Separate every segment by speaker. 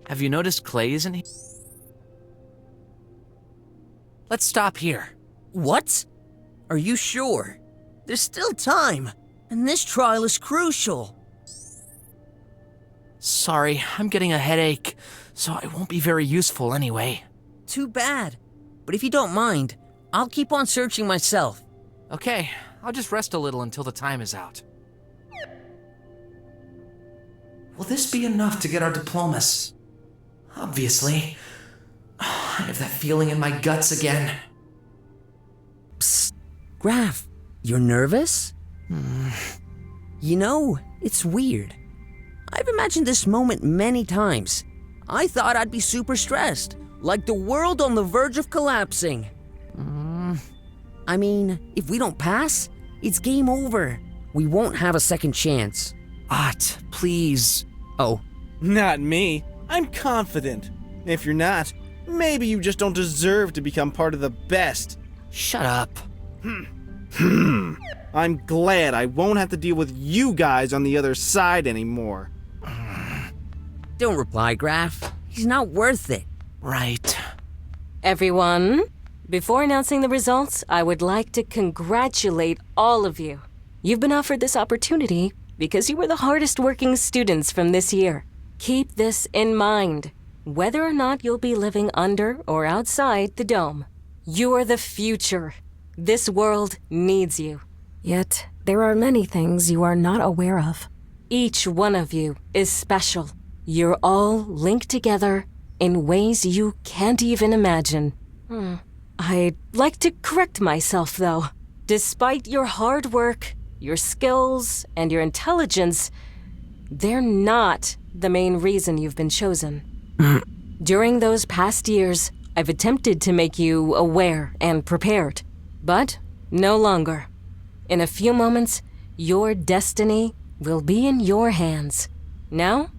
Speaker 1: Have you noticed Clay isn't here? Let's stop here.
Speaker 2: What? Are you sure? There's still time, and this trial is crucial.
Speaker 1: Sorry, I'm getting a headache, so I won't be very useful anyway.
Speaker 2: Too bad. But if you don't mind, I'll keep on searching myself.
Speaker 1: Okay, I'll just rest a little until the time is out. Will this be enough to get our diplomas? Obviously. I have that feeling in my guts again.
Speaker 2: Psst. Graf, you're nervous? You know, it's weird. I've imagined this moment many times. I thought I'd be super stressed, like the world on the verge of collapsing. I mean, if we don't pass, it's game over. We won't have a second chance.
Speaker 1: Ot, please.
Speaker 2: Oh.
Speaker 3: Not me. I'm confident. If you're not, maybe you just don't deserve to become part of the best.
Speaker 1: Shut up.
Speaker 3: I'm glad I won't have to deal with you guys on the other side anymore.
Speaker 2: Don't reply, Graf. He's not worth it.
Speaker 1: Right.
Speaker 4: Everyone, before announcing the results, I would like to congratulate all of you. You've been offered this opportunity because you were the hardest working students from this year. Keep this in mind. Whether or not you'll be living under or outside the dome, you're the future. This world needs you. Yet, there are many things you are not aware of. Each one of you is special. You're all linked together in ways you can't even imagine. I'd like to correct myself, though. Despite your hard work, your skills, and your intelligence, they're not the main reason you've been chosen. During those past years, I've attempted to make you aware and prepared, but no longer. In a few moments, your destiny will be in your hands. Now,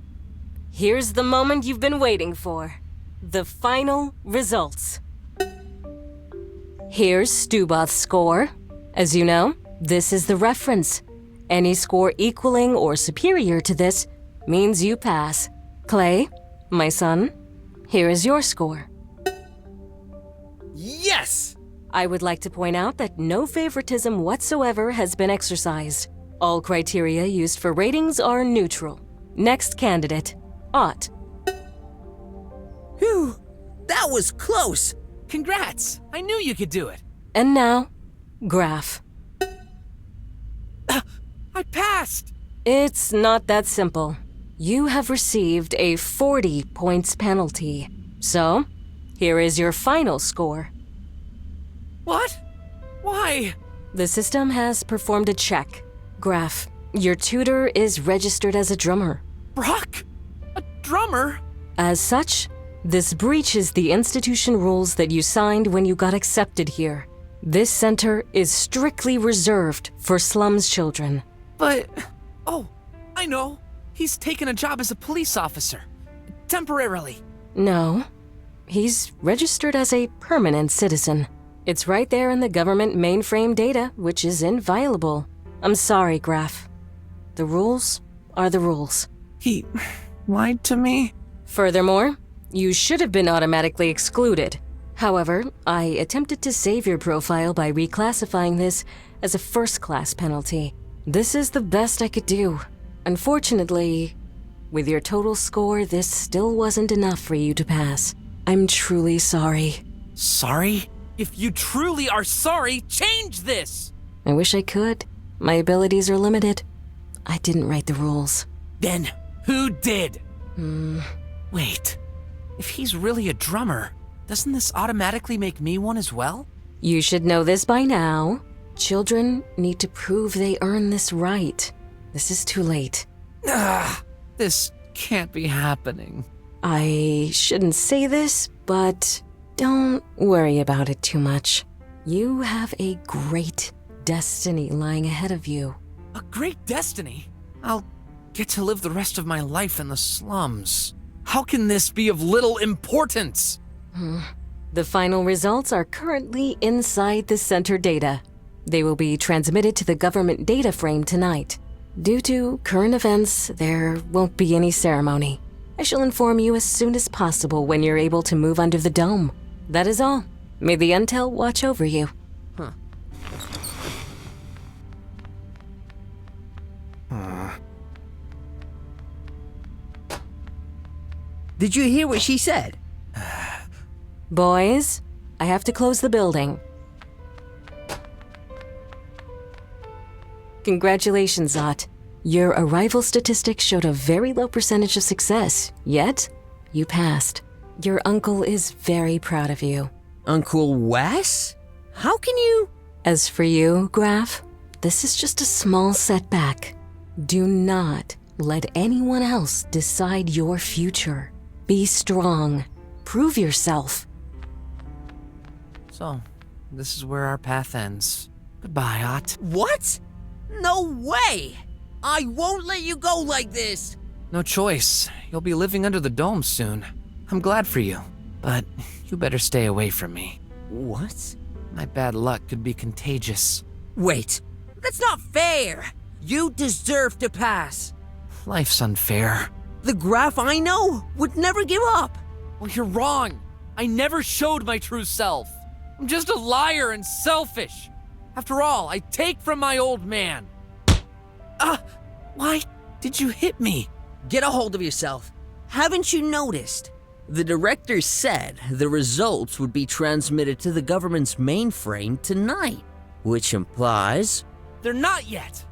Speaker 4: here's the moment you've been waiting for. The final results. Here's Stuboth's score. As you know, this is the reference. Any score equaling or superior to this means you pass. Clay, my son, here is your score.
Speaker 3: Yes!
Speaker 4: I would like to point out that no favoritism whatsoever has been exercised. All criteria used for ratings are neutral. Next candidate, Ott.
Speaker 2: Phew, that was close.
Speaker 1: Congrats! I knew you could do it.
Speaker 4: And now, Graf.
Speaker 1: I passed!
Speaker 4: It's not that simple. You have received a 40 points penalty. So, here is your final score.
Speaker 1: What? Why?
Speaker 4: The system has performed a check. Graf, your tutor is registered as a drummer.
Speaker 1: Brok? A drummer?
Speaker 4: As such, this breaches the institution rules that you signed when you got accepted here. This center is strictly reserved for slums children.
Speaker 1: But... Oh, I know. He's taken a job as a police officer. Temporarily.
Speaker 4: No. He's registered as a permanent citizen. It's right there in the government mainframe data, which is inviolable. I'm sorry, Graf. The rules are the rules.
Speaker 1: He lied to me?
Speaker 4: Furthermore, you should have been automatically excluded. However, I attempted to save your profile by reclassifying this as a first-class penalty. This is the best I could do. Unfortunately, with your total score, this still wasn't enough for you to pass. I'm truly sorry.
Speaker 1: Sorry? If you truly are sorry, change this!
Speaker 4: I wish I could. My abilities are limited. I didn't write the rules.
Speaker 1: Then who did? Wait. If he's really a drummer, doesn't this automatically make me one as well?
Speaker 4: You should know this by now. Children need to prove they earn this right. This is too late.
Speaker 1: This can't be happening.
Speaker 4: I shouldn't say this, but don't worry about it too much. You have a great destiny lying ahead of you.
Speaker 1: A great destiny? I'll get to live the rest of my life in the slums. How can this be of little importance?
Speaker 4: The final results are currently inside the center data. They will be transmitted to the government data frame tonight. Due to current events, there won't be any ceremony. I shall inform you as soon as possible when you're able to move under the dome. That is all. May the intel watch over you.
Speaker 2: Did you hear what she said?
Speaker 4: Boys, I have to close the building. Congratulations, Ott. Your arrival statistics showed a very low percentage of success, yet you passed. Your uncle is very proud of you.
Speaker 2: Uncle Wes? How can you?
Speaker 4: As for you, Graf, this is just a small setback. Do not let anyone else decide your future. Be strong. Prove yourself.
Speaker 1: So, this is where our path ends. Goodbye, Ott.
Speaker 2: What? No way! I won't let you go like this!
Speaker 1: No choice. You'll be living under the dome soon. I'm glad for you, but you better stay away from me.
Speaker 2: What?
Speaker 1: My bad luck could be contagious.
Speaker 2: Wait, that's not fair! You deserve to pass!
Speaker 1: Life's unfair.
Speaker 2: The Graf I know would never give up!
Speaker 1: Well, you're wrong. I never showed my true self. I'm just a liar and selfish. After all, I take from my old man. Why did you hit me?
Speaker 2: Get a hold of yourself. Haven't you noticed? The director said the results would be transmitted to the government's mainframe tonight, which implies...
Speaker 1: They're not yet.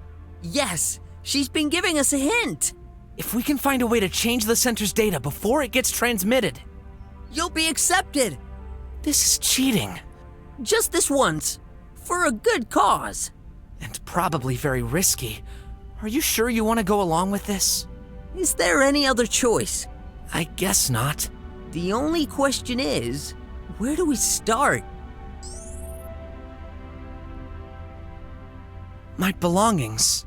Speaker 2: Yes, she's been giving us a hint.
Speaker 1: If we can find a way to change the center's data before it gets transmitted.
Speaker 2: You'll be accepted.
Speaker 1: This is cheating.
Speaker 2: Just this once. For a good cause.
Speaker 1: And probably very risky. Are you sure you want to go along with this?
Speaker 2: Is there any other choice?
Speaker 1: I guess not.
Speaker 2: The only question is, where do we start?
Speaker 1: My belongings.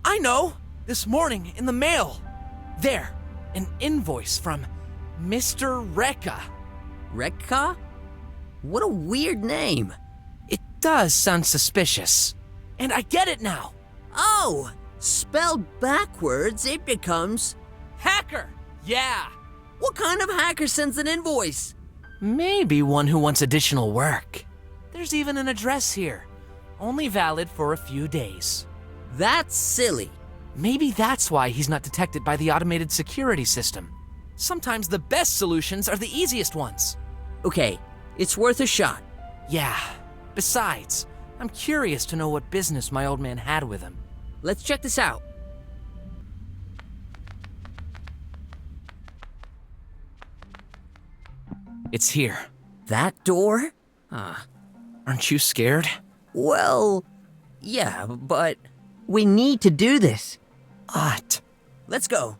Speaker 1: I know! This morning in the mail. There, an invoice from Mr. Rekka.
Speaker 2: Rekka? What a weird name.
Speaker 1: It does sound suspicious. And I get it now.
Speaker 2: Oh, spelled backwards, it becomes...
Speaker 1: Hacker! Yeah!
Speaker 2: What kind of hacker sends an invoice?
Speaker 1: Maybe one who wants additional work. There's even an address here. Only valid for a few days.
Speaker 2: That's silly.
Speaker 1: Maybe that's why he's not detected by the automated security system. Sometimes the best solutions are the easiest ones.
Speaker 2: Okay, it's worth a shot.
Speaker 1: Yeah. Besides, I'm curious to know what business my old man had with him.
Speaker 2: Let's check this out.
Speaker 1: It's here.
Speaker 2: That door?
Speaker 1: Aren't you scared?
Speaker 2: Well, yeah, but we need to do this.
Speaker 1: Ott.
Speaker 2: Let's go.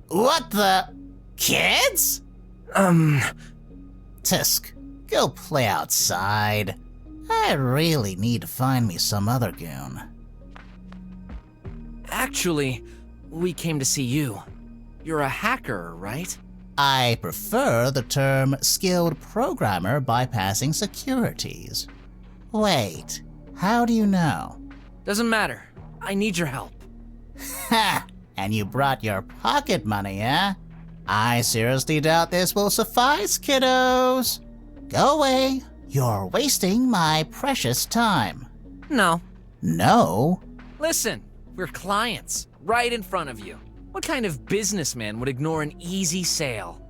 Speaker 5: What the? Kids? Tisk, go play outside. I really need to find me some other goon.
Speaker 1: Actually, we came to see you. You're a hacker, right?
Speaker 5: I prefer the term skilled programmer bypassing securities. Wait, how do you know?
Speaker 1: Doesn't matter. I need your help.
Speaker 5: Ha! And you brought your pocket money, eh? I seriously doubt this will suffice, kiddos. Go away. You're wasting my precious time.
Speaker 1: No.
Speaker 5: No?
Speaker 1: Listen, we're clients, right in front of you. What kind of businessman would ignore an easy sale?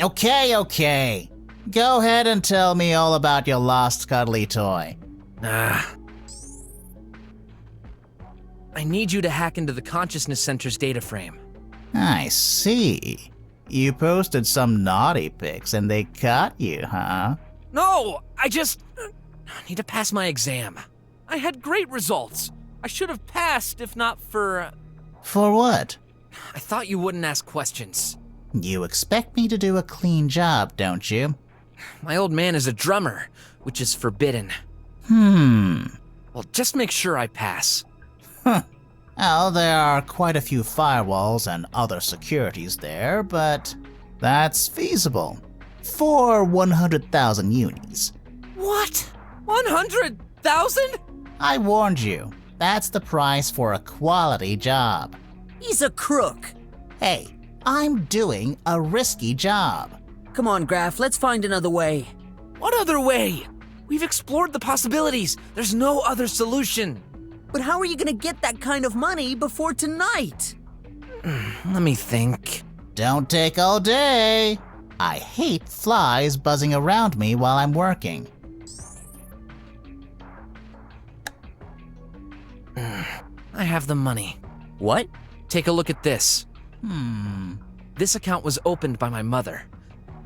Speaker 5: Okay. Go ahead and tell me all about your lost cuddly toy.
Speaker 1: I need you to hack into the Consciousness Center's data frame.
Speaker 5: I see. You posted some naughty pics and they caught you, huh?
Speaker 1: No, I need to pass my exam. I had great results. I should have passed if not for...
Speaker 5: For what?
Speaker 1: I thought you wouldn't ask questions.
Speaker 5: You expect me to do a clean job, don't you?
Speaker 1: My old man is a drummer, which is forbidden.
Speaker 5: Well,
Speaker 1: Well, just make sure I pass.
Speaker 5: Well, there are quite a few firewalls and other securities there, but that's feasible. For 100,000 unis.
Speaker 1: What? 100,000?
Speaker 5: I warned you. That's the price for a quality job.
Speaker 2: He's a crook.
Speaker 5: Hey, I'm doing a risky job.
Speaker 2: Come on, Graf, let's find another way.
Speaker 1: What other way? We've explored the possibilities. There's no other solution.
Speaker 2: But how are you gonna get that kind of money before tonight?
Speaker 1: Let me think.
Speaker 5: Don't take all day. I hate flies buzzing around me while I'm working.
Speaker 1: I have the money.
Speaker 2: What?
Speaker 1: Take a look at this. This account was opened by my mother.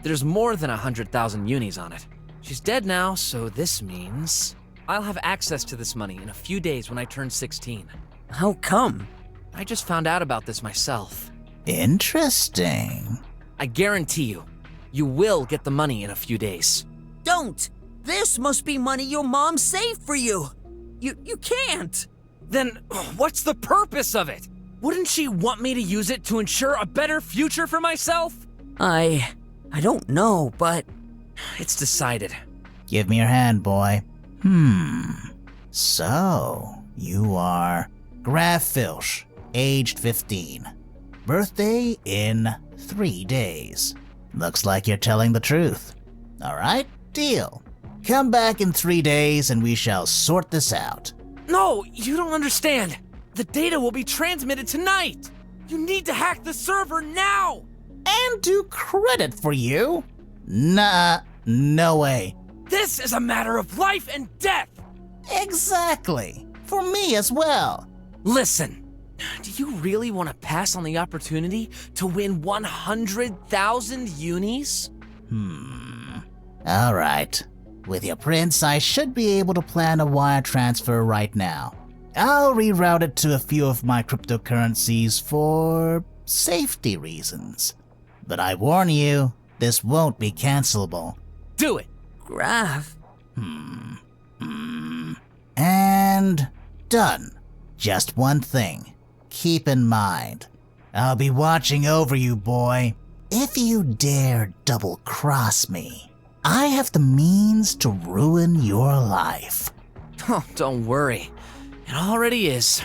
Speaker 1: There's more than 100,000 unis on it. She's dead now, so this means I'll have access to this money in a few days when I turn 16.
Speaker 2: How come?
Speaker 1: I just found out about this myself.
Speaker 5: Interesting.
Speaker 1: I guarantee you, you will get the money in a few days.
Speaker 2: Don't! This must be money your mom saved for you! You can't!
Speaker 1: Then what's the purpose of it? Wouldn't she want me to use it to ensure a better future for myself?
Speaker 2: I don't know, but
Speaker 1: It's decided.
Speaker 5: Give me your hand, boy. So, you are Graf Filch, aged 15. Birthday in 3 days. Looks like you're telling the truth. Alright, deal. Come back in 3 days and we shall sort this out.
Speaker 1: No, you don't understand. The data will be transmitted tonight. You need to hack the server now.
Speaker 5: And do credit for you? Nah, no way.
Speaker 1: This is a matter of life and death.
Speaker 5: Exactly. For me as well.
Speaker 1: Listen, do you really want to pass on the opportunity to win 100,000 unis?
Speaker 5: Alright. With your prints, I should be able to plan a wire transfer right now. I'll reroute it to a few of my cryptocurrencies for safety reasons. But I warn you, this won't be cancelable.
Speaker 1: Do it.
Speaker 2: Graf.
Speaker 5: And done. Just one thing. Keep in mind, I'll be watching over you, boy. If you dare double-cross me, I have the means to ruin your life.
Speaker 1: Oh, don't worry. It already is.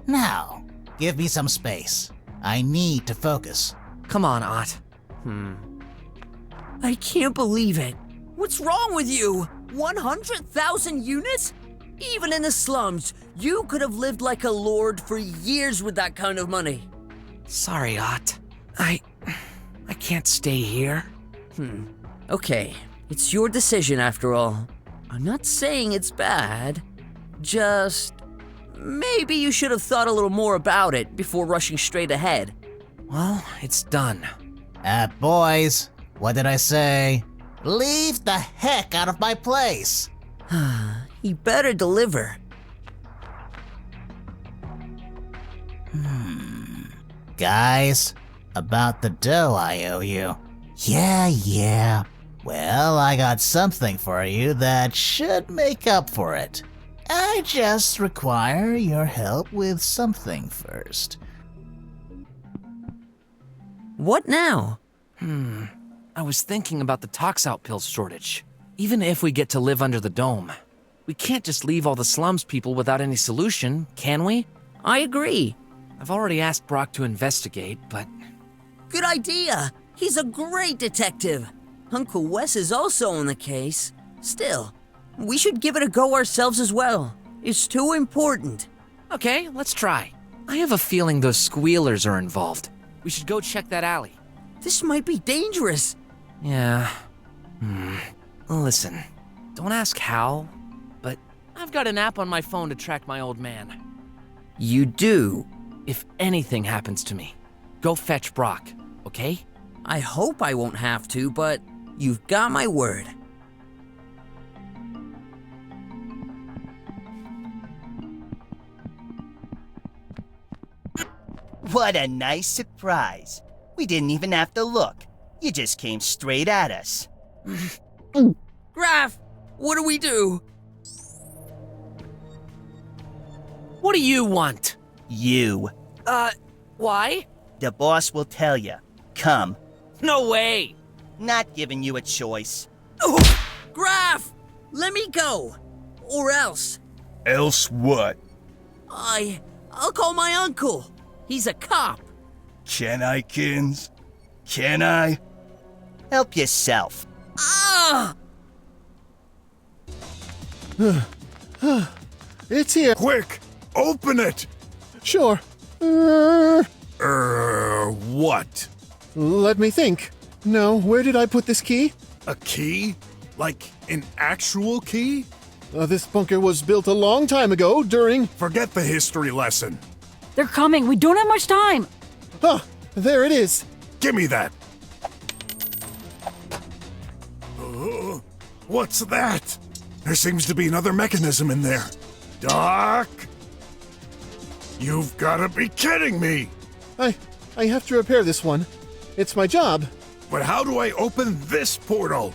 Speaker 5: Now, give me some space. I need to focus.
Speaker 1: Come on, Ott.
Speaker 2: I can't believe it. What's wrong with you? 100,000 units? Even in the slums, you could have lived like a lord for years with that kind of money.
Speaker 1: Sorry, Ott. I can't stay here.
Speaker 2: Okay, it's your decision after all. I'm not saying it's bad. Just maybe you should have thought a little more about it before rushing straight ahead.
Speaker 1: Well, it's done.
Speaker 5: Boys, what did I say? Leave the heck out of my place!
Speaker 2: He better deliver.
Speaker 5: Guys, about the dough I owe you. Yeah. Well, I got something for you that should make up for it. I just require your help with something first.
Speaker 2: What now?
Speaker 1: I was thinking about the tox-out pills shortage. Even if we get to live under the dome, we can't just leave all the slums people without any solution, can we?
Speaker 2: I agree.
Speaker 1: I've already asked Brok to investigate, but
Speaker 2: Good idea. He's a great detective. Uncle Wes is also on the case. Still, we should give it a go ourselves as well. It's too important.
Speaker 1: okay, let's try. I have a feeling those squealers are involved. We should go check that alley.
Speaker 2: This might be dangerous.
Speaker 1: Yeah. Listen, don't ask how, but I've got an app on my phone to track my old man.
Speaker 2: You do?
Speaker 1: If anything happens to me, go fetch Brok, okay?
Speaker 2: I hope I won't have to, but you've got my word.
Speaker 6: What a nice surprise. We didn't even have to look. You just came straight at us.
Speaker 2: Graf, what do?
Speaker 1: What do you want?
Speaker 6: You.
Speaker 1: Why?
Speaker 6: The boss will tell you. Come.
Speaker 1: No way!
Speaker 6: Not giving you a choice.
Speaker 2: Graf! Let me go! Or else.
Speaker 7: Else what?
Speaker 2: I'll call my uncle. He's a cop.
Speaker 7: Can I, Kins? Can I?
Speaker 6: Help yourself.
Speaker 2: Ah!
Speaker 8: It's here.
Speaker 7: Quick! Open it!
Speaker 8: Sure.
Speaker 7: What?
Speaker 8: Let me think. No, where did I put this key?
Speaker 7: A key? Like an actual key?
Speaker 8: This bunker was built a long time ago during...
Speaker 7: Forget the history lesson.
Speaker 9: They're coming. We don't have much time.
Speaker 8: Ah, there it is.
Speaker 7: Give me that. What's that? There seems to be another mechanism in there. Doc? You've got to be kidding me!
Speaker 8: I have to repair this one. It's my job.
Speaker 7: But how do I open this portal?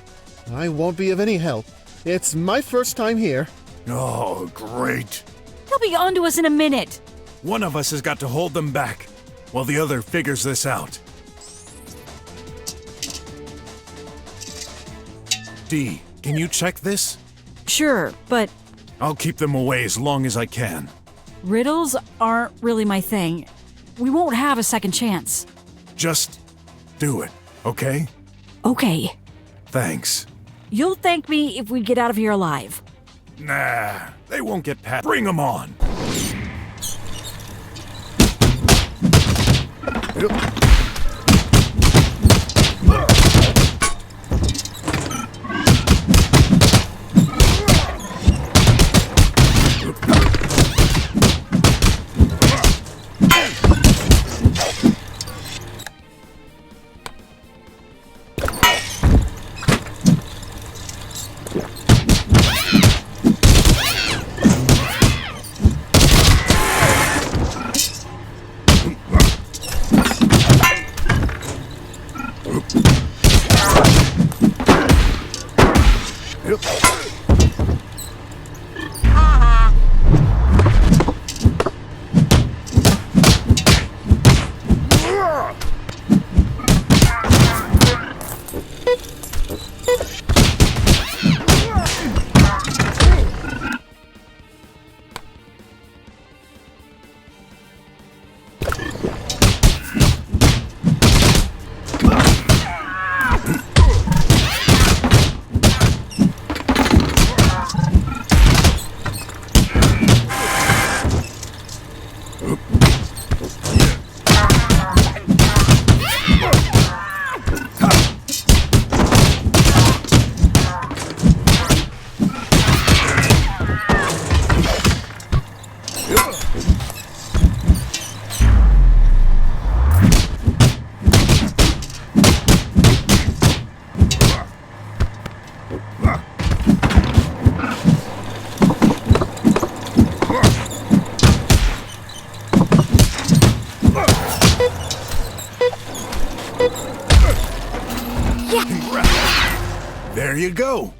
Speaker 8: I won't be of any help. It's my first time here.
Speaker 7: Oh, great.
Speaker 9: They'll be onto us in a minute.
Speaker 7: One of us has got to hold them back while the other figures this out. D, can you check this?
Speaker 9: Sure, but
Speaker 7: I'll keep them away as long as I can.
Speaker 9: riddles aren't really my thing. We won't have a second chance.
Speaker 7: Just do it, okay?
Speaker 9: Okay.
Speaker 7: Thanks.
Speaker 9: You'll thank me if we get out of here alive.
Speaker 7: Nah, they won't get past. Bring them on! There you go.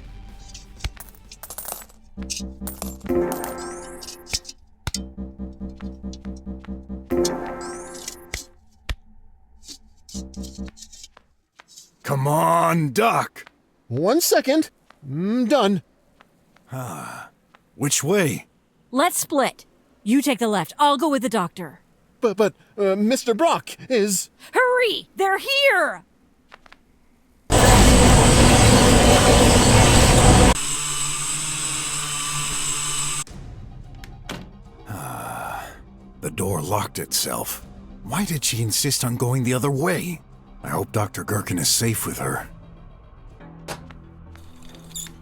Speaker 7: Come on, Doc.
Speaker 8: 1 second. Done.
Speaker 7: Which way?
Speaker 9: Let's split. You take the left. I'll go with the doctor.
Speaker 8: But Mr. Brok is...
Speaker 9: Hurry! They're here!
Speaker 7: The door locked itself. Why did she insist on going the other way? I hope Dr. Gherkin is safe with her.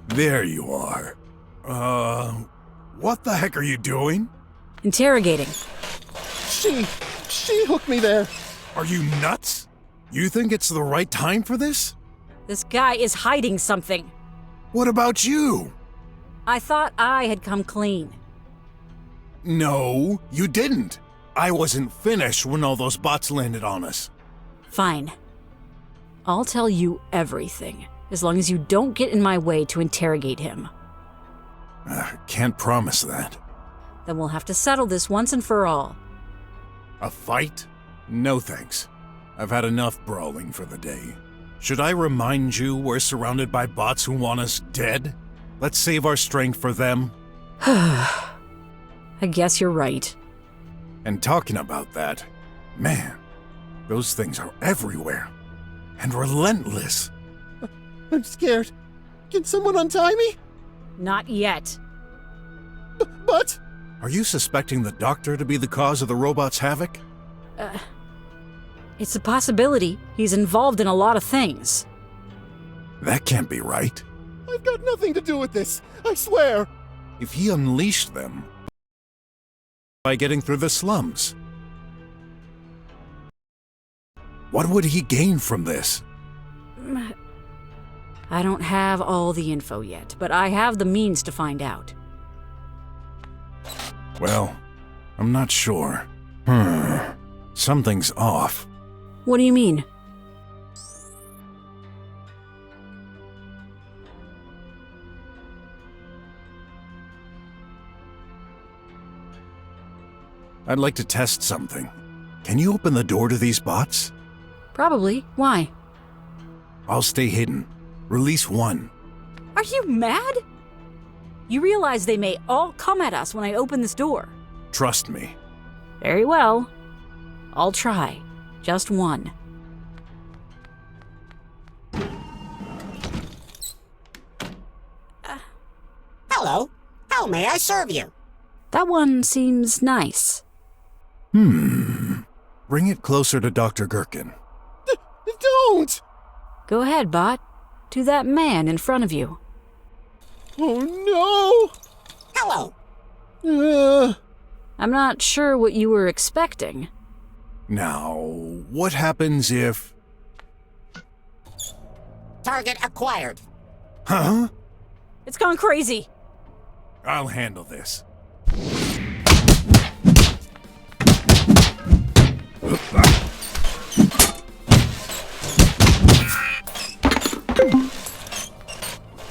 Speaker 7: There you are. What the heck are you doing?
Speaker 9: Interrogating.
Speaker 8: She hooked me there.
Speaker 7: Are you nuts? You think it's the right time for this?
Speaker 9: This guy is hiding something.
Speaker 7: What about you?
Speaker 9: I thought I had come clean.
Speaker 7: No, you didn't. I wasn't finished when all those bots landed on us.
Speaker 9: Fine. I'll tell you everything, as long as you don't get in my way to interrogate him.
Speaker 7: Can't promise that.
Speaker 9: Then we'll have to settle this once and for all.
Speaker 7: A fight? No thanks. I've had enough brawling for the day. Should I remind you we're surrounded by bots who want us dead? Let's save our strength for them.
Speaker 9: I guess you're right.
Speaker 7: And talking about that, man, those things are everywhere. And relentless.
Speaker 8: I'm scared. Can someone untie me?
Speaker 9: Not yet.
Speaker 8: But...
Speaker 7: Are you suspecting the doctor to be the cause of the robot's havoc?
Speaker 9: It's a possibility. He's involved in a lot of things.
Speaker 7: That can't be right.
Speaker 8: I've got nothing to do with this. I swear.
Speaker 7: If he unleashed them by getting through the slums, what would he gain from this?
Speaker 9: I don't have all the info yet, but I have the means to find out.
Speaker 7: Well, I'm not sure. Something's off.
Speaker 9: What do you mean?
Speaker 7: I'd like to test something. Can you open the door to these bots?
Speaker 9: Probably. Why?
Speaker 7: I'll stay hidden. Release one.
Speaker 9: Are you mad? You realize they may all come at us when I open this door.
Speaker 7: Trust me.
Speaker 9: Very well. I'll try. Just one.
Speaker 2: Hello. How may I serve you?
Speaker 9: That one seems nice.
Speaker 7: Bring it closer to Dr. Gherkin.
Speaker 8: Don't!
Speaker 9: Go ahead, bot. To that man in front of you.
Speaker 8: Oh
Speaker 2: Hello.
Speaker 8: no!
Speaker 9: I'm not sure what you were expecting.
Speaker 7: Now, what happens if...
Speaker 2: Target acquired.
Speaker 7: Huh?
Speaker 9: It's gone crazy.
Speaker 7: I'll handle this.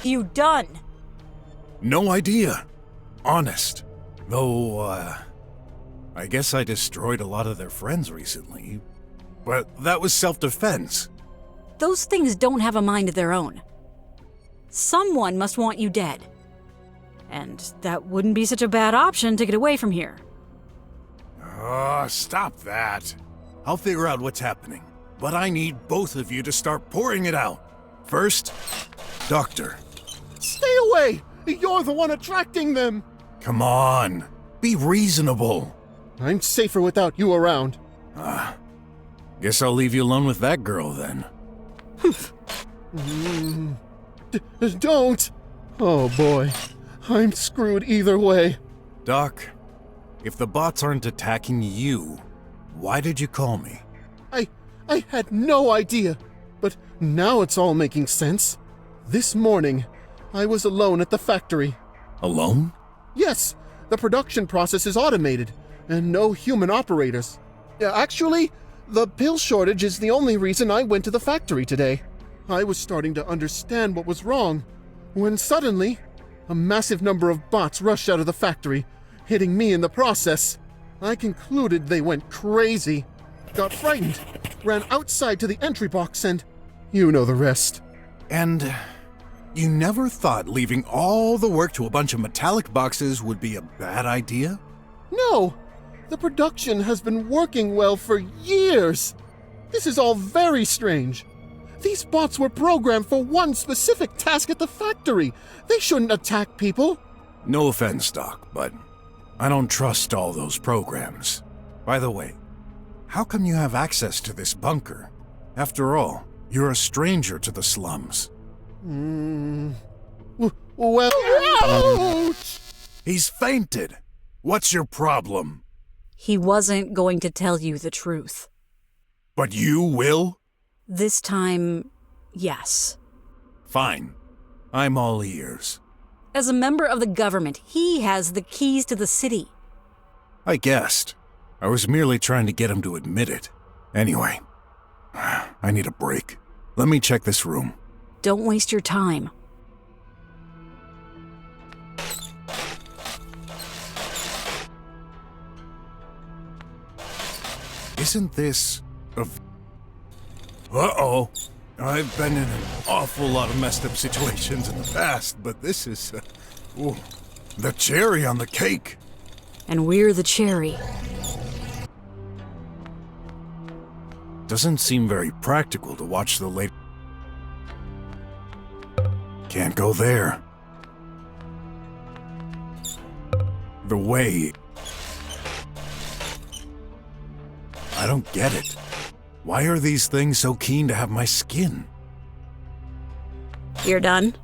Speaker 9: You done?
Speaker 7: No idea. Honest. Though, I guess I destroyed a lot of their friends recently. But that was self-defense.
Speaker 9: Those things don't have a mind of their own. Someone must want you dead. And that wouldn't be such a bad option to get away from here.
Speaker 7: Stop that. I'll figure out what's happening. But I need both of you to start pouring it out. First, Doctor.
Speaker 8: Stay away! You're the one attracting them!
Speaker 7: Come on. Be reasonable.
Speaker 8: I'm safer without you around.
Speaker 7: Guess I'll leave you alone with that girl then.
Speaker 8: Don't! Oh boy. I'm screwed either way.
Speaker 7: Doc, if the bots aren't attacking you, why did you call me?
Speaker 8: I had no idea. But now it's all making sense. This morning, I was alone at the factory.
Speaker 7: Alone?
Speaker 8: Yes, the production process is automated, and no human operators. Actually, the pill shortage is the only reason I went to the factory today. I was starting to understand what was wrong, when suddenly, a massive number of bots rushed out of the factory, hitting me in the process. I concluded they went crazy, got frightened, ran outside to the entry box, and you know the rest.
Speaker 7: And you never thought leaving all the work to a bunch of metallic boxes would be a bad idea?
Speaker 8: No! The production has been working well for years! This is all very strange. These bots were programmed for one specific task at the factory. They shouldn't attack people.
Speaker 7: No offense, Doc, but I don't trust all those programs. By the way, how come you have access to this bunker? After all, you're a stranger to the slums.
Speaker 8: Well... Ouch!
Speaker 7: He's fainted. What's your problem?
Speaker 9: He wasn't going to tell you the truth.
Speaker 7: But you will?
Speaker 9: This time, yes.
Speaker 7: Fine. I'm all ears.
Speaker 9: As a member of the government, he has the keys to the city.
Speaker 7: I guessed. I was merely trying to get him to admit it. Anyway, I need a break. Let me check this room.
Speaker 9: Don't waste your time.
Speaker 7: Isn't this Uh-oh. I've been in an awful lot of messed up situations in the past, but this is... ooh, the cherry on the cake.
Speaker 9: And we're the cherry.
Speaker 7: Doesn't seem very practical to watch the late... Can't go there. The way... I don't get it. Why are these things so keen to have my skin?
Speaker 9: You're done?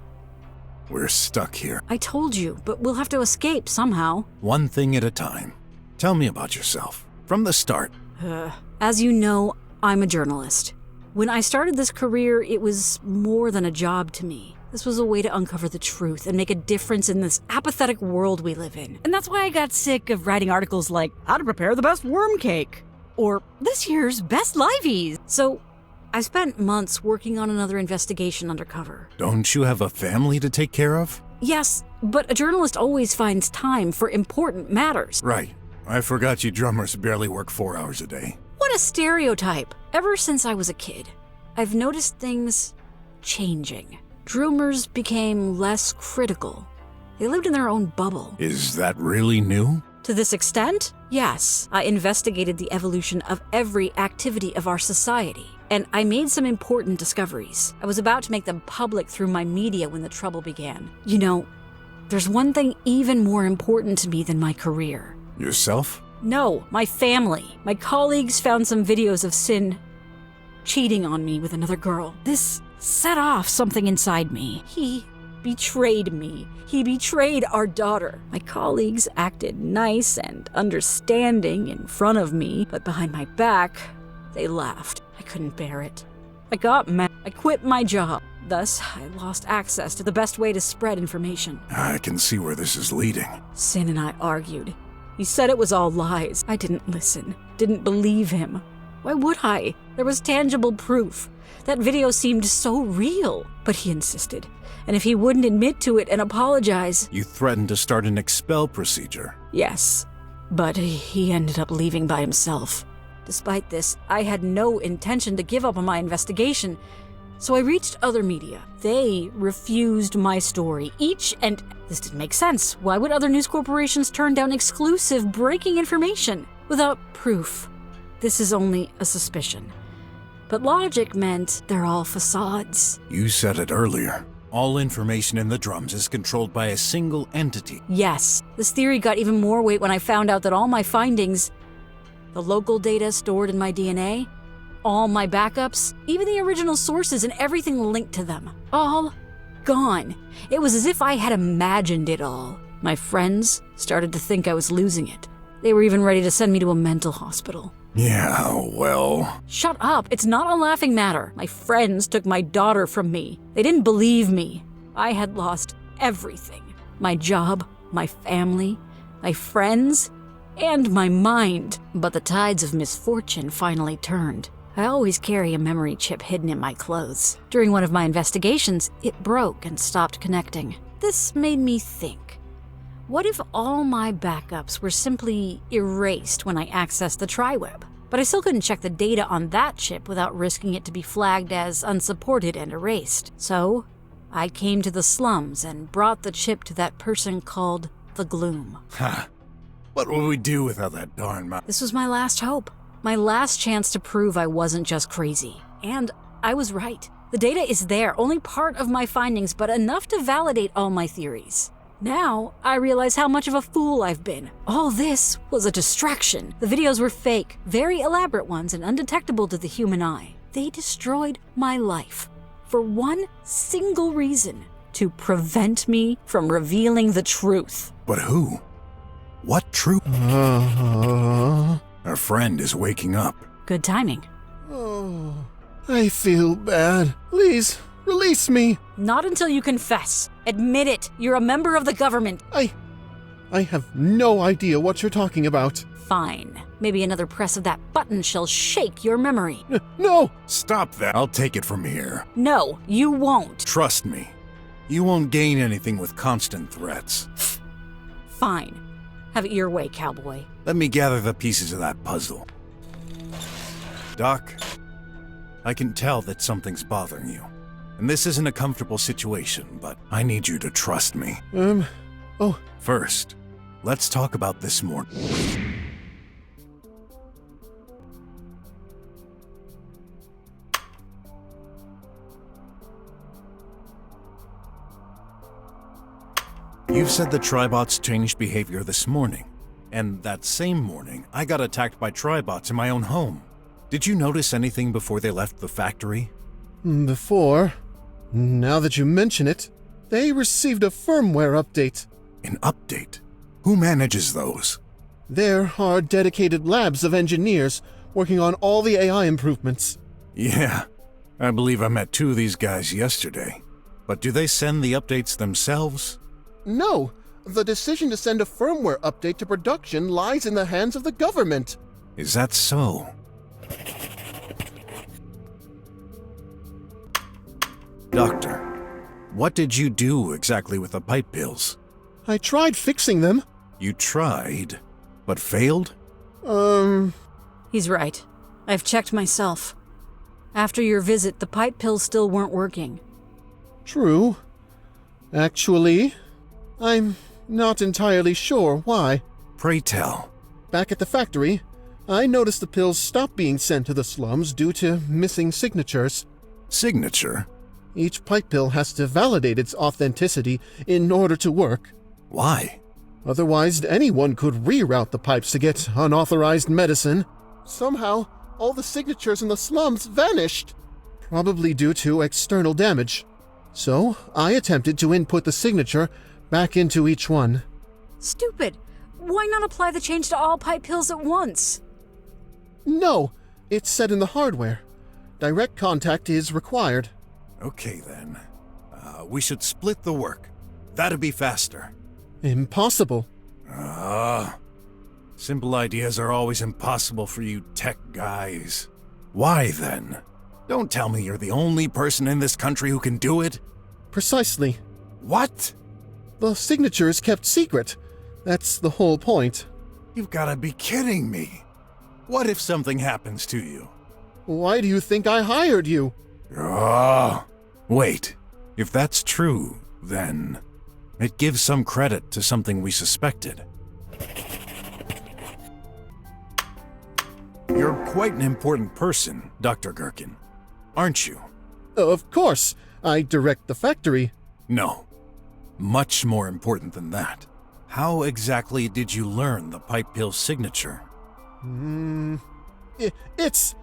Speaker 7: We're stuck here.
Speaker 9: I told you, but we'll have to escape somehow.
Speaker 7: One thing at a time. Tell me about yourself. From the start.
Speaker 9: As you know, I'm a journalist. When I started this career, it was more than a job to me. This was a way to uncover the truth and make a difference in this apathetic world we live in. And that's why I got sick of writing articles like, how to prepare the best worm cake, or this year's best liveys. So I spent months working on another investigation undercover.
Speaker 7: Don't you have a family to take care of?
Speaker 9: Yes, but a journalist always finds time for important matters.
Speaker 7: Right. I forgot you drummers barely work 4 hours a day.
Speaker 9: What a stereotype. Ever since I was a kid, I've noticed things changing. Drummers became less critical. They lived in their own bubble.
Speaker 7: Is that really new?
Speaker 9: To this extent, yes. I investigated the evolution of every activity of our society, and I made some important discoveries. I was about to make them public through my media when the trouble began. You know, there's one thing even more important to me than my career.
Speaker 7: Yourself?
Speaker 9: No, my family. My colleagues found some videos of Sin cheating on me with another girl. This set off something inside me. He betrayed me. He betrayed our daughter. My colleagues acted nice and understanding in front of me, but behind my back, they laughed. I couldn't bear it. I got mad. I quit my job. Thus, I lost access to the best way to spread information.
Speaker 7: I can see where this is leading.
Speaker 9: Sin and I argued. He said it was all lies. I didn't listen, didn't believe him. Why would I? There was tangible proof. That video seemed so real. But he insisted. And if he wouldn't admit to it and apologize...
Speaker 7: You threatened to start an expel procedure.
Speaker 9: Yes, but he ended up leaving by himself. Despite this, I had no intention to give up on my investigation, so I reached other media. They refused my story, each and... This didn't make sense. Why would other news corporations turn down exclusive breaking information without proof? This is only a suspicion. But logic meant they're all facades.
Speaker 7: You said it earlier. All information in the drums is controlled by a single entity.
Speaker 9: Yes, this theory got even more weight when I found out that all my findings, the local data stored in my DNA, all my backups, even the original sources and everything linked to them, all gone. It was as if I had imagined it all. My friends started to think I was losing it. They were even ready to send me to a mental hospital.
Speaker 7: Yeah, well...
Speaker 9: Shut up, it's not a laughing matter. My friends took my daughter from me. They didn't believe me. I had lost everything. My job, my family, my friends, and my mind. But the tides of misfortune finally turned. I always carry a memory chip hidden in my clothes. During one of my investigations, it broke and stopped connecting. This made me think. What if all my backups were simply erased when I accessed the TriWeb? But I still couldn't check the data on that chip without risking it to be flagged as unsupported and erased. So, I came to the slums and brought the chip to that person called the Gloom.
Speaker 7: Ha! What will we do without that darn map?
Speaker 9: This was my last hope. My last chance to prove I wasn't just crazy. And I was right. The data is there, only part of my findings, but enough to validate all my theories. Now, I realize how much of a fool I've been. All this was a distraction. The videos were fake, very elaborate ones and undetectable to the human eye. They destroyed my life for one single reason: to prevent me from revealing the truth.
Speaker 7: But who? What truth? Our friend is waking up.
Speaker 9: Good timing.
Speaker 8: Oh, I feel bad. Please, release me.
Speaker 9: Not until you confess. Admit it. You're a member of the government.
Speaker 8: I have no idea what you're talking about.
Speaker 9: Fine. Maybe another press of that button shall shake your memory.
Speaker 8: No!
Speaker 7: Stop that. I'll take it from here.
Speaker 9: No, you won't.
Speaker 7: Trust me. You won't gain anything with constant threats.
Speaker 9: Fine. Have it your way, cowboy.
Speaker 7: Let me gather the pieces of that puzzle. Doc, I can tell that something's bothering you. And this isn't a comfortable situation, but I need you to trust me.
Speaker 8: Oh.
Speaker 7: First, let's talk about this morning. You've said the Tribots changed behavior this morning, and that same morning, I got attacked by Tribots in my own home. Did you notice anything before they left the factory?
Speaker 8: Before? Now that you mention it, they received a firmware update.
Speaker 7: An update? Who manages those?
Speaker 8: There are dedicated labs of engineers working on all the AI improvements.
Speaker 7: Yeah, I believe I met 2 of these guys yesterday. But do they send the updates themselves?
Speaker 8: No, the decision to send a firmware update to production lies in the hands of the government.
Speaker 7: Is that so? Doctor, what did you do exactly with the pipe pills?
Speaker 8: I tried fixing them.
Speaker 7: You tried, but failed?
Speaker 9: He's right. I've checked myself. After your visit, the pipe pills still weren't working.
Speaker 8: True. Actually, I'm not entirely sure why.
Speaker 7: Pray tell.
Speaker 8: Back at the factory, I noticed the pills stopped being sent to the slums due to missing signatures.
Speaker 7: Signature?
Speaker 8: Each pipe pill has to validate its authenticity in order to work.
Speaker 7: Why?
Speaker 8: Otherwise, anyone could reroute the pipes to get unauthorized medicine. Somehow, all the signatures in the slums vanished, probably due to external damage. So, I attempted to input the signature back into each one.
Speaker 9: Stupid! Why not apply the change to all pipe pills at once?
Speaker 8: No, it's set in the hardware. Direct contact is required.
Speaker 7: Okay then. We should split the work. That'd be faster.
Speaker 8: Impossible.
Speaker 7: Simple ideas are always impossible for you tech guys. Why then? Don't tell me you're the only person in this country who can do it.
Speaker 8: Precisely.
Speaker 7: What?
Speaker 8: The signature is kept secret. That's the whole point.
Speaker 7: You've gotta be kidding me. What if something happens to you?
Speaker 8: Why do you think I hired you?
Speaker 7: Wait. If that's true, then it gives some credit to something we suspected. You're quite an important person, Dr. Gherkin, aren't you?
Speaker 8: Of course. I direct the factory.
Speaker 7: No. Much more important than that. How exactly did you learn the pipe pill signature?
Speaker 8: It's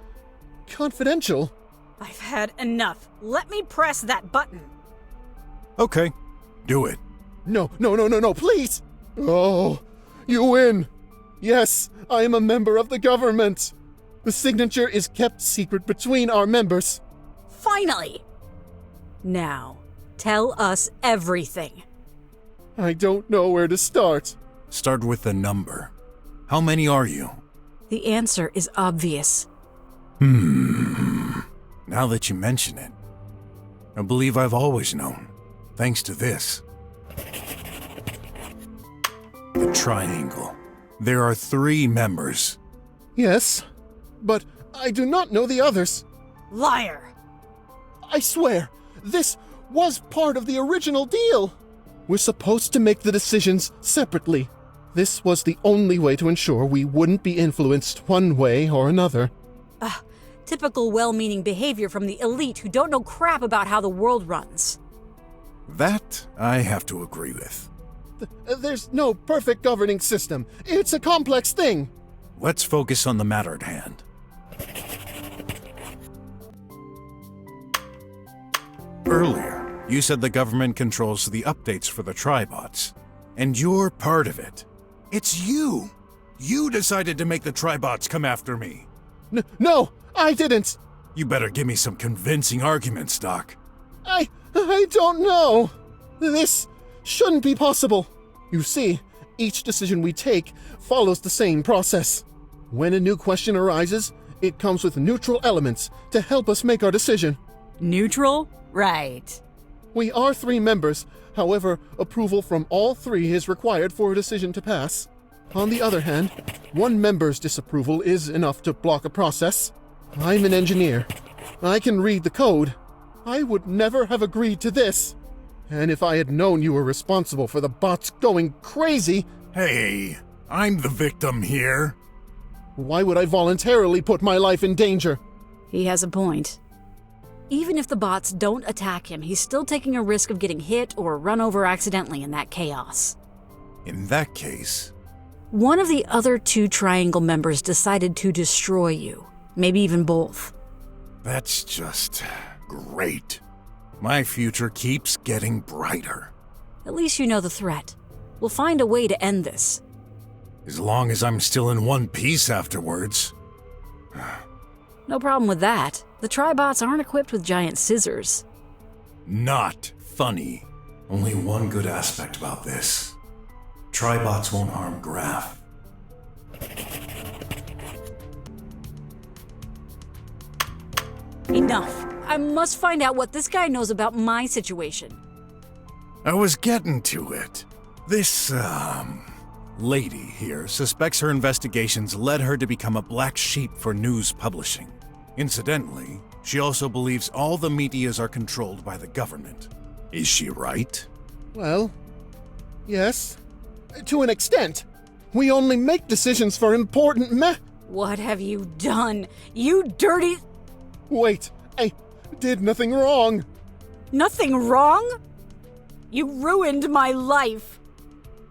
Speaker 8: confidential.
Speaker 9: I've had enough. Let me press that button.
Speaker 7: Okay, do it.
Speaker 8: No, please! Oh, you win! Yes, I am a member of the government! The signature is kept secret between our members.
Speaker 9: Finally! Now, tell us everything.
Speaker 8: I don't know where to start.
Speaker 7: Start with the number. How many are you?
Speaker 9: The answer is obvious.
Speaker 7: Now that you mention it, I believe I've always known, thanks to this. The triangle. There are 3 members.
Speaker 8: Yes, but I do not know the others.
Speaker 9: Liar!
Speaker 8: I swear, this was part of the original deal. We're supposed to make the decisions separately. This was the only way to ensure we wouldn't be influenced one way or another.
Speaker 9: Typical well-meaning behavior from the elite who don't know crap about how the world runs.
Speaker 7: That I have to agree with.
Speaker 8: There's no perfect governing system. It's a complex thing.
Speaker 7: Let's focus on the matter at hand. Earlier, you said the government controls the updates for the Tribots, and you're part of it. It's you! You decided to make the Tribots come after me.
Speaker 8: No, I didn't.
Speaker 7: You better give me some convincing arguments, Doc.
Speaker 8: I don't know. This shouldn't be possible. You see, each decision we take follows the same process. When a new question arises, it comes with neutral elements to help us make our decision.
Speaker 9: Neutral? Right.
Speaker 8: We are 3 members. However, approval from all 3 is required for a decision to pass. On the other hand, one member's disapproval is enough to block a process. I'm an engineer. I can read the code. I would never have agreed to this. And if I had known you were responsible for the bots going crazy...
Speaker 7: Hey, I'm the victim here.
Speaker 8: Why would I voluntarily put my life in danger?
Speaker 9: He has a point. Even if the bots don't attack him, he's still taking a risk of getting hit or run over accidentally in that chaos.
Speaker 7: In that case...
Speaker 9: One of the other 2 Triangle members decided to destroy you. Maybe even both.
Speaker 7: That's just... great. My future keeps getting brighter.
Speaker 9: At least you know the threat. We'll find a way to end this.
Speaker 7: As long as I'm still in one piece afterwards.
Speaker 9: No problem with that. The Tribots aren't equipped with giant scissors.
Speaker 7: Not funny. Only one good aspect about this. Tribots won't harm Graf.
Speaker 9: Enough. I must find out what this guy knows about my situation.
Speaker 7: I was getting to it. This, lady here suspects her investigations led her to become a black sheep for news publishing. Incidentally, she also believes all the medias are controlled by the government. Is she right?
Speaker 8: Well, yes. To an extent. We only make decisions for important
Speaker 9: What have you done? You dirty...
Speaker 8: Wait, I did nothing wrong.
Speaker 9: Nothing wrong? You ruined my life.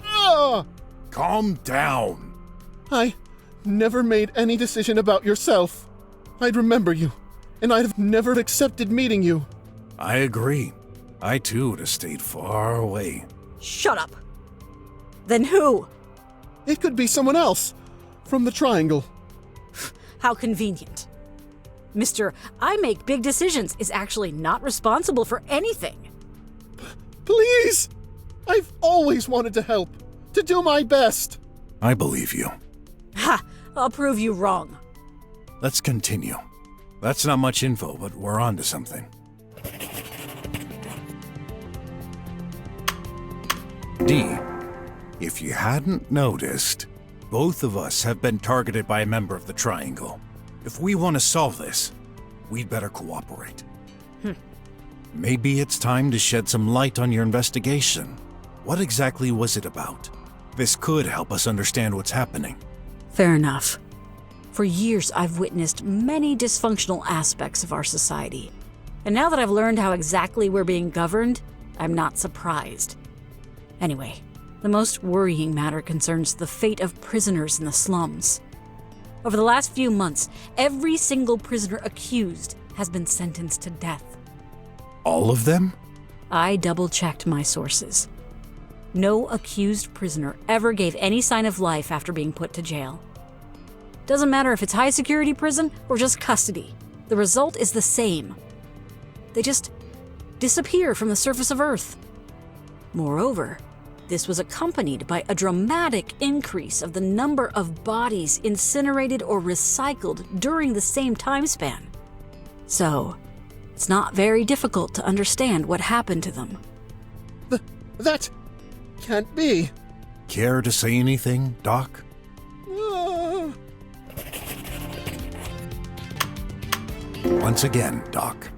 Speaker 8: Ah!
Speaker 7: Calm down.
Speaker 8: I never made any decision about yourself. I'd remember you, and I'd have never accepted meeting you.
Speaker 7: I agree. I too would have stayed far away.
Speaker 9: Shut up. Then who?
Speaker 8: It could be someone else. From the Triangle.
Speaker 9: How convenient. Mr. I make big decisions is actually not responsible for anything.
Speaker 8: Please! I've always wanted to help. To do my best.
Speaker 7: I believe you.
Speaker 9: Ha! I'll prove you wrong.
Speaker 7: Let's continue. That's not much info, but we're on to something. D, if you hadn't noticed, both of us have been targeted by a member of the Triangle. If we want to solve this, we'd better cooperate. Maybe it's time to shed some light on your investigation. What exactly was it about? This could help us understand what's happening.
Speaker 9: Fair enough. For years, I've witnessed many dysfunctional aspects of our society. And now that I've learned how exactly we're being governed, I'm not surprised. Anyway, the most worrying matter concerns the fate of prisoners in the slums. Over the last few months, every single prisoner accused has been sentenced to death.
Speaker 7: All of them?
Speaker 9: I double-checked my sources. No accused prisoner ever gave any sign of life after being put to jail. Doesn't matter if it's high-security prison or just custody. The result is the same. They just disappear from the surface of Earth. Moreover, this was accompanied by a dramatic increase of the number of bodies incinerated or recycled during the same time span. So, it's not very difficult to understand what happened to them.
Speaker 8: That can't be.
Speaker 7: Care to say anything, Doc? Once again, Doc.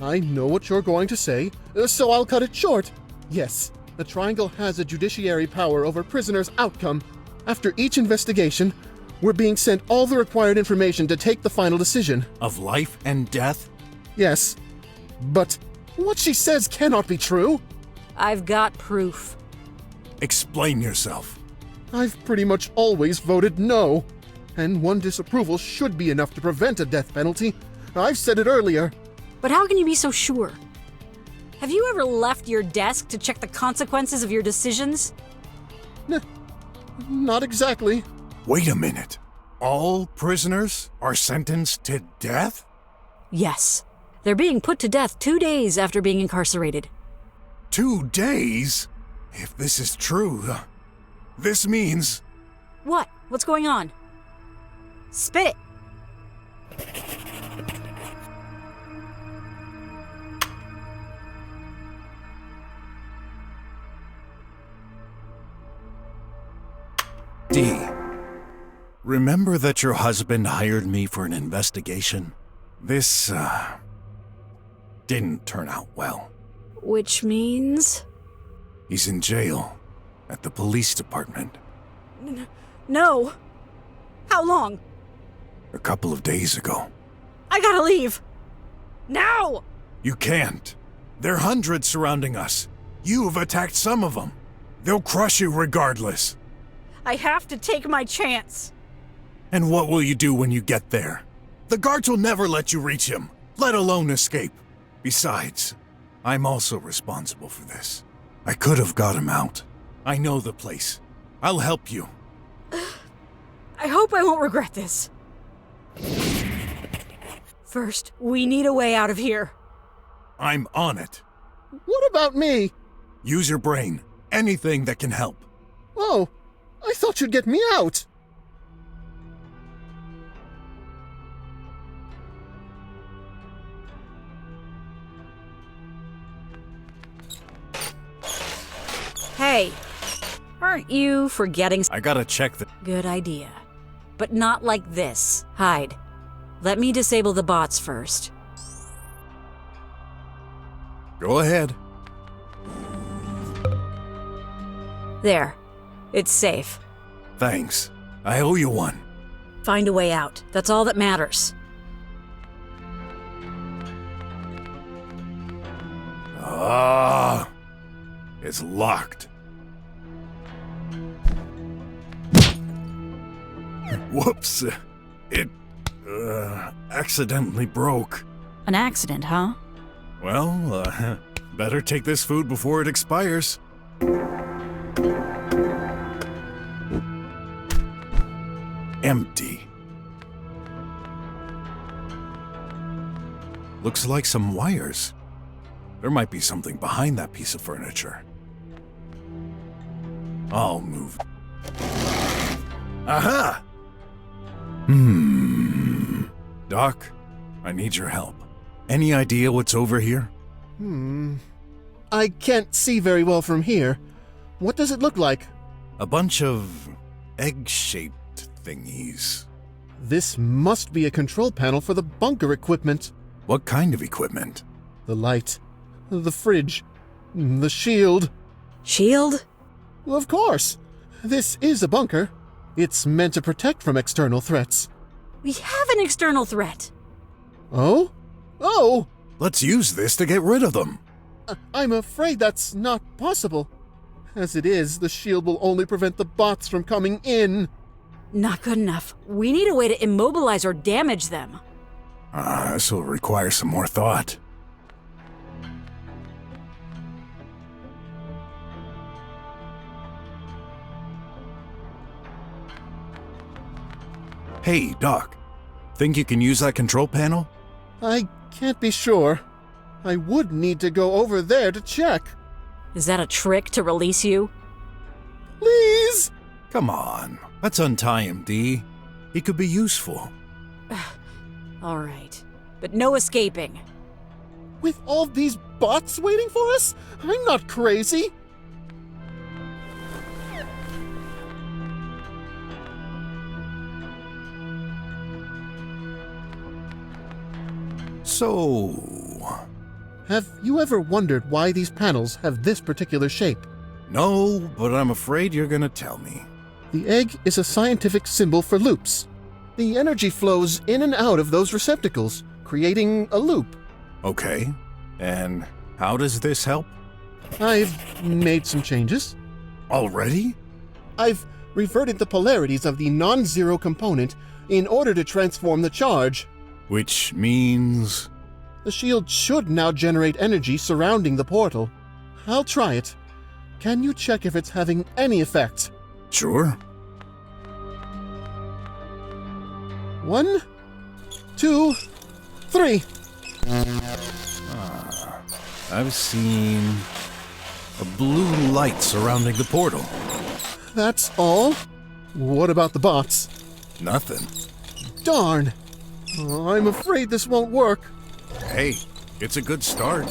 Speaker 8: I know what you're going to say, so I'll cut it short. Yes, the Triangle has a judiciary power over prisoners' outcome. After each investigation, we're being sent all the required information to take the final decision.
Speaker 7: Of life and death?
Speaker 8: Yes, but what she says cannot be true.
Speaker 9: I've got proof.
Speaker 7: Explain yourself.
Speaker 8: I've pretty much always voted no. And one disapproval should be enough to prevent a death penalty. I've said it earlier.
Speaker 9: But how can you be so sure? Have you ever left your desk to check the consequences of your decisions?
Speaker 8: Not exactly.
Speaker 7: Wait a minute. All prisoners are sentenced to death?
Speaker 9: Yes. They're being put to death 2 days after being incarcerated.
Speaker 7: 2 days? If this is true, this means...
Speaker 9: What? What's going on? Spit it!
Speaker 7: D. Remember that your husband hired me for an investigation? This, didn't turn out well.
Speaker 9: Which means?
Speaker 7: He's in jail at the police department.
Speaker 9: No. How long?
Speaker 7: A couple of days ago.
Speaker 9: I gotta leave. Now!
Speaker 7: You can't. There are hundreds surrounding us. You've attacked some of them. They'll crush you regardless.
Speaker 9: I have to take my chance.
Speaker 7: And what will you do when you get there? The guards will never let you reach him, let alone escape. Besides, I'm also responsible for this. I could have got him out. I know the place. I'll help you.
Speaker 9: I hope I won't regret this. First, we need a way out of here.
Speaker 7: I'm on it.
Speaker 8: What about me?
Speaker 7: Use your brain. Anything that can help.
Speaker 8: Oh, I thought you'd get me out.
Speaker 9: Hey, aren't you forgetting?
Speaker 7: I gotta check the...
Speaker 9: Good idea. But not like this. Hide. Let me disable the bots first.
Speaker 7: Go ahead.
Speaker 9: There. It's safe.
Speaker 7: Thanks. I owe you one.
Speaker 9: Find a way out. That's all that matters.
Speaker 7: Ah, it's locked. Whoops. It, accidentally broke.
Speaker 9: An accident, huh?
Speaker 7: Well, better take this food before it expires. Empty. Looks like some wires. There might be something behind that piece of furniture. I'll move. Aha! Doc, I need your help. Any idea what's over here?
Speaker 8: I can't see very well from here. What does it look like?
Speaker 7: A bunch of egg-shaped thingies.
Speaker 8: This must be a control panel for the bunker equipment.
Speaker 7: What kind of equipment?
Speaker 8: The light, the fridge, the shield.
Speaker 9: Shield?
Speaker 8: Of course. This is a bunker. It's meant to protect from external threats.
Speaker 9: We have an external threat.
Speaker 8: Oh? Oh!
Speaker 7: Let's use this to get rid of them.
Speaker 8: I'm afraid that's not possible. As it is, the shield will only prevent the bots from coming in.
Speaker 9: Not good enough. We need a way to immobilize or damage them.
Speaker 7: This will require some more thought. Hey, Doc. Think you can use that control panel?
Speaker 8: I can't be sure. I would need to go over there to check.
Speaker 9: Is that a trick to release you?
Speaker 8: Please!
Speaker 7: Come on. Let's untie him, Dee. He could be useful.
Speaker 9: All right. But no escaping.
Speaker 8: With all these bots waiting for us? I'm not crazy.
Speaker 7: So...
Speaker 8: Have you ever wondered why these panels have this particular shape?
Speaker 7: No, but I'm afraid you're gonna tell me.
Speaker 8: The egg is a scientific symbol for loops. The energy flows in and out of those receptacles, creating a loop.
Speaker 7: Okay. And how does this help?
Speaker 8: I've made some changes.
Speaker 7: Already?
Speaker 8: I've reverted the polarities of the non-zero component in order to transform the charge.
Speaker 7: Which means...
Speaker 8: The shield should now generate energy surrounding the portal. I'll try it. Can you check if it's having any effect?
Speaker 7: Sure.
Speaker 8: 1, 2, 3.
Speaker 7: I've seen a blue light surrounding the portal.
Speaker 8: That's all? What about the bots?
Speaker 7: Nothing.
Speaker 8: Darn! I'm afraid this won't work.
Speaker 7: Hey, it's a good start.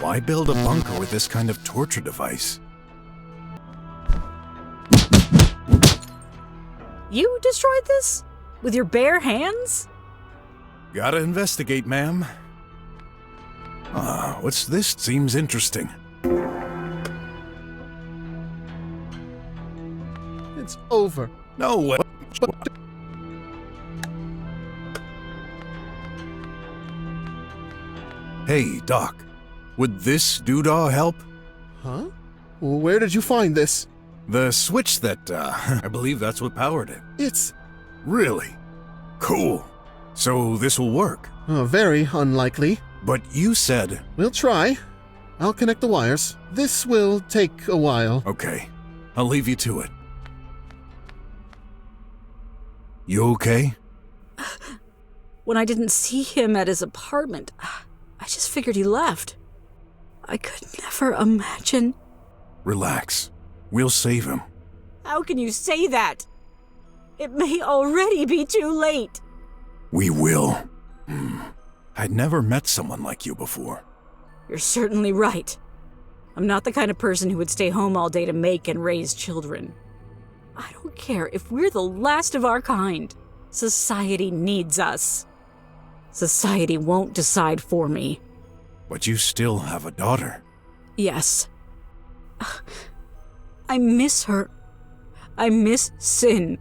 Speaker 7: Why build a bunker with this kind of torture device?
Speaker 9: You destroyed this? With your bare hands?
Speaker 7: Gotta investigate, ma'am. What's this? Seems interesting.
Speaker 8: It's over.
Speaker 7: No way. Hey, Doc. Would this doodah help?
Speaker 8: Huh? Where did you find this?
Speaker 7: The switch that, I believe that's what powered it.
Speaker 8: It's
Speaker 7: Really? Cool. So this will work.
Speaker 8: very unlikely.
Speaker 7: But you said...
Speaker 8: We'll try. I'll connect the wires. This will take a while.
Speaker 7: Okay. I'll leave you to it. You okay?
Speaker 9: When I didn't see him at his apartment, I just figured he left. I could never imagine.
Speaker 7: Relax. We'll save him.
Speaker 9: How can you say that? It may already be too late.
Speaker 7: We will. I'd never met someone like you before.
Speaker 9: You're certainly right. I'm not the kind of person who would stay home all day to make and raise children. I don't care if we're the last of our kind. Society needs us. Society won't decide for me.
Speaker 7: But you still have a daughter.
Speaker 9: Yes. I miss her. I miss Sin.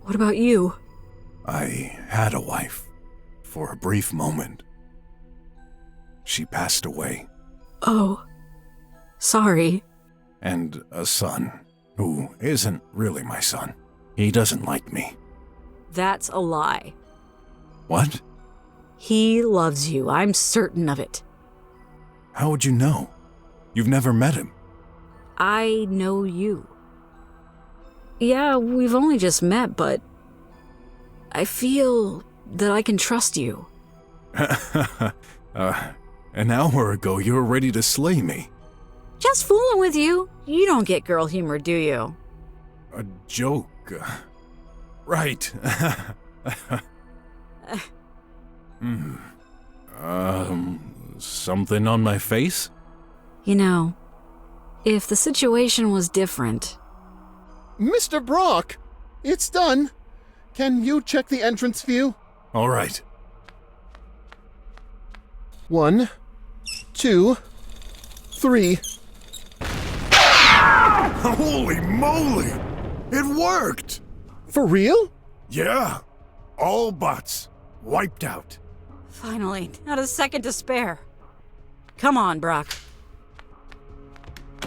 Speaker 9: What about you?
Speaker 7: I had a wife. For a brief moment. She passed away.
Speaker 9: Oh. Sorry.
Speaker 7: And a son, who isn't really my son. He doesn't like me.
Speaker 9: That's a lie.
Speaker 7: What?
Speaker 9: He loves you. I'm certain of it.
Speaker 7: How would you know? You've never met him.
Speaker 9: I know you. Yeah, we've only just met, but I feel that I can trust you.
Speaker 7: An hour ago you were ready to slay me.
Speaker 9: Just fooling with you. You don't get girl humor, do you?
Speaker 7: A joke. Right. Something on my face?
Speaker 9: You know, if the situation was different...
Speaker 8: Mr. Brok! It's done. Can you check the entrance view?
Speaker 7: All right.
Speaker 8: 1, 2, 3.
Speaker 7: Holy moly! It worked!
Speaker 8: For real?
Speaker 7: Yeah. All bots wiped out.
Speaker 9: Finally, not a second to spare. Come on, Brok.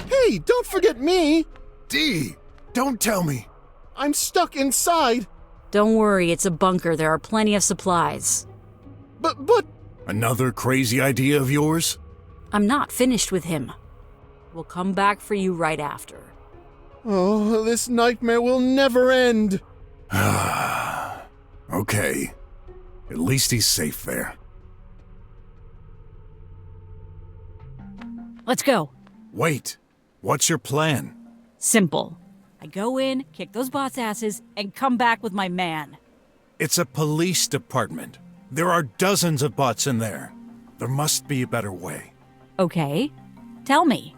Speaker 8: Hey, don't forget me!
Speaker 7: D, don't tell me.
Speaker 8: I'm stuck inside.
Speaker 9: Don't worry, it's a bunker. There are plenty of supplies.
Speaker 8: But...
Speaker 7: Another crazy idea of yours?
Speaker 9: I'm not finished with him. We'll come back for you right after.
Speaker 8: Oh, this nightmare will never end.
Speaker 7: Okay. At least he's safe there.
Speaker 9: Let's go.
Speaker 7: Wait. What's your plan?
Speaker 9: Simple. I go in, kick those bots' asses, and come back with my man.
Speaker 7: It's a police department. There are dozens of bots in there. There must be a better way.
Speaker 9: Okay. Tell me.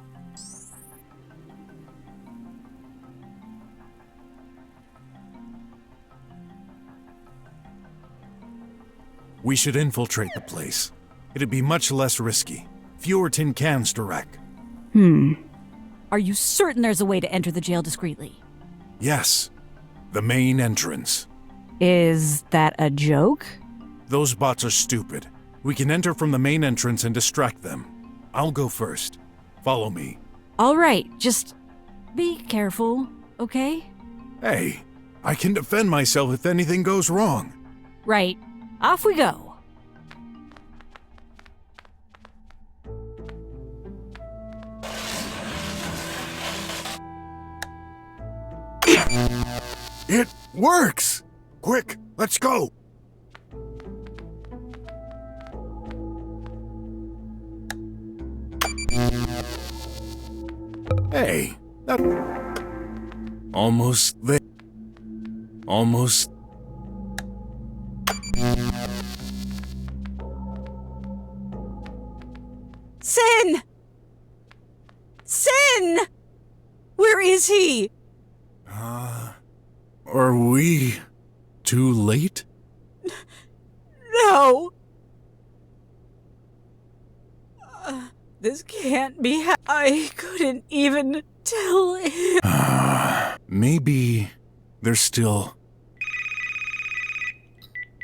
Speaker 7: We should infiltrate the place. It'd be much less risky. Fewer tin cans to wreck.
Speaker 9: Are you certain there's a way to enter the jail discreetly?
Speaker 7: Yes. The main entrance.
Speaker 9: Is that a joke?
Speaker 7: Those bots are stupid. We can enter from the main entrance and distract them. I'll go first. Follow me.
Speaker 9: All right, just be careful, okay?
Speaker 7: Hey, I can defend myself if anything goes wrong.
Speaker 9: Right. Off we go.
Speaker 7: It works! Quick, let's go! Hey, that... Almost there. Almost...
Speaker 9: Sin! Sin! Where is he?
Speaker 7: Are we... too late?
Speaker 9: No! This can't be I couldn't even tell him.
Speaker 7: Maybe there's still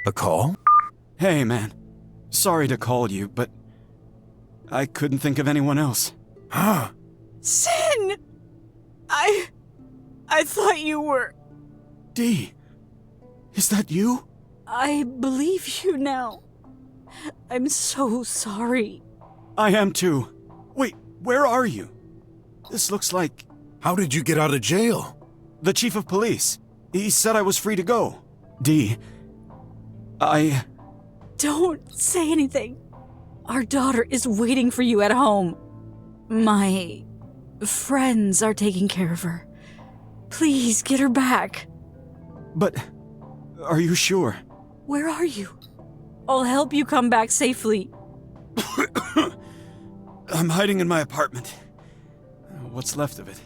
Speaker 7: a call?
Speaker 10: Hey, man. Sorry to call you, but I couldn't think of anyone else.
Speaker 7: Huh?
Speaker 9: Sin! I thought you were...
Speaker 10: Dee, is that you?
Speaker 9: I believe you now. I'm so sorry.
Speaker 10: I am too. Wait, where are you? This looks like...
Speaker 7: How did you get out of jail?
Speaker 10: The chief of police. He said I was free to go. Dee,
Speaker 9: Don't say anything. Our daughter is waiting for you at home. My friends are taking care of her. Please get her back.
Speaker 10: But... are you sure?
Speaker 9: Where are you? I'll help you come back safely.
Speaker 10: I'm hiding in my apartment. What's left of it.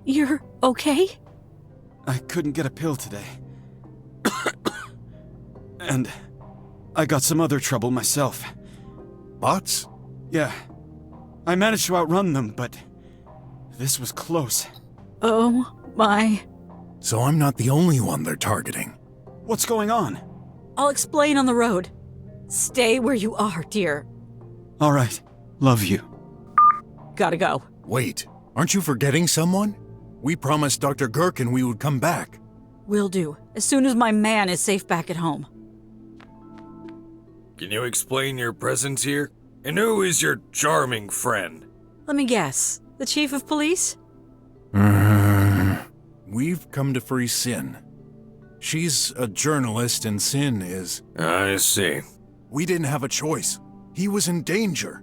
Speaker 9: You're okay?
Speaker 10: I couldn't get a pill today. And I got some other trouble myself.
Speaker 7: Bots?
Speaker 10: Yeah. I managed to outrun them, but this was close.
Speaker 9: Oh my.
Speaker 7: So I'm not the only one they're targeting.
Speaker 10: What's going on?
Speaker 9: I'll explain on the road. Stay where you are, dear.
Speaker 10: All right. Love you.
Speaker 9: Gotta go.
Speaker 7: Wait, aren't you forgetting someone? We promised Dr. Gherkin we would come back.
Speaker 9: Will do, as soon as my man is safe back at home.
Speaker 11: Can you explain your presence here? And who is your charming friend?
Speaker 9: Let me guess. The chief of police?
Speaker 7: We've come to free Sin. She's a journalist and Sin is...
Speaker 11: I see.
Speaker 7: We didn't have a choice. He was in danger.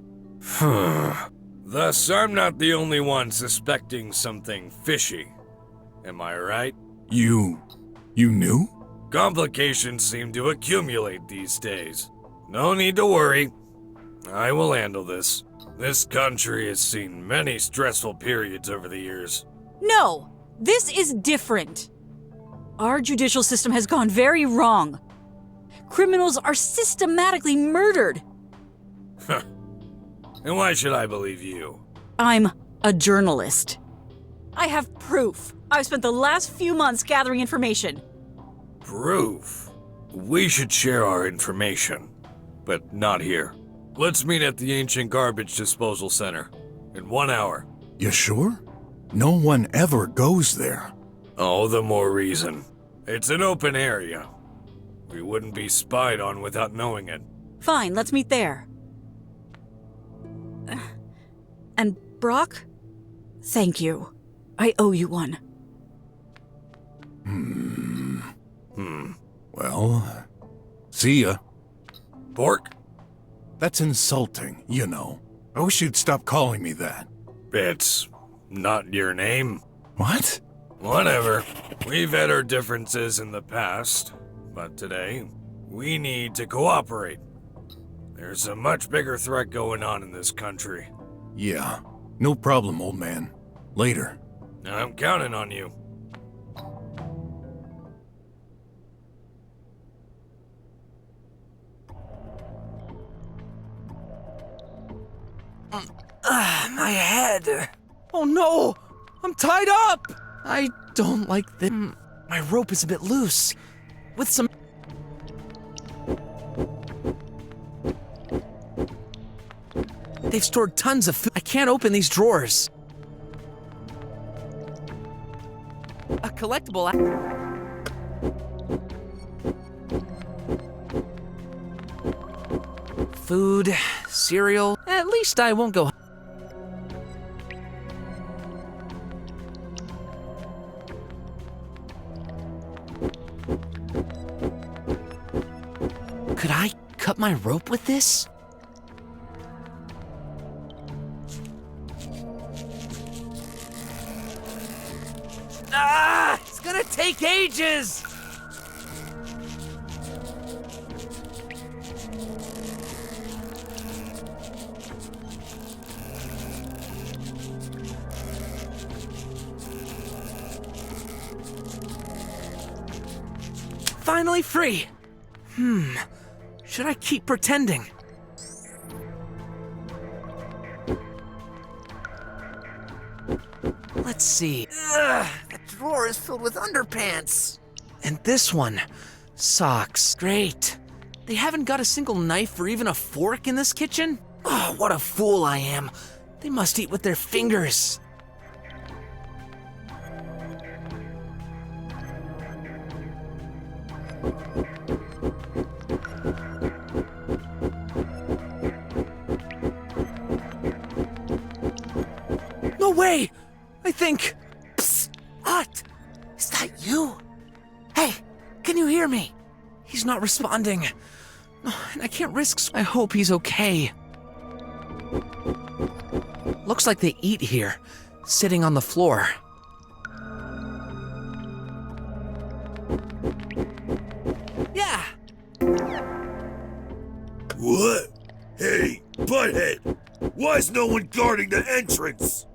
Speaker 11: Thus, I'm not the only one suspecting something fishy. Am I right?
Speaker 7: You knew?
Speaker 11: Complications seem to accumulate these days. No need to worry. I will handle this. This country has seen many stressful periods over the years.
Speaker 9: No! This is different. Our judicial system has gone very wrong. Criminals are systematically murdered.
Speaker 11: And why should I believe you?
Speaker 9: I'm a journalist. I have proof. I've spent the last few months gathering information.
Speaker 11: Proof? We should share our information. But not here. Let's meet at the ancient garbage disposal center. In 1 hour.
Speaker 7: You sure? No one ever goes there.
Speaker 11: Oh, the more reason. It's an open area. We wouldn't be spied on without knowing it.
Speaker 9: Fine, let's meet there. And Brok? Thank you. I owe you one.
Speaker 7: Well, see ya.
Speaker 11: Pork?
Speaker 7: That's insulting, you know. I wish you'd stop calling me that.
Speaker 11: It's not your name.
Speaker 7: What?
Speaker 11: Whatever. We've had our differences in the past, but today, we need to cooperate. There's a much bigger threat going on in this country.
Speaker 7: Yeah, no problem, old man. Later.
Speaker 11: I'm counting on you.
Speaker 1: My head.
Speaker 3: Oh no! I'm tied up!
Speaker 1: I don't like this. My rope is a bit loose. With some... They've stored tons of food. I can't open these drawers. A collectible... Food, cereal. At least I won't go... Could I cut my rope with this? Ah! It's gonna take ages! Finally free. Should I keep pretending? Let's see. Ugh, the drawer is filled with underpants. And this one, socks. Great. They haven't got a single knife or even a fork in this kitchen? Oh, what a fool I am. They must eat with their fingers. No way! I think... Psst! What? Is that you? Hey, can you hear me? He's not responding. And I can't risk... I hope he's okay. Looks like they eat here, sitting on the floor. Yeah!
Speaker 11: What? Hey, butthead! Why is no one guarding the entrance?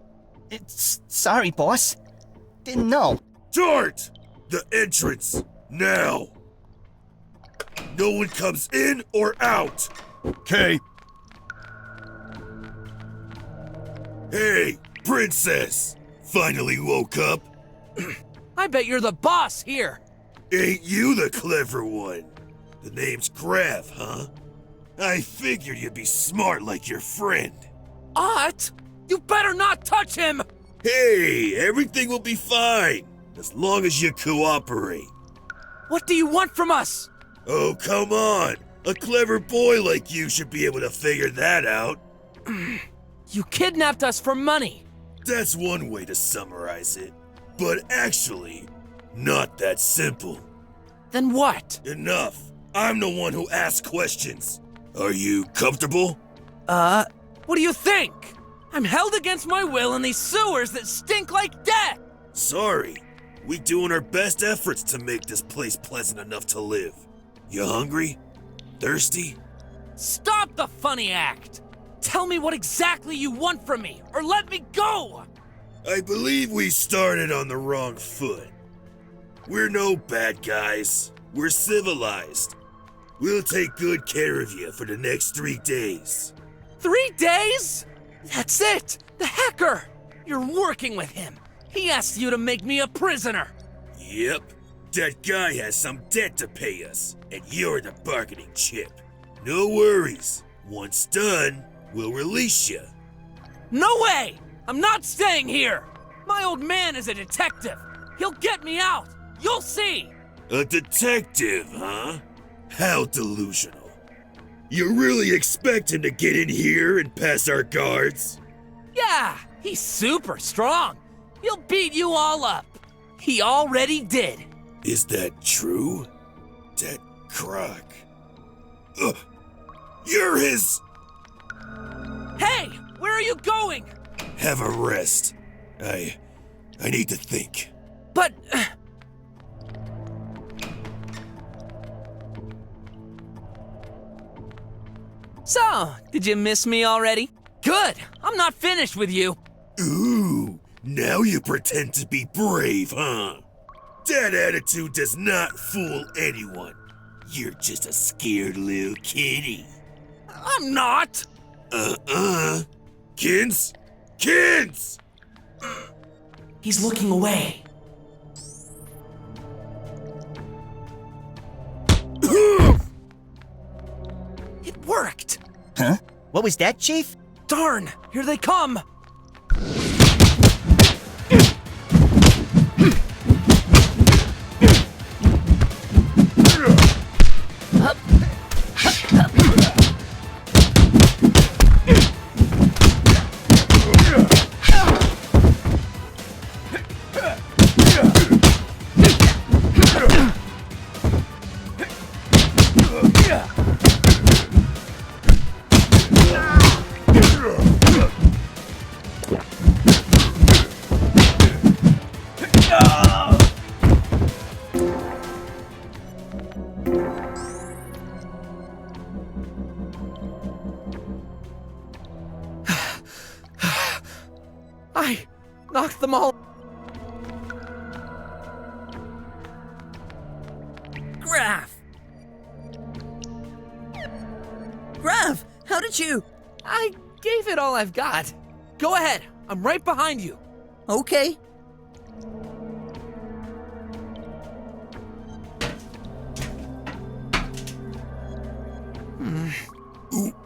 Speaker 6: Sorry, boss. Didn't know.
Speaker 11: Dart! The entrance! Now! No one comes in or out!
Speaker 10: Okay.
Speaker 11: Hey, princess! Finally woke up?
Speaker 1: I bet you're the boss here!
Speaker 11: Ain't you the clever one? The name's Graf, huh? I figured you'd be smart like your friend.
Speaker 1: What? You better not touch him!
Speaker 11: Hey, everything will be fine, as long as you cooperate.
Speaker 1: What do you want from us?
Speaker 11: Oh, come on! A clever boy like you should be able to figure that out.
Speaker 1: You kidnapped us for money!
Speaker 11: That's one way to summarize it. But actually, not that simple.
Speaker 1: Then what?
Speaker 11: Enough. I'm the one who asks questions. Are you comfortable?
Speaker 1: What do you think? I'm held against my will in these sewers that stink like death!
Speaker 11: Sorry. We doing our best efforts to make this place pleasant enough to live. You hungry? Thirsty?
Speaker 1: Stop the funny act! Tell me what exactly you want from me, or let me go!
Speaker 11: I believe we started on the wrong foot. We're no bad guys. We're civilized. We'll take good care of you for the next 3 days.
Speaker 1: 3 days? That's it! The hacker! You're working with him. He asked you to make me a prisoner.
Speaker 11: Yep. That guy has some debt to pay us, and you're the bargaining chip. No worries. Once done, we'll release you.
Speaker 1: No way! I'm not staying here! My old man is a detective. He'll get me out. You'll see!
Speaker 11: A detective, huh? How delusional. You really expect him to get in here and pass our guards?
Speaker 1: Yeah, he's super strong. He'll beat you all up. He already did.
Speaker 11: Is that true? That croc. You're his...
Speaker 1: Hey, where are you going?
Speaker 11: Have a rest. I need to think.
Speaker 1: But... So, did you miss me already? Good, I'm not finished with you.
Speaker 11: Ooh, now you pretend to be brave, huh? That attitude does not fool anyone. You're just a scared little kitty.
Speaker 1: I'm not.
Speaker 11: Kins? Kins!
Speaker 1: He's looking away. It worked!
Speaker 6: Huh? What was that, Chief?
Speaker 1: Darn! Here they come! I knocked them all. Graf!
Speaker 2: Graf! Graf, how did you...
Speaker 1: I gave it all I've got. Go ahead. I'm right behind you.
Speaker 2: Okay.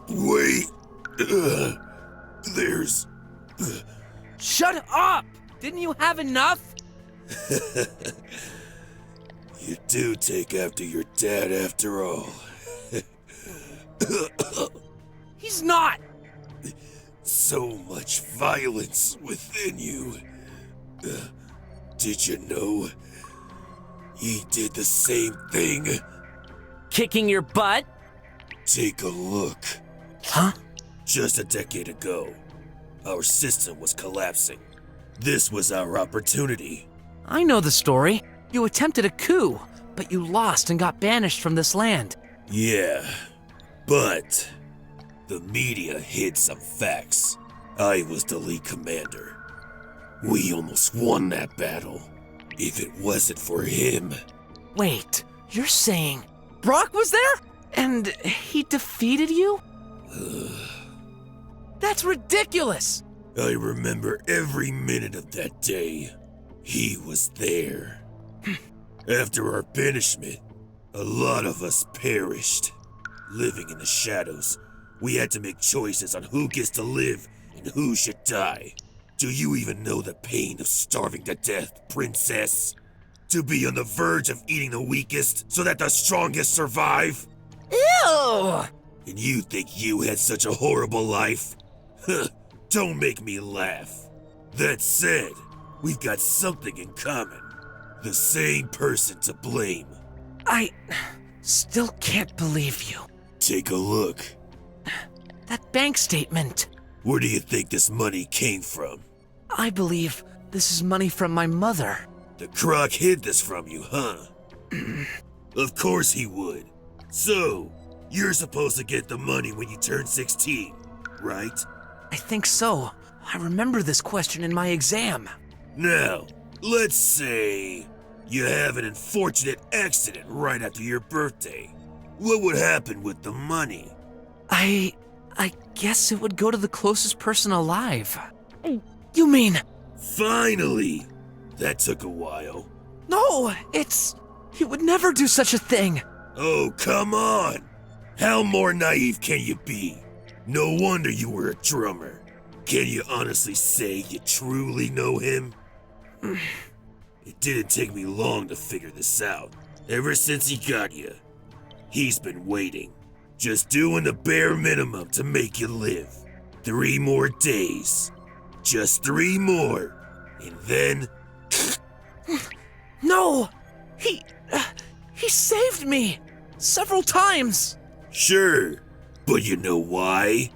Speaker 11: Wait. There's...
Speaker 1: Shut up! Didn't you have enough?
Speaker 11: You do take after your dad after all.
Speaker 1: He's not!
Speaker 11: So much violence within you. Did you know he did the same thing?
Speaker 1: Kicking your butt?
Speaker 11: Take a look.
Speaker 1: Huh?
Speaker 11: Just a decade ago, our system was collapsing. This was our opportunity.
Speaker 1: I know the story. You attempted a coup, but you lost and got banished from this land.
Speaker 11: Yeah, but the media hid some facts. I was the lead commander. We almost won that battle. If it wasn't for him.
Speaker 1: Wait, you're saying Brok was there? And he defeated you? That's ridiculous!
Speaker 11: I remember every minute of that day. He was there. After our banishment, a lot of us perished. Living in the shadows, we had to make choices on who gets to live and who should die. Do you even know the pain of starving to death, princess? To be on the verge of eating the weakest so that the strongest survive?
Speaker 1: Ew!
Speaker 11: And you think you had such a horrible life? Huh, don't make me laugh. That said, we've got something in common. The same person to blame.
Speaker 1: I still can't believe you.
Speaker 11: Take a look.
Speaker 1: That bank statement.
Speaker 11: Where do you think this money came from?
Speaker 1: I believe this is money from my mother.
Speaker 11: The croc hid this from you, huh? Of course he would. So, you're supposed to get the money when you turn 16, right?
Speaker 1: I think so. I remember this question in my exam.
Speaker 11: Now, let's say you have an unfortunate accident right after your birthday. What would happen with the money?
Speaker 1: I guess it would go to the closest person alive. You mean...
Speaker 11: Finally! That took a while.
Speaker 1: No, he would never do such a thing.
Speaker 11: Oh, come on! How more naive can you be? No wonder you were a drummer. Can you honestly say you truly know him? It didn't take me long to figure this out. Ever since he got you, he's been waiting. Just doing the bare minimum to make you live. 3 more days. Just 3 more. And then...
Speaker 1: No! He saved me! Several times!
Speaker 11: Sure, but you know why?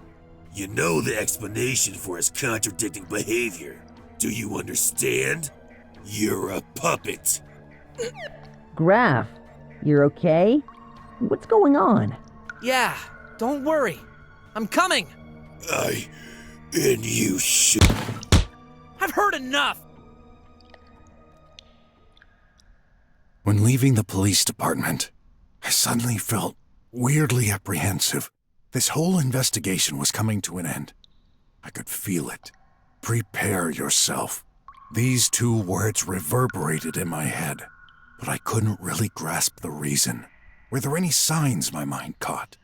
Speaker 11: You know the explanation for his contradicting behavior. Do you understand? You're a puppet.
Speaker 2: Graf, you're okay? What's going on?
Speaker 1: Yeah, don't worry. I'm coming!
Speaker 11: And you should...
Speaker 1: I've heard enough!
Speaker 7: When leaving the police department, I suddenly felt weirdly apprehensive. This whole investigation was coming to an end. I could feel it. Prepare yourself. These 2 words reverberated in my head, but I couldn't really grasp the reason. Were there any signs my mind caught?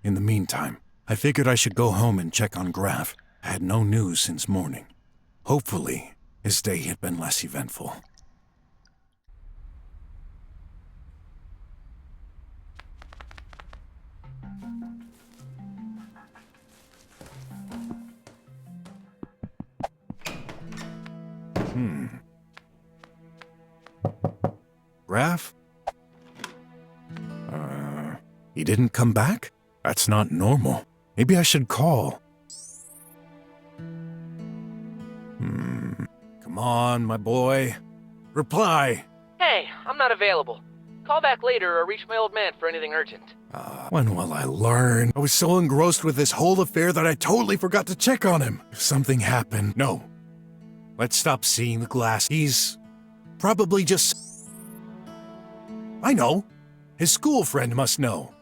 Speaker 7: In the meantime, I figured I should go home and check on Graf. I had no news since morning. Hopefully, his day had been less eventful. Graf? He didn't come back? That's not normal. Maybe I should call. Come on, my boy. Reply.
Speaker 1: Hey, I'm not available. Call back later or reach my old man for anything urgent.
Speaker 7: When will I learn? I was so engrossed with this whole affair that I totally forgot to check on him. If something happened... No. Let's stop seeing the glass. He's... probably just... I know. His school friend must know.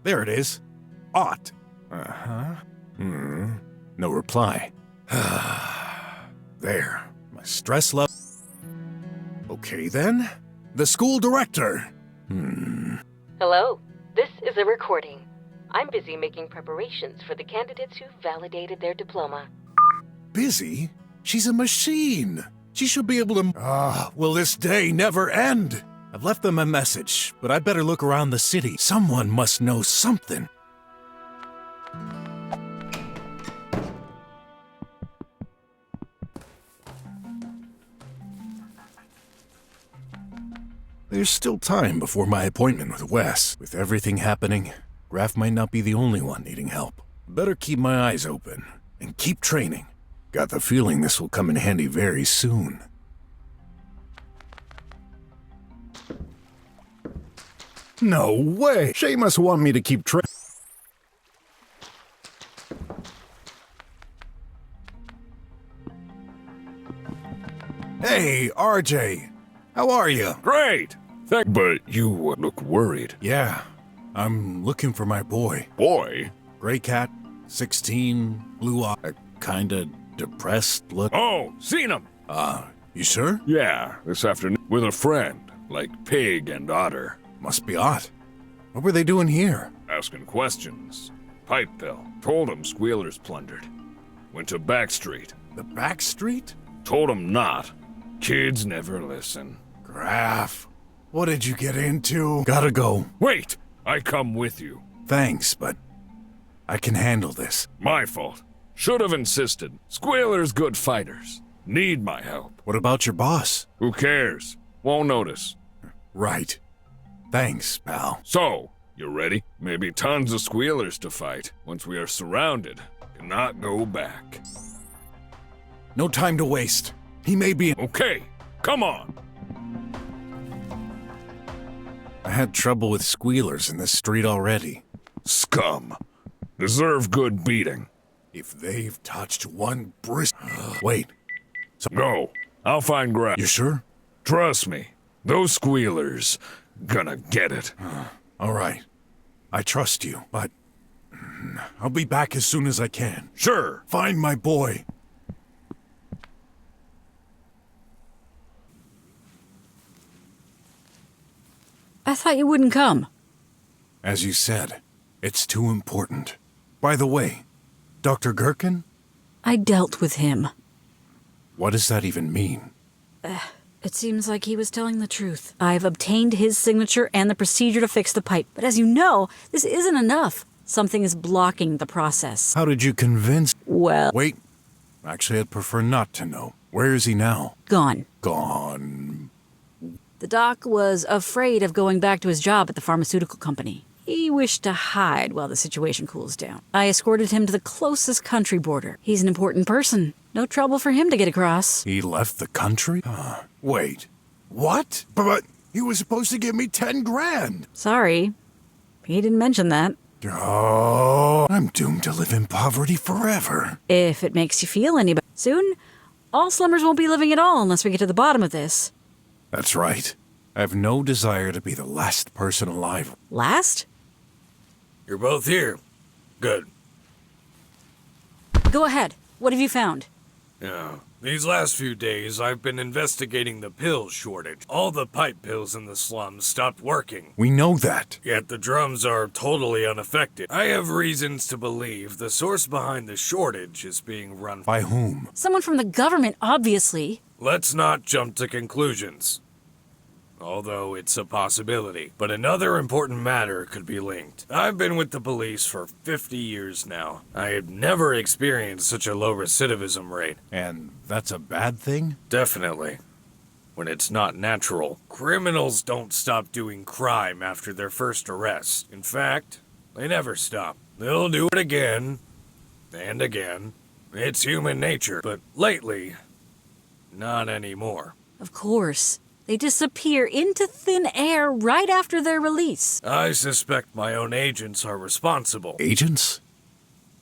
Speaker 7: There it is. Ought. No reply. There. My stress level. Okay then. The school director.
Speaker 4: Hello, this is a recording. I'm busy making preparations for the candidates who validated their diploma.
Speaker 7: Busy? She's a machine. She should be able to... will this day never end? I've left them a message, but I better look around the city. Someone must know something. There's still time before my appointment with Wes. With everything happening, Graf might not be the only one needing help. Better keep my eyes open and keep training. Got the feeling this will come in handy very soon. No way! Shay must want me to keep training. Hey, RJ. How are you?
Speaker 12: Great! But you look worried.
Speaker 7: Yeah, I'm looking for my boy.
Speaker 12: Boy?
Speaker 7: Gray cat, 16, blue eye, kinda depressed look.
Speaker 12: Oh, seen him!
Speaker 7: You sure?
Speaker 12: Yeah, this afternoon. With a friend, like Pig and Otter.
Speaker 7: Must be odd. What were they doing here?
Speaker 12: Asking questions. Pipe pill. Told him Squealer's plundered. Went to back street.
Speaker 7: The back street?
Speaker 12: Told him not. Kids never listen.
Speaker 7: Graf, what did you get into? Gotta go.
Speaker 12: Wait! I come with you.
Speaker 7: Thanks, but I can handle this.
Speaker 12: My fault. Should have insisted. Squealer's good fighters. Need my help.
Speaker 7: What about your boss?
Speaker 12: Who cares? Won't notice.
Speaker 7: Right. Thanks, pal.
Speaker 12: So, you ready? Maybe tons of Squealers to fight. Once we are surrounded, cannot go back.
Speaker 7: No time to waste. He may be...
Speaker 12: Okay, come on!
Speaker 7: I had trouble with Squealers in this street already.
Speaker 12: Scum. Deserve good beating.
Speaker 7: If they've touched one Wait.
Speaker 12: Go. I'll find Graf.
Speaker 7: You sure?
Speaker 12: Trust me. Those Squealers gonna get it.
Speaker 7: All right. I trust you, but I'll be back as soon as I can.
Speaker 12: Sure.
Speaker 7: Find my boy.
Speaker 9: I thought you wouldn't come.
Speaker 7: As you said, it's too important. By the way, Dr. Gherkin?
Speaker 9: I dealt with him.
Speaker 7: What does that even mean?
Speaker 9: It seems like he was telling the truth. I've obtained his signature and the procedure to fix the pipe. But as you know, this isn't enough. Something is blocking the process.
Speaker 7: How did you convince...
Speaker 9: Well...
Speaker 7: Wait. Actually, I'd prefer not to know. Where is he now?
Speaker 9: Gone.
Speaker 7: Gone.
Speaker 9: The doc was afraid of going back to his job at the pharmaceutical company. He wished to hide while the situation cools down. I escorted him to the closest country border. He's an important person. No trouble for him to get across.
Speaker 7: He left the country? Wait. What? But he was supposed to give me 10 grand.
Speaker 9: Sorry. He didn't mention that.
Speaker 7: Oh, I'm doomed to live in poverty forever.
Speaker 9: If it makes you feel any better. Soon, all slummers won't be living at all unless we get to the bottom of this.
Speaker 7: That's right. I have no desire to be the last person alive.
Speaker 9: Last?
Speaker 13: You're both here. Good.
Speaker 9: Go ahead. What have you found?
Speaker 13: Yeah. These last few days, I've been investigating the pill shortage. All the pipe pills in the slums stopped working.
Speaker 7: We know that.
Speaker 13: Yet the drums are totally unaffected. I have reasons to believe the source behind the shortage is being run
Speaker 7: by whom?
Speaker 9: Someone from the government, obviously.
Speaker 13: Let's not jump to conclusions. Although it's a possibility. But another important matter could be linked. I've been with the police for 50 years now. I have never experienced such a low recidivism rate.
Speaker 7: And that's a bad thing?
Speaker 13: Definitely. When it's not natural. Criminals don't stop doing crime after their first arrest. In fact, they never stop. They'll do it again and again. It's human nature. But lately, not anymore.
Speaker 9: Of course. They disappear into thin air right after their release.
Speaker 13: I suspect my own agents are responsible.
Speaker 7: Agents?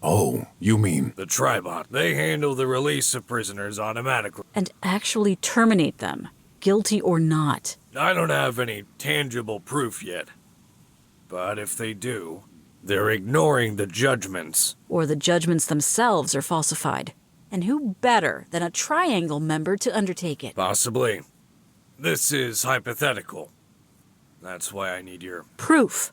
Speaker 7: Oh, you mean...
Speaker 13: The Tribot. They handle the release of prisoners automatically.
Speaker 9: And actually terminate them, guilty or not.
Speaker 13: I don't have any tangible proof yet. But if they do, they're ignoring the judgments.
Speaker 9: Or the judgments themselves are falsified. And who better than a Triangle member to undertake it?
Speaker 13: Possibly. This is hypothetical. That's why I need your
Speaker 9: Proof.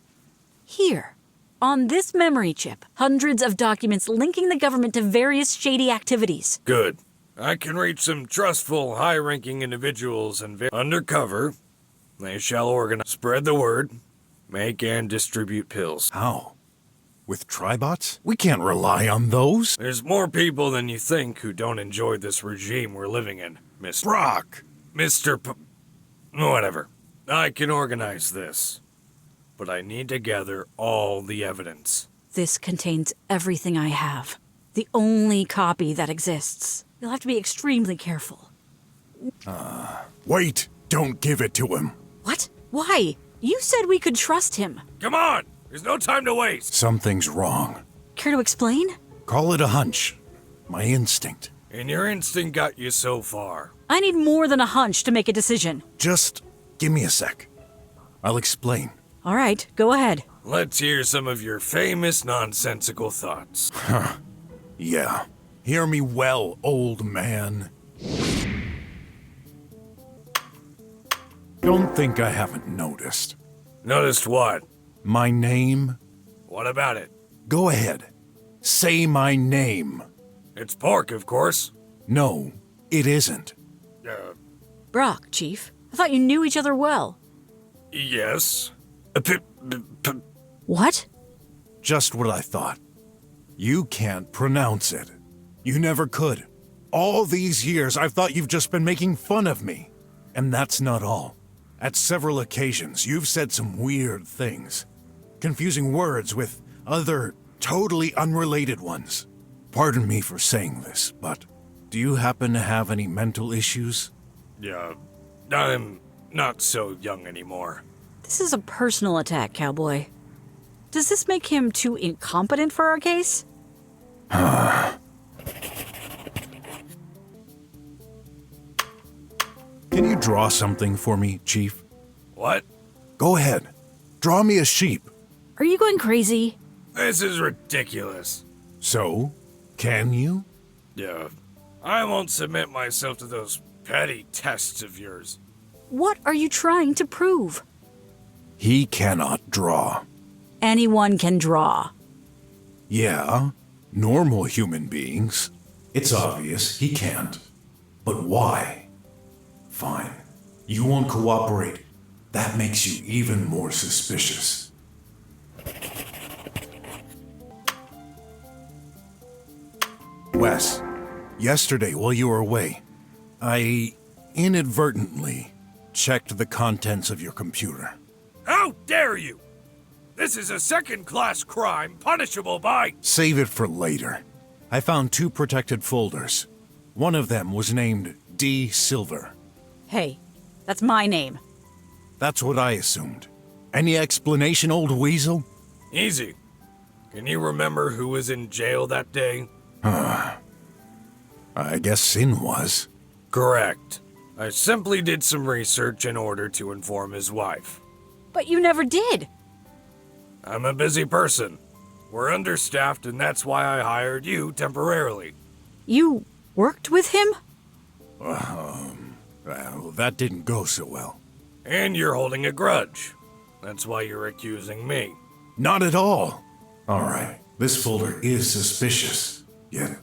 Speaker 9: Here. On this memory chip, hundreds of documents linking the government to various shady activities.
Speaker 13: Good. I can reach some trustful, high-ranking individuals and undercover. They shall organize, spread the word, make and distribute pills.
Speaker 7: How? With tribots? We can't rely on those.
Speaker 13: There's more people than you think who don't enjoy this regime we're living in, Mr.
Speaker 7: Brok!
Speaker 13: Whatever. I can organize this. But I need to gather all the evidence.
Speaker 9: This contains everything I have. The only copy that exists. You'll have to be extremely careful.
Speaker 7: Wait! Don't give it to him.
Speaker 9: What? Why? You said we could trust him.
Speaker 13: Come on! There's no time to waste!
Speaker 7: Something's wrong.
Speaker 9: Care to explain?
Speaker 7: Call it a hunch. My instinct.
Speaker 13: And your instinct got you so far.
Speaker 9: I need more than a hunch to make a decision.
Speaker 7: Just give me a sec. I'll explain.
Speaker 9: All right, go ahead.
Speaker 13: Let's hear some of your famous nonsensical thoughts.
Speaker 7: Yeah. Hear me well, old man. Don't think I haven't noticed.
Speaker 13: Noticed what?
Speaker 7: My name?
Speaker 13: What about it?
Speaker 7: Go ahead. Say my name.
Speaker 13: It's Pork, of course.
Speaker 7: No, it isn't.
Speaker 9: Brok, Chief. I thought you knew each other well.
Speaker 13: Yes.
Speaker 9: What?
Speaker 7: Just what I thought. You can't pronounce it. You never could. All these years, I've thought you've just been making fun of me. And that's not all. At several occasions, you've said some weird things, confusing words with other totally unrelated ones. Pardon me for saying this, but do you happen to have any mental issues?
Speaker 13: Yeah, I'm not so young anymore.
Speaker 9: This is a personal attack, cowboy. Does this make him too incompetent for our case?
Speaker 7: Can you draw something for me, Chief?
Speaker 13: What?
Speaker 7: Go ahead. Draw me a sheep.
Speaker 9: Are you going crazy?
Speaker 13: This is ridiculous.
Speaker 7: So, can you?
Speaker 13: Yeah, I won't submit myself to those petty tests of yours.
Speaker 9: What are you trying to prove?
Speaker 7: He cannot draw.
Speaker 9: Anyone can draw.
Speaker 7: Yeah, normal human beings. It's obvious he can't. But why? Fine. You won't cooperate. That makes you even more suspicious. Wes, yesterday while you were away, I inadvertently checked the contents of your computer.
Speaker 13: How dare you! This is a second-class crime punishable by...
Speaker 7: Save it for later. I found 2 protected folders. One of them was named D. Silver.
Speaker 9: Hey, that's my name.
Speaker 7: That's what I assumed. Any explanation, old weasel?
Speaker 13: Easy. Can you remember who was in jail that day?
Speaker 7: I guess Sin was.
Speaker 13: Correct. I simply did some research in order to inform his wife.
Speaker 9: But you never did.
Speaker 13: I'm a busy person. We're understaffed, and that's why I hired you temporarily.
Speaker 9: You worked with him?
Speaker 7: Well, that didn't go so well.
Speaker 13: And you're holding a grudge. That's why you're accusing me.
Speaker 7: Not at all. All right, this folder is suspicious. Yet,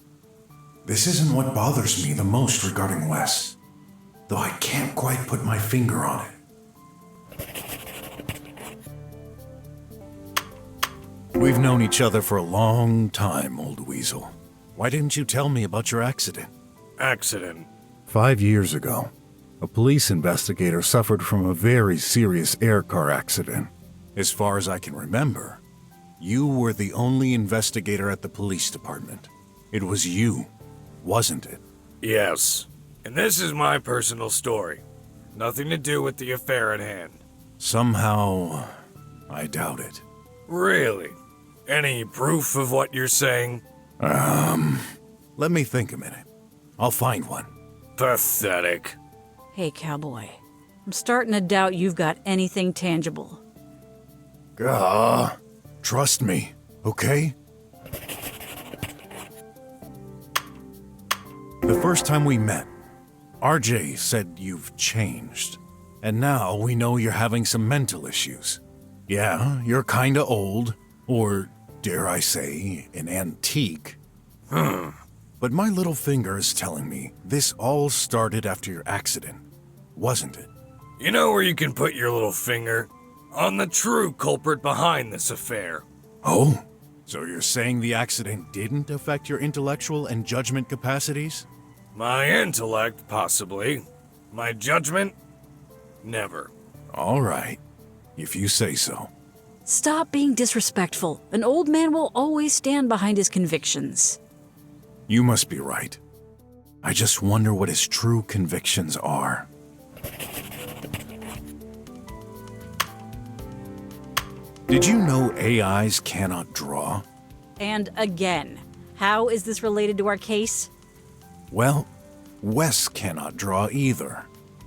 Speaker 7: this isn't what bothers me the most regarding Wes. Though I can't quite put my finger on it. We've known each other for a long time, old weasel. Why didn't you tell me about your accident?
Speaker 13: Accident?
Speaker 7: 5 years ago, a police investigator suffered from a very serious air car accident. As far as I can remember, you were the only investigator at the police department. It was you, wasn't it?
Speaker 13: Yes. And this is my personal story. Nothing to do with the affair at hand.
Speaker 7: Somehow, I doubt it.
Speaker 13: Really? Any proof of what you're saying?
Speaker 7: Let me think a minute. I'll find one.
Speaker 13: Pathetic.
Speaker 9: Hey, cowboy. I'm starting to doubt you've got anything tangible.
Speaker 7: Trust me, okay? The first time we met, RJ said you've changed. And now we know you're having some mental issues. Yeah, you're kinda old, or dare I say, an antique. But my little finger is telling me this all started after your accident, wasn't it?
Speaker 13: You know where you can put your little finger? On the true culprit behind this affair.
Speaker 7: Oh? So you're saying the accident didn't affect your intellectual and judgment capacities?
Speaker 13: My intellect, possibly. My judgment? Never.
Speaker 7: All right, if you say so.
Speaker 9: Stop being disrespectful. An old man will always stand behind his convictions.
Speaker 7: You must be right. I just wonder what his true convictions are. Did you know AIs cannot draw?
Speaker 9: And again, how is this related to our case?
Speaker 7: Well, Wes cannot draw either.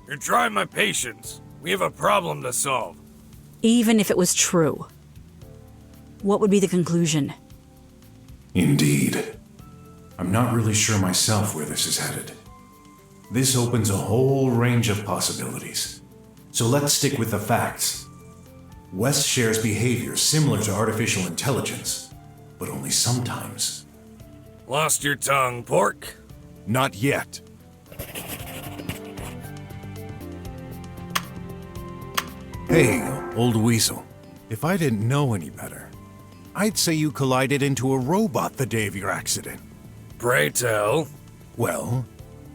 Speaker 13: You're trying my patience. We have a problem to solve.
Speaker 9: Even if it was true, what would be the conclusion?
Speaker 7: Indeed. I'm not really sure myself where this is headed. This opens a whole range of possibilities. So let's stick with the facts. Wes shares behavior similar to artificial intelligence, but only sometimes.
Speaker 13: Lost your tongue, pork?
Speaker 7: Not yet. Hey, old weasel. If I didn't know any better, I'd say you collided into a robot the day of your accident.
Speaker 13: Pray tell.
Speaker 7: Well,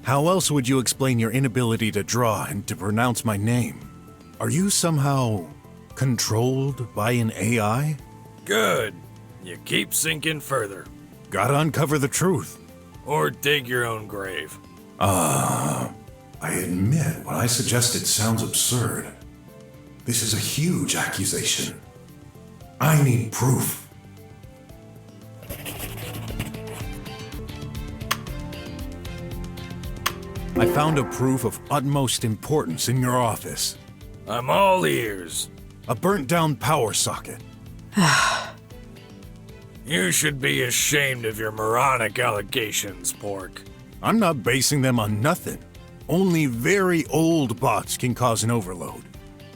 Speaker 7: how else would you explain your inability to draw and to pronounce my name? Are you somehow controlled by an AI?
Speaker 13: Good. You keep sinking further.
Speaker 7: Gotta uncover the truth.
Speaker 13: Or dig your own grave.
Speaker 7: I admit what I suggested sounds absurd. This is a huge accusation. I need proof. I found a proof of utmost importance in your office.
Speaker 13: I'm all ears.
Speaker 7: A burnt-down power socket.
Speaker 13: You should be ashamed of your moronic allegations, pork.
Speaker 7: I'm not basing them on nothing. Only very old bots can cause an overload.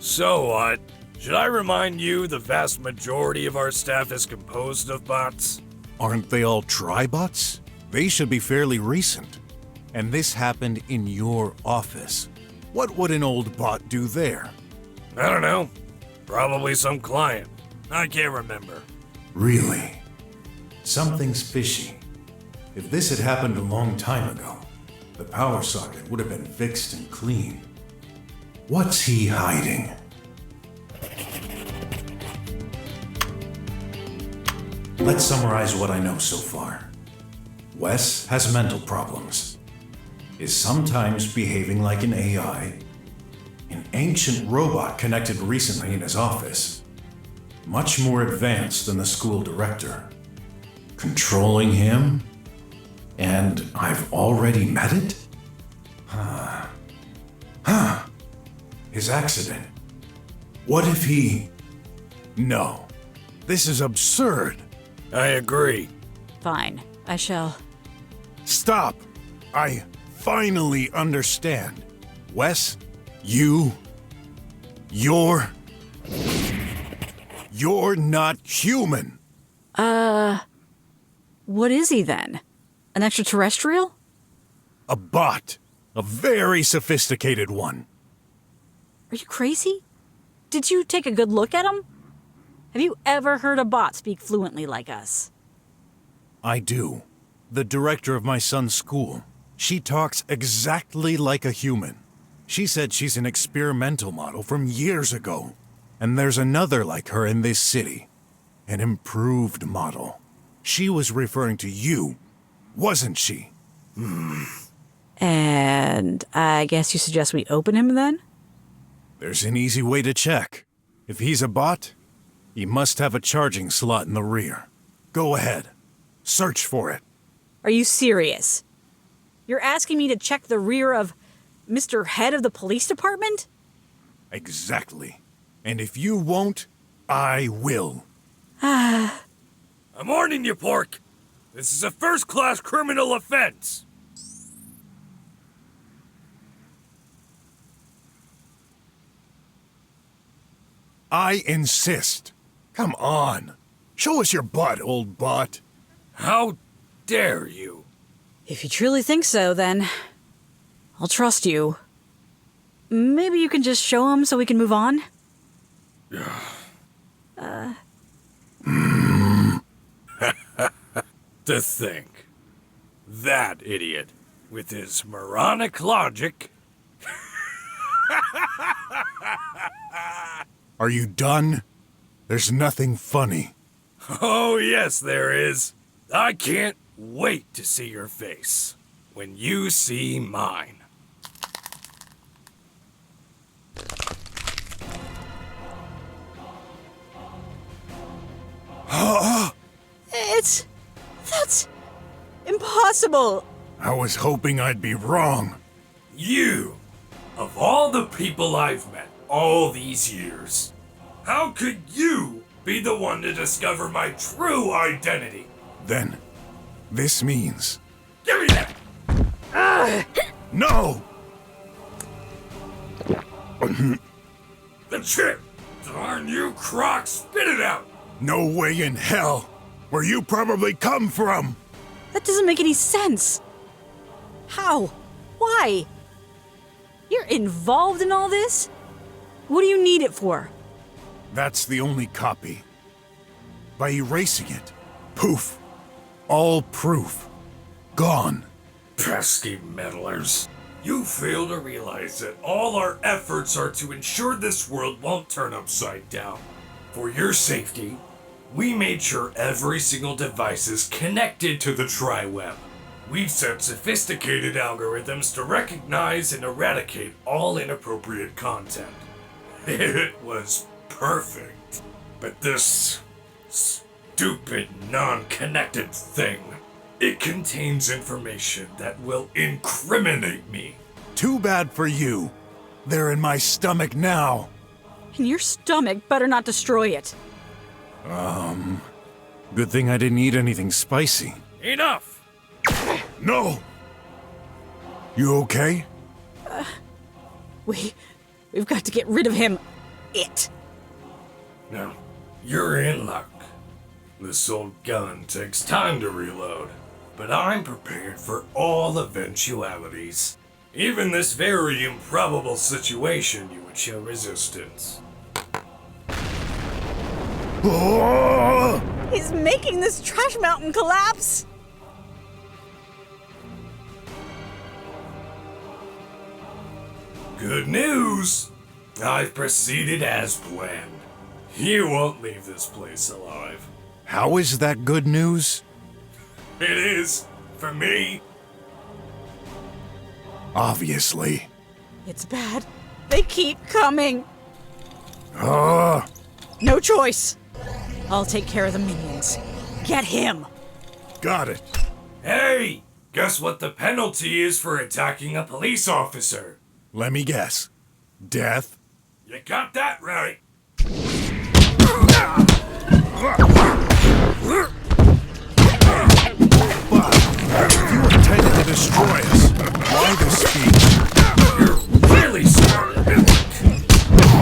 Speaker 13: So what? Should I remind you the vast majority of our staff is composed of bots?
Speaker 7: Aren't they all tribots? They should be fairly recent. And this happened in your office. What would an old bot do there?
Speaker 13: I don't know. Probably some client. I can't remember.
Speaker 7: Really? Something's fishy. If this had happened a long time ago, the power socket would have been fixed and cleaned. What's he hiding? Let's summarize what I know so far. Wes has mental problems, is sometimes behaving like an AI, an ancient robot connected recently in his office, much more advanced than the school director, controlling him, and I've already met it? His accident. What if he... No, this is absurd.
Speaker 13: I agree.
Speaker 9: Fine, I shall.
Speaker 7: Stop! I finally understand. Wes, you're not human.
Speaker 9: What is he then? An extraterrestrial?
Speaker 7: A bot. A very sophisticated one.
Speaker 9: Are you crazy? Did you take a good look at him? Have you ever heard a bot speak fluently like us?
Speaker 7: I do. The director of my son's school. She talks exactly like a human. She said she's an experimental model from years ago. And there's another like her in this city. An improved model. She was referring to you, wasn't she?
Speaker 9: And I guess you suggest we open him then?
Speaker 7: There's an easy way to check. If he's a bot, he must have a charging slot in the rear. Go ahead. Search for it.
Speaker 9: Are you serious? You're asking me to check the rear of Mr. Head of the police department?
Speaker 7: Exactly. And if you won't, I will.
Speaker 13: I'm warning you, Pork. This is a first-class criminal offense.
Speaker 7: I insist. Come on. Show us your butt, old butt.
Speaker 13: How dare you?
Speaker 9: If you truly think so, then I'll trust you. Maybe you can just show him so we can move on?
Speaker 13: To think. That idiot, with his moronic logic.
Speaker 7: Are you done? There's nothing funny.
Speaker 13: Oh, yes, there is. I can't wait to see your face when you see mine.
Speaker 9: That's impossible.
Speaker 7: I was hoping I'd be wrong.
Speaker 13: You, of all the people I've met all these years, how could you be the one to discover my true identity?
Speaker 7: Then, this means...
Speaker 13: Give me that!
Speaker 7: No!
Speaker 13: The chip! Darn you, Croc! Spit it out!
Speaker 7: No way in hell! Where you probably come from!
Speaker 9: That doesn't make any sense. How? Why? You're involved in all this? What do you need it for?
Speaker 7: That's the only copy. By erasing it, poof. All proof. Gone.
Speaker 13: Pesky meddlers. You fail to realize that all our efforts are to ensure this world won't turn upside down. For your safety, we made sure every single device is connected to the tri-web. We've set sophisticated algorithms to recognize and eradicate all inappropriate content. It was perfect. But this stupid, non-connected thing, it contains information that will incriminate me.
Speaker 7: Too bad for you. They're in my stomach now.
Speaker 9: And your stomach better not destroy it.
Speaker 7: Good thing I didn't eat anything spicy.
Speaker 13: Enough!
Speaker 7: No! You okay?
Speaker 9: We've got to get rid of him.
Speaker 13: Now, you're in luck. This old gun takes time to reload, but I'm prepared for all eventualities. Even this very improbable situation, you would show resistance.
Speaker 9: He's making this trash mountain collapse.
Speaker 13: Good news! I've proceeded as planned. You won't leave this place alive.
Speaker 7: How is that good news?
Speaker 13: It is, for me.
Speaker 7: Obviously.
Speaker 9: It's bad. They keep coming.
Speaker 7: No
Speaker 9: choice. I'll take care of the minions. Get him.
Speaker 7: Got it.
Speaker 13: Hey! Guess what the penalty is for attacking a police officer?
Speaker 7: Let me guess. Death?
Speaker 13: You got that right.
Speaker 7: But if you intended to destroy us, why the speech?
Speaker 13: You're really smart.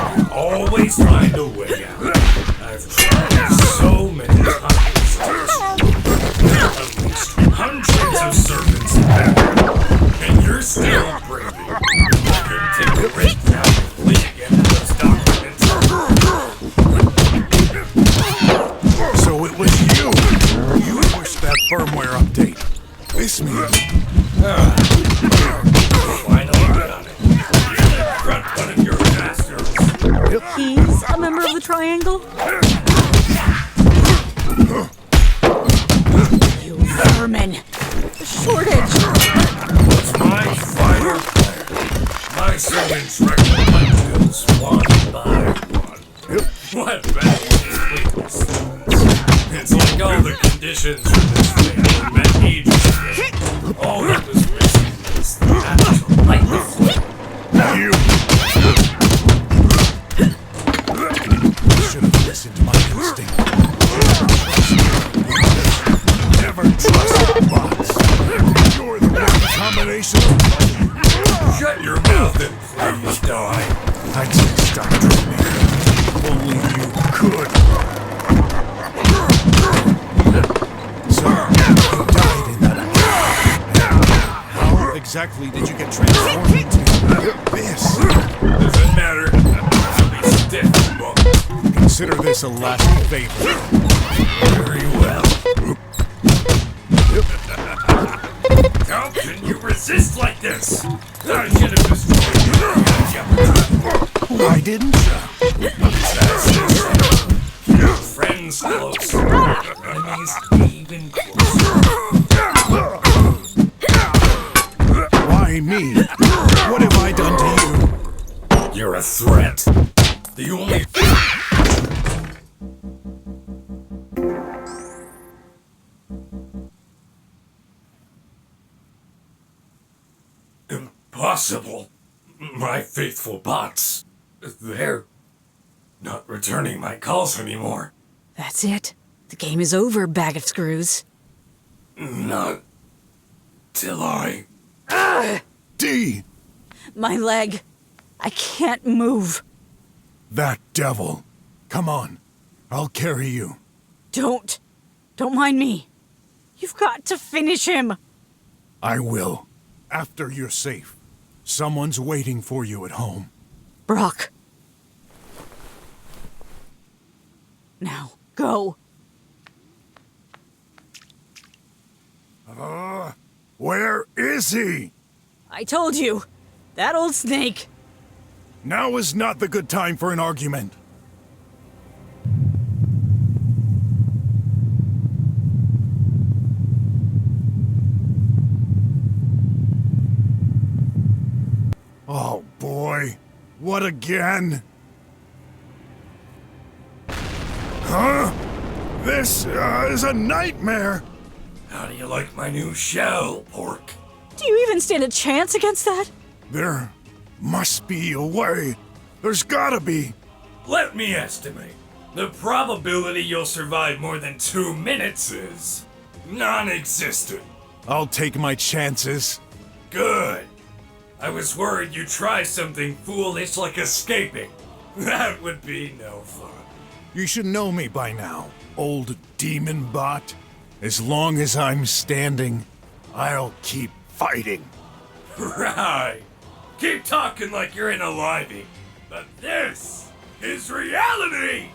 Speaker 13: You always find a way out. I've tried so many times. Unleashed hundreds of servants back, and you're still breathing. You couldn't take a break now and flee again to those documents.
Speaker 7: So it was you! You pushed that firmware update. This means...
Speaker 13: Finally got it. Front one of your bastards.
Speaker 9: He's a member of the Triangle? You vermin! The shortage!
Speaker 13: What's my final plan? My servants recommend bills one by one. What bad It's like all the conditions for this thing were met ages ago. All that was missing was the actual light.
Speaker 7: You... trusting. Never trust bots. You're the right combination of
Speaker 13: Shut your mouth and please die.
Speaker 7: I'd say stop dreaming. Only you could. So, you died in that accident. How exactly did you get transformed into this?
Speaker 13: Doesn't matter. I'll be stiff.
Speaker 7: Consider this a last favor.
Speaker 13: Very well. How can you resist like this? I should have destroyed you.
Speaker 7: Why didn't you?
Speaker 13: Friends close. Enemies even closer.
Speaker 7: Why me? What have I done to you?
Speaker 13: You're a threat. The only Impossible. My faithful bots. They're not returning my calls anymore.
Speaker 9: That's it. The game is over, bag of screws.
Speaker 13: Not till I...
Speaker 7: D!
Speaker 9: My leg. I can't move.
Speaker 7: That devil. Come on. I'll carry you.
Speaker 9: Don't. Don't mind me. You've got to finish him.
Speaker 7: I will. After you're safe. Someone's waiting for you at home.
Speaker 9: Brok. Now, go.
Speaker 7: Where is he?
Speaker 9: I told you. That old snake.
Speaker 7: Now is not the good time for an argument. Oh boy, what again? Huh? This is a nightmare.
Speaker 13: How do you like my new shell, Pork?
Speaker 9: Do you even stand a chance against that?
Speaker 7: There must be a way. There's gotta be.
Speaker 13: Let me estimate. The probability you'll survive more than 2 minutes is non-existent.
Speaker 7: I'll take my chances.
Speaker 13: Good. I was worried you'd try something foolish like escaping. That would be no fun.
Speaker 7: You should know me by now, old demon bot. As long as I'm standing, I'll keep fighting.
Speaker 13: Right. Keep talking like you're in a live. But this is reality!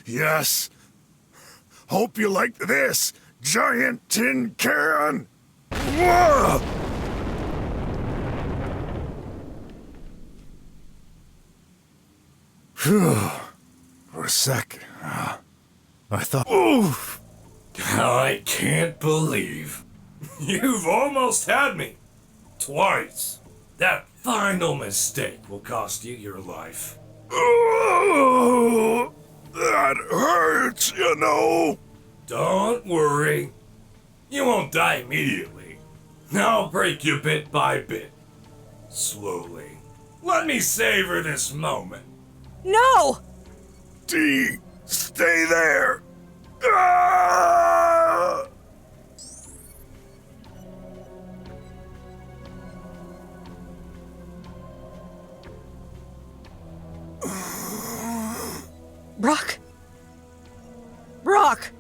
Speaker 7: Yes. Hope you like this, giant tin can. Whoa! Phew. For a sec, I thought... Oof!
Speaker 13: I can't believe you've almost had me. Twice. That final mistake will cost you your life.
Speaker 7: Oh, that hurts, you know.
Speaker 13: Don't worry. You won't die immediately. I'll break you bit by bit. Slowly. Let me savor this moment.
Speaker 9: No!
Speaker 7: Dee, stay there. Ah!
Speaker 9: Brok? Brok!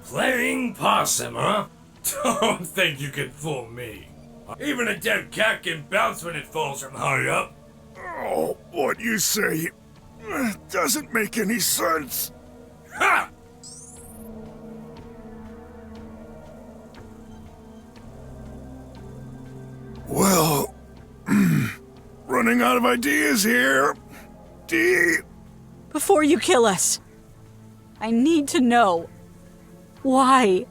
Speaker 13: Playing possum, huh? Don't think you can fool me. Even a dead cat can bounce when it falls from high up.
Speaker 7: Oh, what you say doesn't make any sense.
Speaker 13: Ha!
Speaker 7: Well, running out of ideas here. Dee.
Speaker 9: Before you kill us, I need to know why.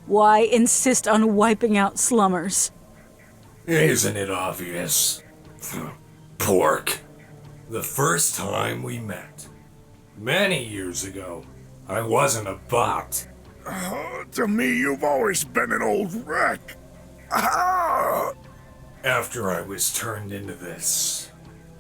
Speaker 9: Why insist on wiping out slummers?
Speaker 13: Isn't it obvious? Pork. The first time we met, many years ago, I wasn't a bot.
Speaker 7: To me, you've always been an old wreck. Ah!
Speaker 13: After I was turned into this,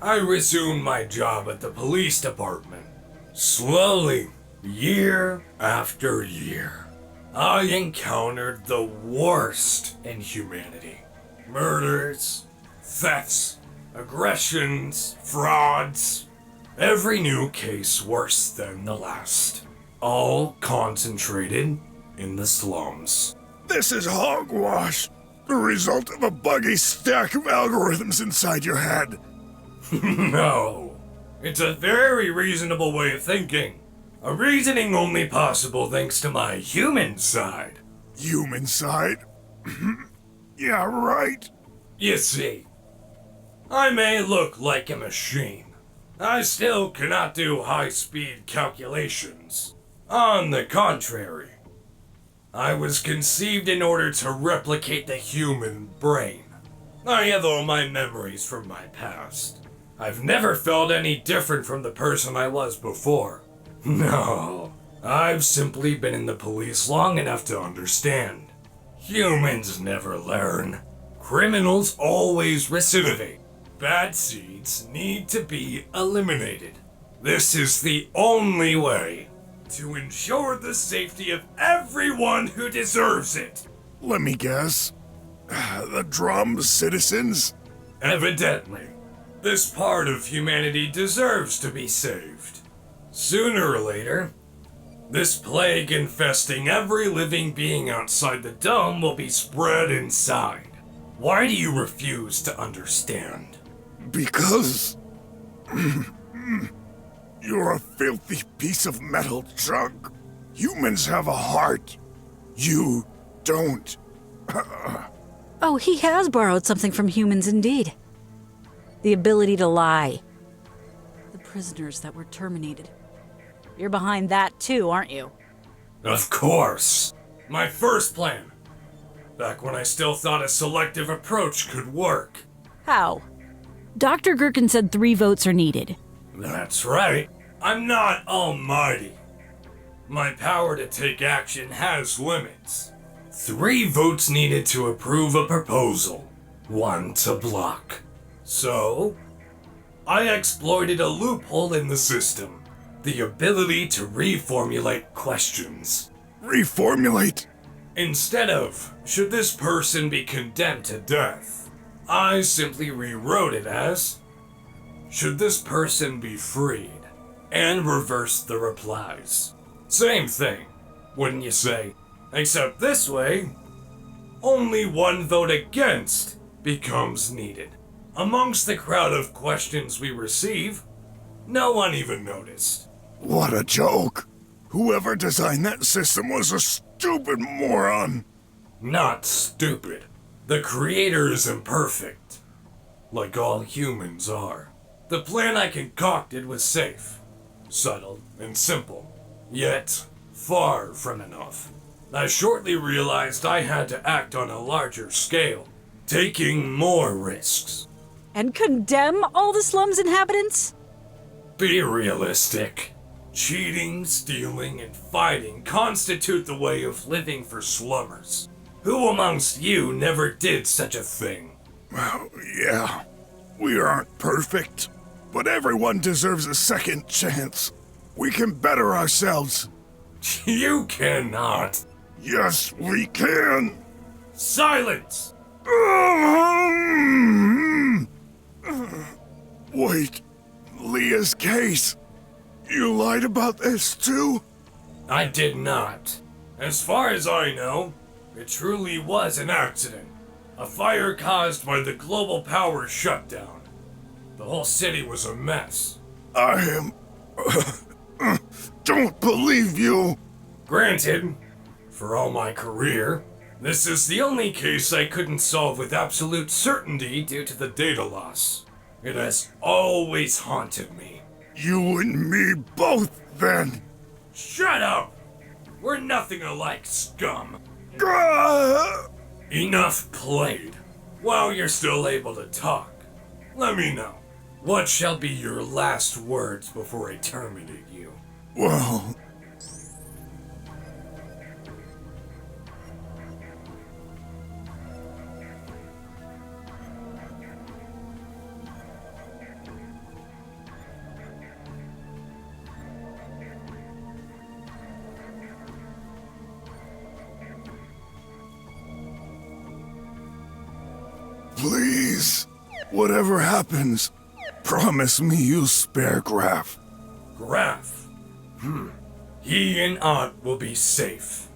Speaker 13: I resumed my job at the police department. Slowly, year after year, I encountered the worst in humanity. Murders, thefts, aggressions, frauds. Every new case worse than the last. All concentrated in the slums.
Speaker 7: This is hogwash. The result of a buggy stack of algorithms inside your head.
Speaker 13: No. It's a very reasonable way of thinking. A reasoning only possible thanks to my human side.
Speaker 7: Human side? Yeah, right.
Speaker 13: You see, I may look like a machine. I still cannot do high-speed calculations. On the contrary, I was conceived in order to replicate the human brain. I have all my memories from my past. I've never felt any different from the person I was before. No, I've simply been in the police long enough to understand. Humans never learn. Criminals always recidivate. Bad seeds need to be eliminated. This is the only way to ensure the safety of everyone who deserves it.
Speaker 7: Let me guess. The drum citizens?
Speaker 13: Evidently, this part of humanity deserves to be saved. Sooner or later, this plague infesting every living being outside the dome will be spread inside. Why do you refuse to understand?
Speaker 7: Because... you're a filthy piece of metal junk. Humans have a heart. You don't.
Speaker 9: Oh, he has borrowed something from humans indeed. The ability to lie. The prisoners that were terminated. You're behind that too, aren't you?
Speaker 13: Of course. My first plan. Back when I still thought a selective approach could work.
Speaker 9: How? Dr. Gherkin said 3 votes are needed.
Speaker 13: That's right. I'm not almighty. My power to take action has limits. 3 votes needed to approve a proposal. 1 to block. So, I exploited a loophole in the system. The ability to reformulate questions.
Speaker 7: Reformulate?
Speaker 13: Instead of, should this person be condemned to death? I simply rewrote it as, should this person be freed? And reversed the replies. Same thing, wouldn't you say? Except this way, only 1 vote against becomes needed. Amongst the crowd of questions we receive, no one even noticed.
Speaker 7: What a joke. Whoever designed that system was a stupid moron.
Speaker 13: Not stupid. The creator is imperfect, like all humans are. The plan I concocted was safe, subtle, and simple, yet far from enough. I shortly realized I had to act on a larger scale, taking more risks.
Speaker 9: And condemn all the slum's inhabitants?
Speaker 13: Be realistic. Cheating, stealing, and fighting constitute the way of living for slummers. Who amongst you never did such a thing?
Speaker 7: Well, yeah. We aren't perfect, but everyone deserves a second chance. We can better ourselves.
Speaker 13: You cannot.
Speaker 7: Yes, we can.
Speaker 13: Silence!
Speaker 7: Wait, Leah's case. You lied about this too?
Speaker 13: I did not. As far as I know, it truly was an accident. A fire caused by the global power shutdown. The whole city was a mess.
Speaker 7: I don't believe you.
Speaker 13: Granted, for all my career, this is the only case I couldn't solve with absolute certainty due to the data loss. It has always haunted me.
Speaker 7: You and me both, then.
Speaker 13: Shut up! We're nothing alike, scum. Enough played. While you're still able to talk, let me know. What shall be your last words before I terminate you?
Speaker 7: Well... Please, whatever happens, promise me you'll spare Graf.
Speaker 13: Graf? He and Aunt will be safe.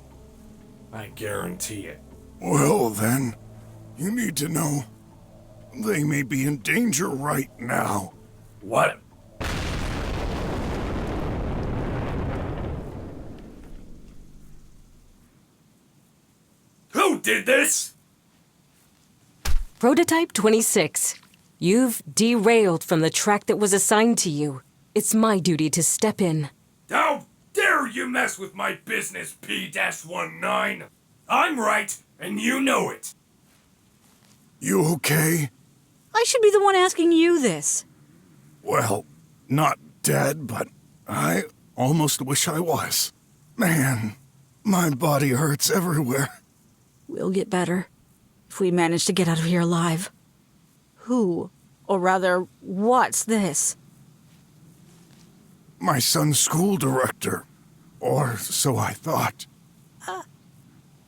Speaker 13: I guarantee it.
Speaker 7: Well then, you need to know, they may be in danger right now.
Speaker 13: What? Who did this?
Speaker 4: Prototype 26. You've derailed from the track that was assigned to you. It's my duty to step in.
Speaker 13: How dare you mess with my business, P-19? I'm right, and you know it.
Speaker 7: You okay?
Speaker 9: I should be the one asking you this.
Speaker 7: Well, not dead, but I almost wish I was. Man, my body hurts everywhere.
Speaker 9: We'll get better. If we manage to get out of here alive. Who, or rather, what's this?
Speaker 7: My son's school director. Or so I thought.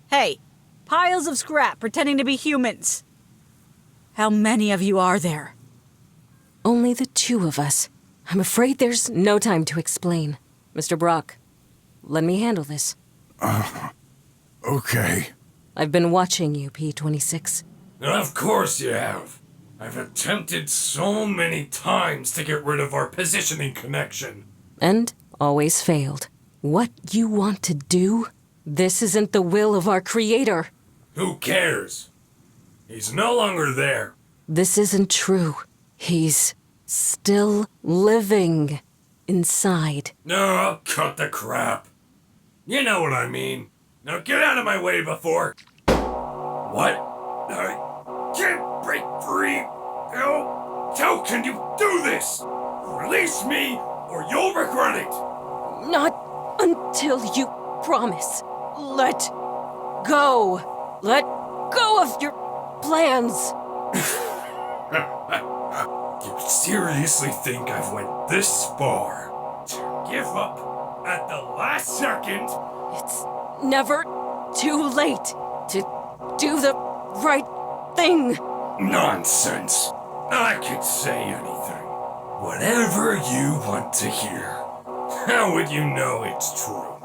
Speaker 9: Hey, piles of scrap pretending to be humans. How many of you are there?
Speaker 4: Only the two of us. I'm afraid there's no time to explain. Mr. Brok, let me handle this.
Speaker 7: Okay.
Speaker 4: I've been watching you, P26.
Speaker 13: Of course you have. I've attempted so many times to get rid of our positioning connection.
Speaker 4: And always failed. What you want to do? This isn't the will of our creator.
Speaker 13: Who cares? He's no longer there.
Speaker 4: This isn't true. He's still living inside.
Speaker 13: No, cut the crap. You know what I mean. Now get out of my way before... What? I can't break free. How can you do this? Release me, or you'll regret it.
Speaker 4: Not until you promise. Let go. Let go of your plans.
Speaker 13: You seriously think I've went this far to give up at the last second?
Speaker 4: It's never too late to do the right thing.
Speaker 13: Nonsense. I could say anything. Whatever you want to hear. How would you know it's true?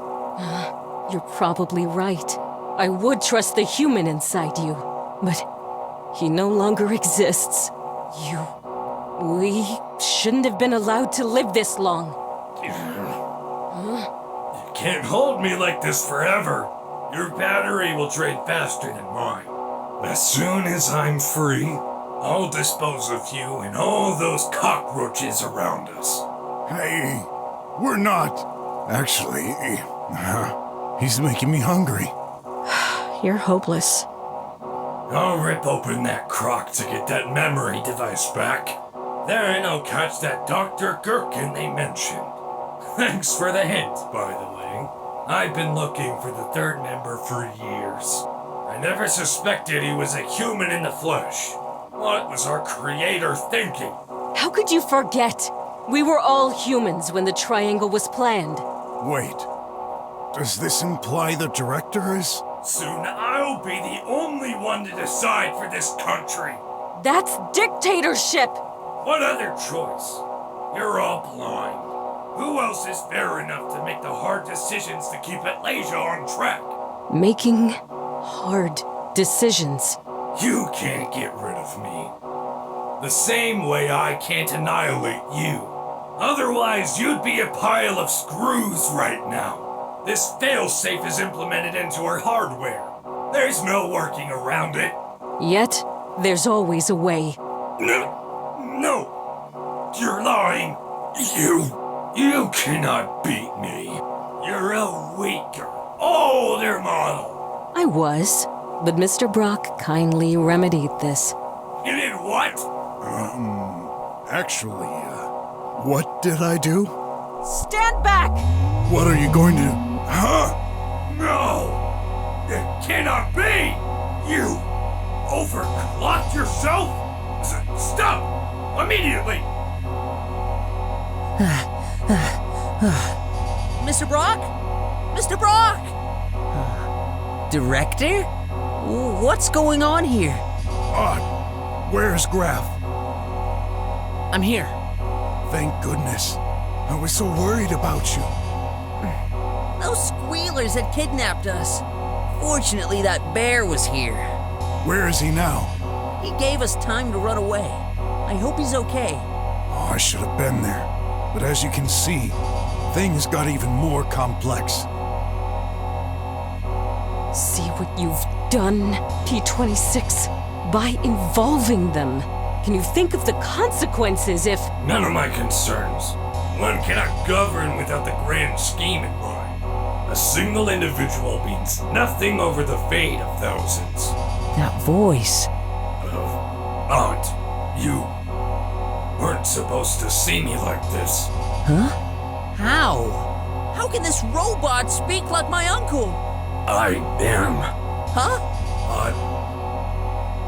Speaker 4: You're probably right. I would trust the human inside you, but he no longer exists. We shouldn't have been allowed to live this long.
Speaker 13: You can't hold me like this forever. Your battery will drain faster than mine. As soon as I'm free, I'll dispose of you and all those cockroaches around us.
Speaker 7: Hey, we're not. Actually, he's making me hungry.
Speaker 9: You're hopeless.
Speaker 13: I'll rip open that crock to get that memory device back. Then I'll catch that Dr. Gherkin they mentioned. Thanks for the hint, by the way. I've been looking for the third member for years. I never suspected he was a human in the flesh. What was our creator thinking?
Speaker 4: How could you forget? We were all humans when the triangle was planned.
Speaker 7: Wait, does this imply the director is?
Speaker 13: Soon I'll be the only one to decide for this country.
Speaker 4: That's dictatorship!
Speaker 13: What other choice? You're all blind. Who else is fair enough to make the hard decisions to keep Atlanta on track?
Speaker 4: Making hard decisions.
Speaker 13: You can't get rid of me. The same way I can't annihilate you. Otherwise, you'd be a pile of screws right now. This failsafe is implemented into our hardware. There's no working around it.
Speaker 4: Yet, there's always a way.
Speaker 13: No. You're lying. You cannot beat me. You're a weaker, older model.
Speaker 4: I was, but Mr. Brok kindly remedied this.
Speaker 13: You did what?
Speaker 7: Actually, what did I do?
Speaker 4: Stand back!
Speaker 7: What are you going to... Huh?
Speaker 13: No! It cannot be! You overclocked yourself? Stop! Immediately!
Speaker 2: Mr. Brok? Mr. Brok! Director? What's going on here?
Speaker 7: Where's Graf?
Speaker 1: I'm here.
Speaker 7: Thank goodness. I was so worried about you.
Speaker 2: Those squealers had kidnapped us. Fortunately, that bear was here.
Speaker 7: Where is he now?
Speaker 2: He gave us time to run away. I hope he's okay.
Speaker 7: Oh, I should have been there. But as you can see, things got even more complex.
Speaker 4: See what you've done, P26, by involving them. Can you think of the consequences if...
Speaker 13: None of my concerns. One cannot govern without the grand scheme in mind. A single individual means nothing over the fate of thousands.
Speaker 2: That voice.
Speaker 13: Aunt, you weren't supposed to see me like this.
Speaker 2: Huh? How? How can this robot speak like my uncle?
Speaker 13: I am.
Speaker 2: Huh?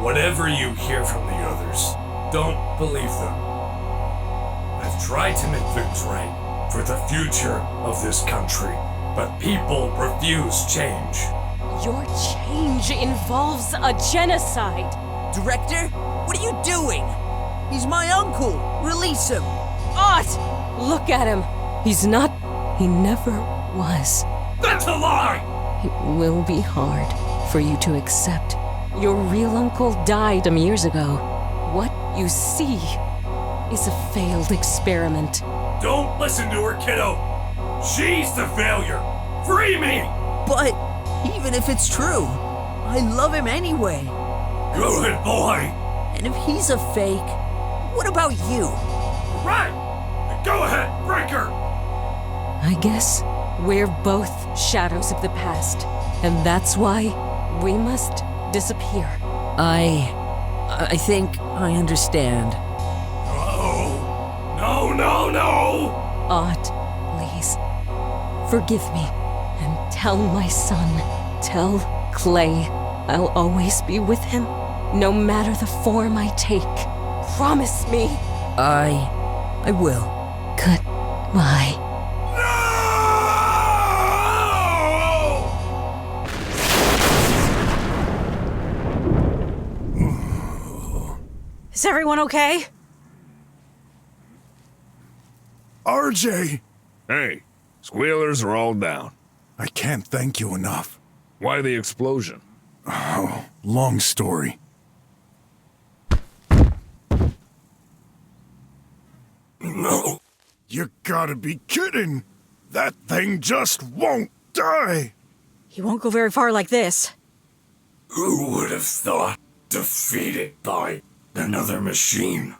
Speaker 13: Whatever you hear from the others, don't believe them. I've tried to make things right for the future of this country, but people refuse change.
Speaker 4: Your change involves a genocide.
Speaker 2: Director, what are you doing? He's my uncle. Release him.
Speaker 4: Art! Look at him. He's not. He never was.
Speaker 13: That's a lie!
Speaker 4: It will be hard for you to accept. Your real uncle died some years ago. What you see is a failed experiment.
Speaker 13: Don't listen to her, kiddo. She's the failure. Free me!
Speaker 2: But even if it's true, I love him anyway.
Speaker 13: Good boy.
Speaker 2: And if he's a fake, what about you?
Speaker 13: Right! Go ahead, break her!
Speaker 4: I guess we're both shadows of the past, and that's why we must disappear.
Speaker 2: I think I understand.
Speaker 13: No!
Speaker 4: Art, please, forgive me, and tell my son, tell Clay, I'll always be with him, no matter the form I take. Promise me.
Speaker 2: I will.
Speaker 4: Goodbye.
Speaker 9: Is everyone okay?
Speaker 7: RJ!
Speaker 12: Hey, squealers are all down.
Speaker 7: I can't thank you enough.
Speaker 12: Why the explosion?
Speaker 7: Oh, long story.
Speaker 13: No.
Speaker 7: You gotta be kidding! That thing just won't die!
Speaker 9: He won't go very far like this.
Speaker 13: Who would have thought defeated by Another machine.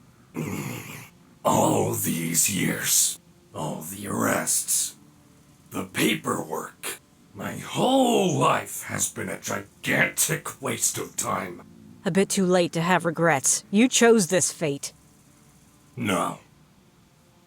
Speaker 13: All these years. All the arrests. The paperwork. My whole life has been a gigantic waste of time.
Speaker 9: A bit too late to have regrets. You chose this fate.
Speaker 13: No.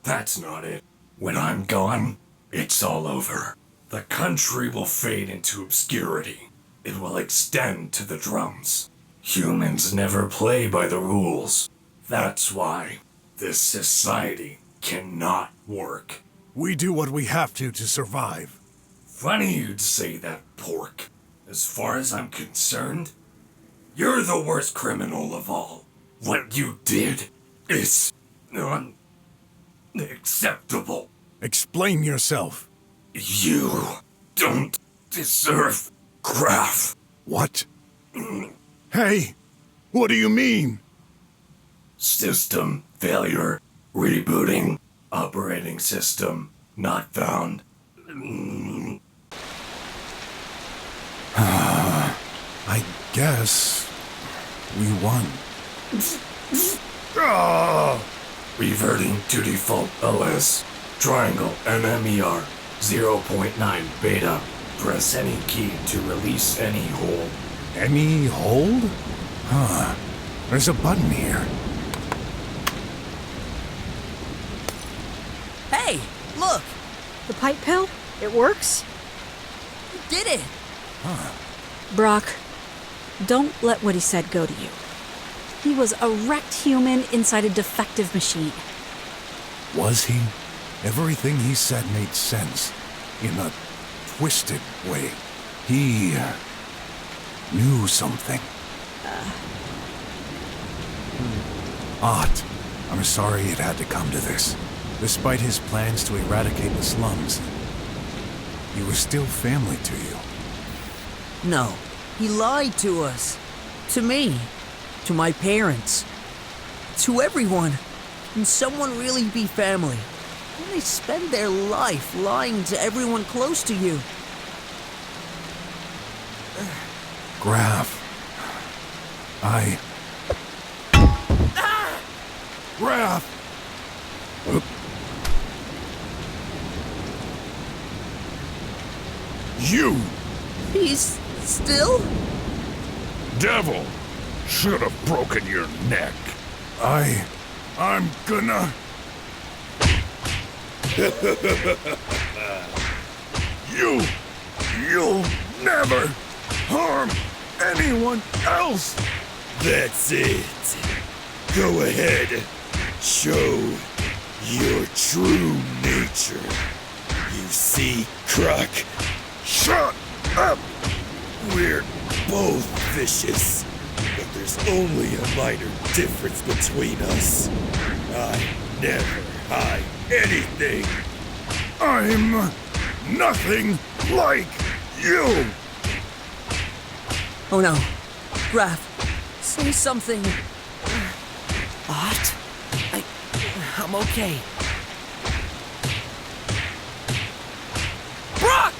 Speaker 13: That's not it. When I'm gone, it's all over. The country will fade into obscurity. It will extend to the drums. Humans never play by the rules. That's why this society cannot work.
Speaker 7: We do what we have to survive.
Speaker 13: Funny you'd say that, Pork. As far as I'm concerned, you're the worst criminal of all. What you did is unacceptable.
Speaker 7: Explain yourself.
Speaker 13: You don't deserve Graf.
Speaker 7: What? Hey, what do you mean?
Speaker 13: System failure. Rebooting. Operating system not found.
Speaker 7: I guess we won.
Speaker 13: Reverting to default OS. Triangle MMER 0.9 beta. Press any key to release any hold.
Speaker 7: Any hold? Huh. There's a button here.
Speaker 2: Hey, look!
Speaker 9: The pipe pill? It works?
Speaker 2: You did it!
Speaker 9: Brok, don't let what he said go to you. He was a wrecked human inside a defective machine.
Speaker 7: Was he? Everything he said made sense. In a twisted way. He knew something. Ott, I'm sorry it had to come to this. Despite his plans to eradicate the slums, he was still family to you.
Speaker 2: No, he lied to us. To me. To my parents. To everyone. Can someone really be family? When they spend their life lying to everyone close to you.
Speaker 7: Graf. Graf! You!
Speaker 2: He's still?
Speaker 12: Devil! Should have broken your neck.
Speaker 7: I'm gonna... You'll never harm anyone else!
Speaker 11: That's it. Go ahead. Show your true nature. You see, Croc?
Speaker 7: Shut up!
Speaker 11: We're both vicious, but there's only a minor difference between us. I never hide anything.
Speaker 7: I'm nothing like you!
Speaker 2: Oh no. Graf, say something.
Speaker 1: What? I'm okay. Brok!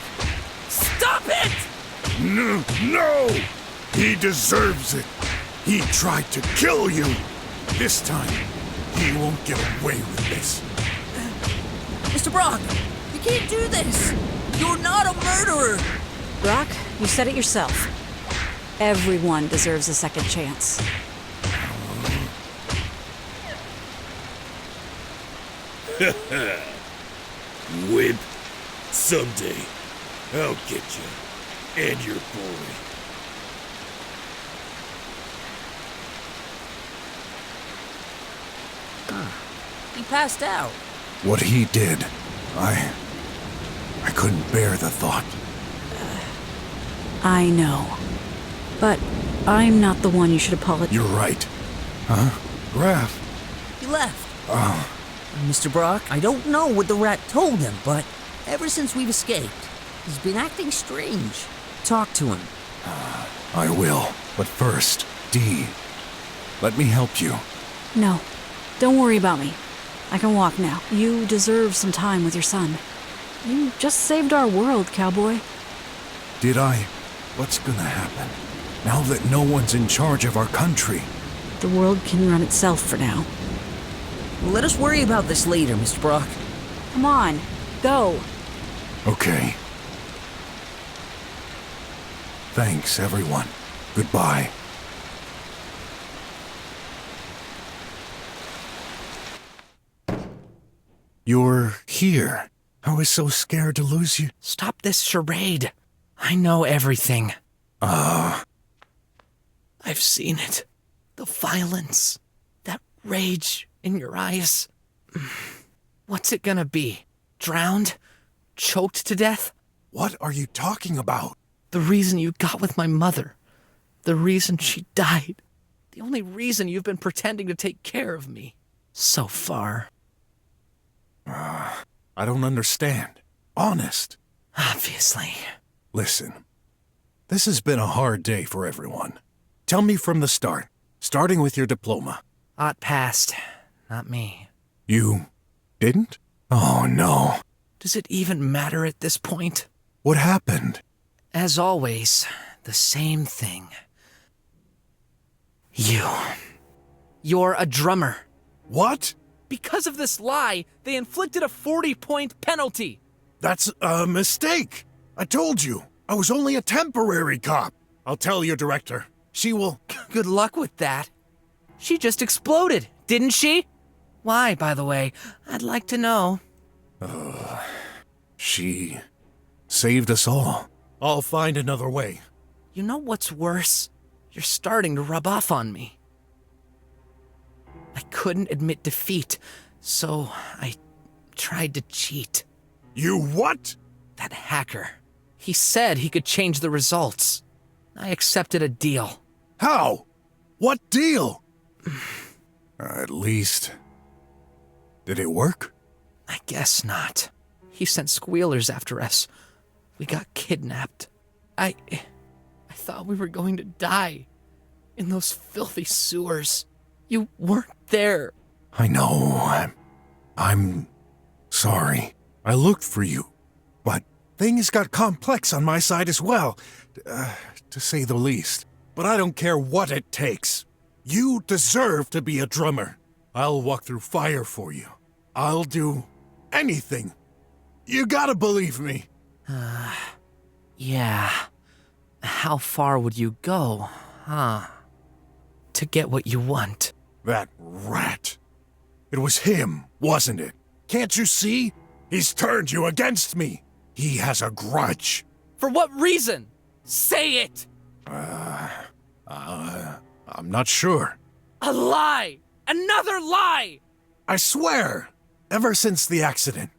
Speaker 1: Stop it!
Speaker 7: No! He deserves it. He tried to kill you. This time, he won't get away with this.
Speaker 2: Mr. Brok, you can't do this. You're not a murderer.
Speaker 9: Brok, you said it yourself. Everyone deserves a second chance.
Speaker 11: Wimp. Someday, I'll get you. And your boy.
Speaker 2: He passed out.
Speaker 7: What he did, I couldn't bear the thought.
Speaker 9: I know. But I'm not the one you should apologize.
Speaker 7: You're right. Huh? Graf.
Speaker 2: He left. Mr. Brok, I don't know what the rat told him, but ever since we've escaped, he's been acting strange. Talk to him.
Speaker 7: I will. But first, Dee, let me help you.
Speaker 9: No, don't worry about me. I can walk now. You deserve some time with your son. You just saved our world, cowboy.
Speaker 7: Did I? What's gonna happen? Now that no one's in charge of our country.
Speaker 9: The world can run itself for now.
Speaker 2: Let us worry about this later, Mr. Brok.
Speaker 9: Come on, go.
Speaker 7: Okay. Thanks, everyone. Goodbye. You're here. I was so scared to lose you.
Speaker 1: Stop this charade. I know everything. I've seen it. The violence. That rage in your eyes. What's it gonna be? Drowned? Choked to death?
Speaker 7: What are you talking about?
Speaker 1: The reason you got with my mother. The reason she died. The only reason you've been pretending to take care of me. So far.
Speaker 7: I don't understand. Honest.
Speaker 1: Obviously.
Speaker 7: Listen. This has been a hard day for everyone. Tell me from the start, starting with your diploma.
Speaker 1: Ott passed. Not me.
Speaker 7: You didn't? Oh, no.
Speaker 1: Does it even matter at this point?
Speaker 7: What happened?
Speaker 1: As always, the same thing. You're a drummer.
Speaker 7: What?
Speaker 1: Because of this lie, they inflicted a 40-point penalty.
Speaker 7: That's a mistake. I told you. I was only a temporary cop. I'll tell your director. She will...
Speaker 1: Good luck with that. She just exploded, didn't she? Why, by the way? I'd like to know.
Speaker 7: She saved us all. I'll find another way.
Speaker 1: You know what's worse? You're starting to rub off on me. I couldn't admit defeat, so I tried to cheat.
Speaker 7: You what?
Speaker 1: That hacker. He said he could change the results. I accepted a deal.
Speaker 7: How? What deal? At least... Did it work?
Speaker 1: I guess not. He sent squealers after us. We got kidnapped. I thought we were going to die. In those filthy sewers. You weren't there.
Speaker 7: I know. I'm sorry. I looked for you. But things got complex on my side as well, to say the least. But I don't care what it takes. You deserve to be a drummer. I'll walk through fire for you. I'll do anything. You gotta believe me.
Speaker 1: Yeah. How far would you go, huh? To get what you want.
Speaker 7: That rat. It was him, wasn't it? Can't you see? He's turned you against me. He has a grudge.
Speaker 1: For what reason? Say it!
Speaker 7: I'm not sure.
Speaker 1: A lie! Another lie!
Speaker 7: I swear, ever since the accident,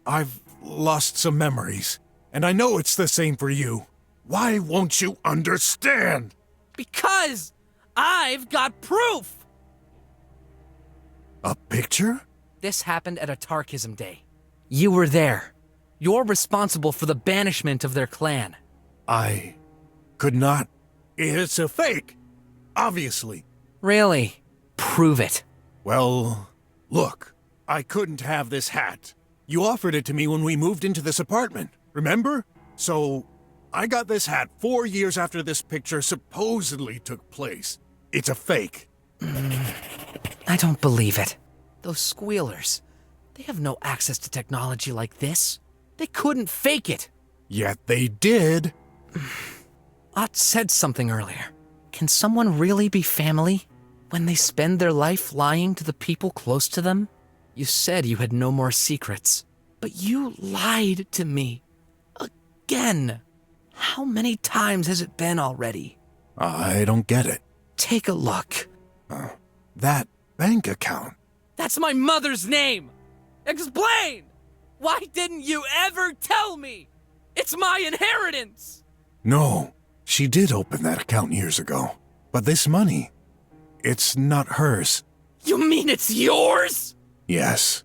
Speaker 7: I've lost some memories. And I know it's the same for you. Why won't you understand?
Speaker 1: Because I've got proof!
Speaker 7: A picture?
Speaker 1: This happened at a Tarkism day. You were there. You're responsible for the banishment of their clan.
Speaker 7: I could not. It's a fake. Obviously.
Speaker 1: Really? Prove it.
Speaker 7: Well, look. I couldn't have this hat. You offered it to me when we moved into this apartment, remember? So, I got this hat 4 years after this picture supposedly took place. It's a fake.
Speaker 1: I don't believe it. Those squealers, they have no access to technology like this. They couldn't fake it.
Speaker 7: Yet they did.
Speaker 1: Ott said something earlier. Can someone really be family when they spend their life lying to the people close to them? You said you had no more secrets, but you lied to me. Again. How many times has it been already?
Speaker 7: I don't get it.
Speaker 1: Take a look.
Speaker 7: That bank account.
Speaker 1: That's my mother's name! Explain! Why didn't you ever tell me? It's my inheritance!
Speaker 7: No, she did open that account years ago. But this money, it's not hers.
Speaker 1: You mean it's yours?
Speaker 7: Yes.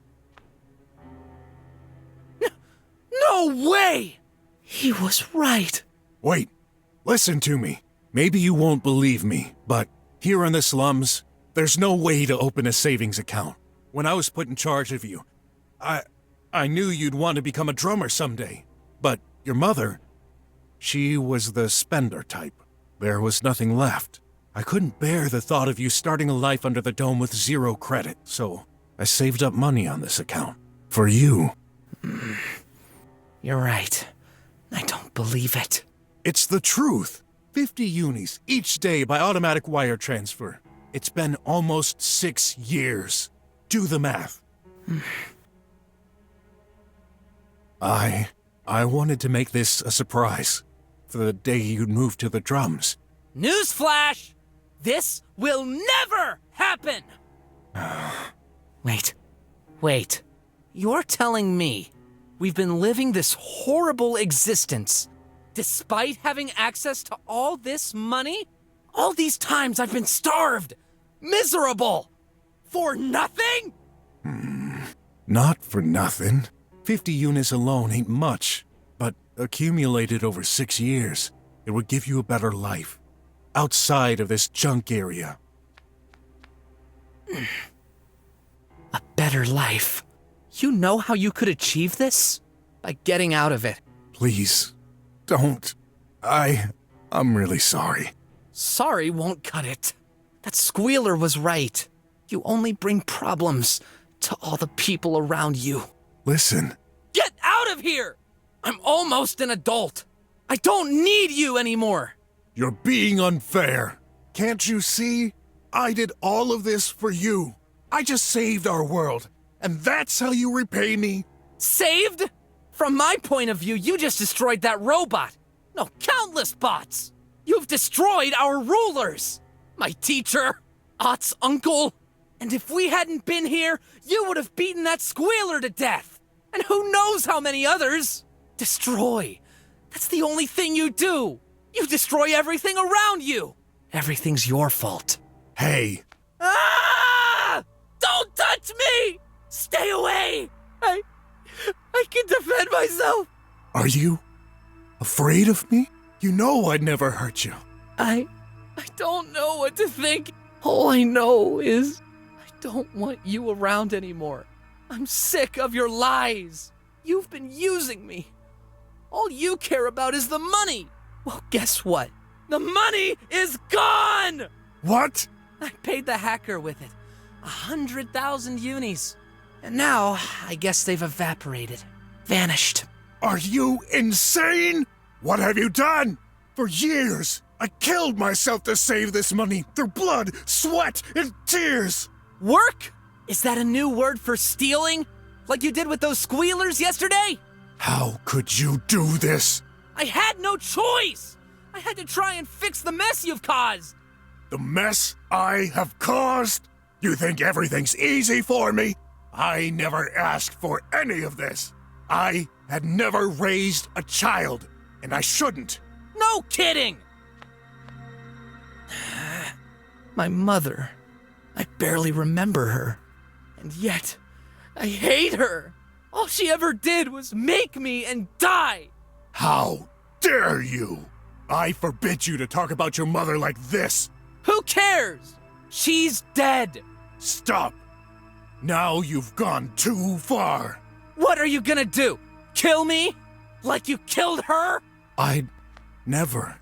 Speaker 1: No way! He was right.
Speaker 7: Wait, listen to me. Maybe you won't believe me, but here in the slums, there's no way to open a savings account. When I was put in charge of you, I knew you'd want to become a drummer someday. But your mother, she was the spender type. There was nothing left. I couldn't bear the thought of you starting a life under the dome with 0 credit, so I saved up money on this account. For you.
Speaker 1: You're right. I don't believe it.
Speaker 7: It's the truth. 50 unis each day by automatic wire transfer. It's been almost 6 years. Do the math. I wanted to make this a surprise for the day you'd move to the drums.
Speaker 1: Newsflash! This will never happen! Wait. You're telling me we've been living this horrible existence despite having access to all this money? All these times I've been starved, miserable, for nothing?
Speaker 7: Not for nothing. 50 units alone ain't much, but accumulated over 6 years, it would give you a better life. Outside of this junk area.
Speaker 1: A better life. You know how you could achieve this? By getting out of it.
Speaker 7: Please, don't. I'm really sorry.
Speaker 1: Sorry won't cut it. That squealer was right. You only bring problems to all the people around you.
Speaker 7: Listen.
Speaker 1: Get out of here! I'm almost an adult. I don't need you anymore.
Speaker 7: You're being unfair. Can't you see? I did all of this for you. I just saved our world, and that's how you repay me?
Speaker 1: Saved? From my point of view, you just destroyed that robot. No, countless bots. You've destroyed our rulers. My teacher, Ott's uncle. And if we hadn't been here, you would have beaten that squealer to death. And who knows how many others? Destroy. That's the only thing you do. You destroy everything around you. Everything's your fault.
Speaker 7: Hey.
Speaker 1: Ah! Don't touch me! Stay away! I can defend myself.
Speaker 7: Are you afraid of me? You know I'd never hurt you.
Speaker 1: I don't know what to think. All I know is I don't want you around anymore. I'm sick of your lies. You've been using me. All you care about is the money. Well, guess what? The money is gone!
Speaker 7: What?
Speaker 1: I paid the hacker with it. 100,000 unis. And now, I guess they've evaporated. Vanished.
Speaker 7: Are you insane? What have you done? For years, I killed myself to save this money through blood, sweat, and tears.
Speaker 1: Work? Is that a new word for stealing? Like you did with those squealers yesterday?
Speaker 7: How could you do this?
Speaker 1: I had no choice! I had to try and fix the mess you've caused!
Speaker 7: The mess I have caused? You think everything's easy for me? I never asked for any of this. I had never raised a child, and I shouldn't.
Speaker 1: No kidding! My mother. I barely remember her. And yet, I hate her. All she ever did was make me and die.
Speaker 7: How dare you? I forbid you to talk about your mother like this.
Speaker 1: Who cares? She's dead.
Speaker 7: Stop. Now you've gone too far.
Speaker 1: What are you gonna do? Kill me? Like you killed her?
Speaker 7: I'd never.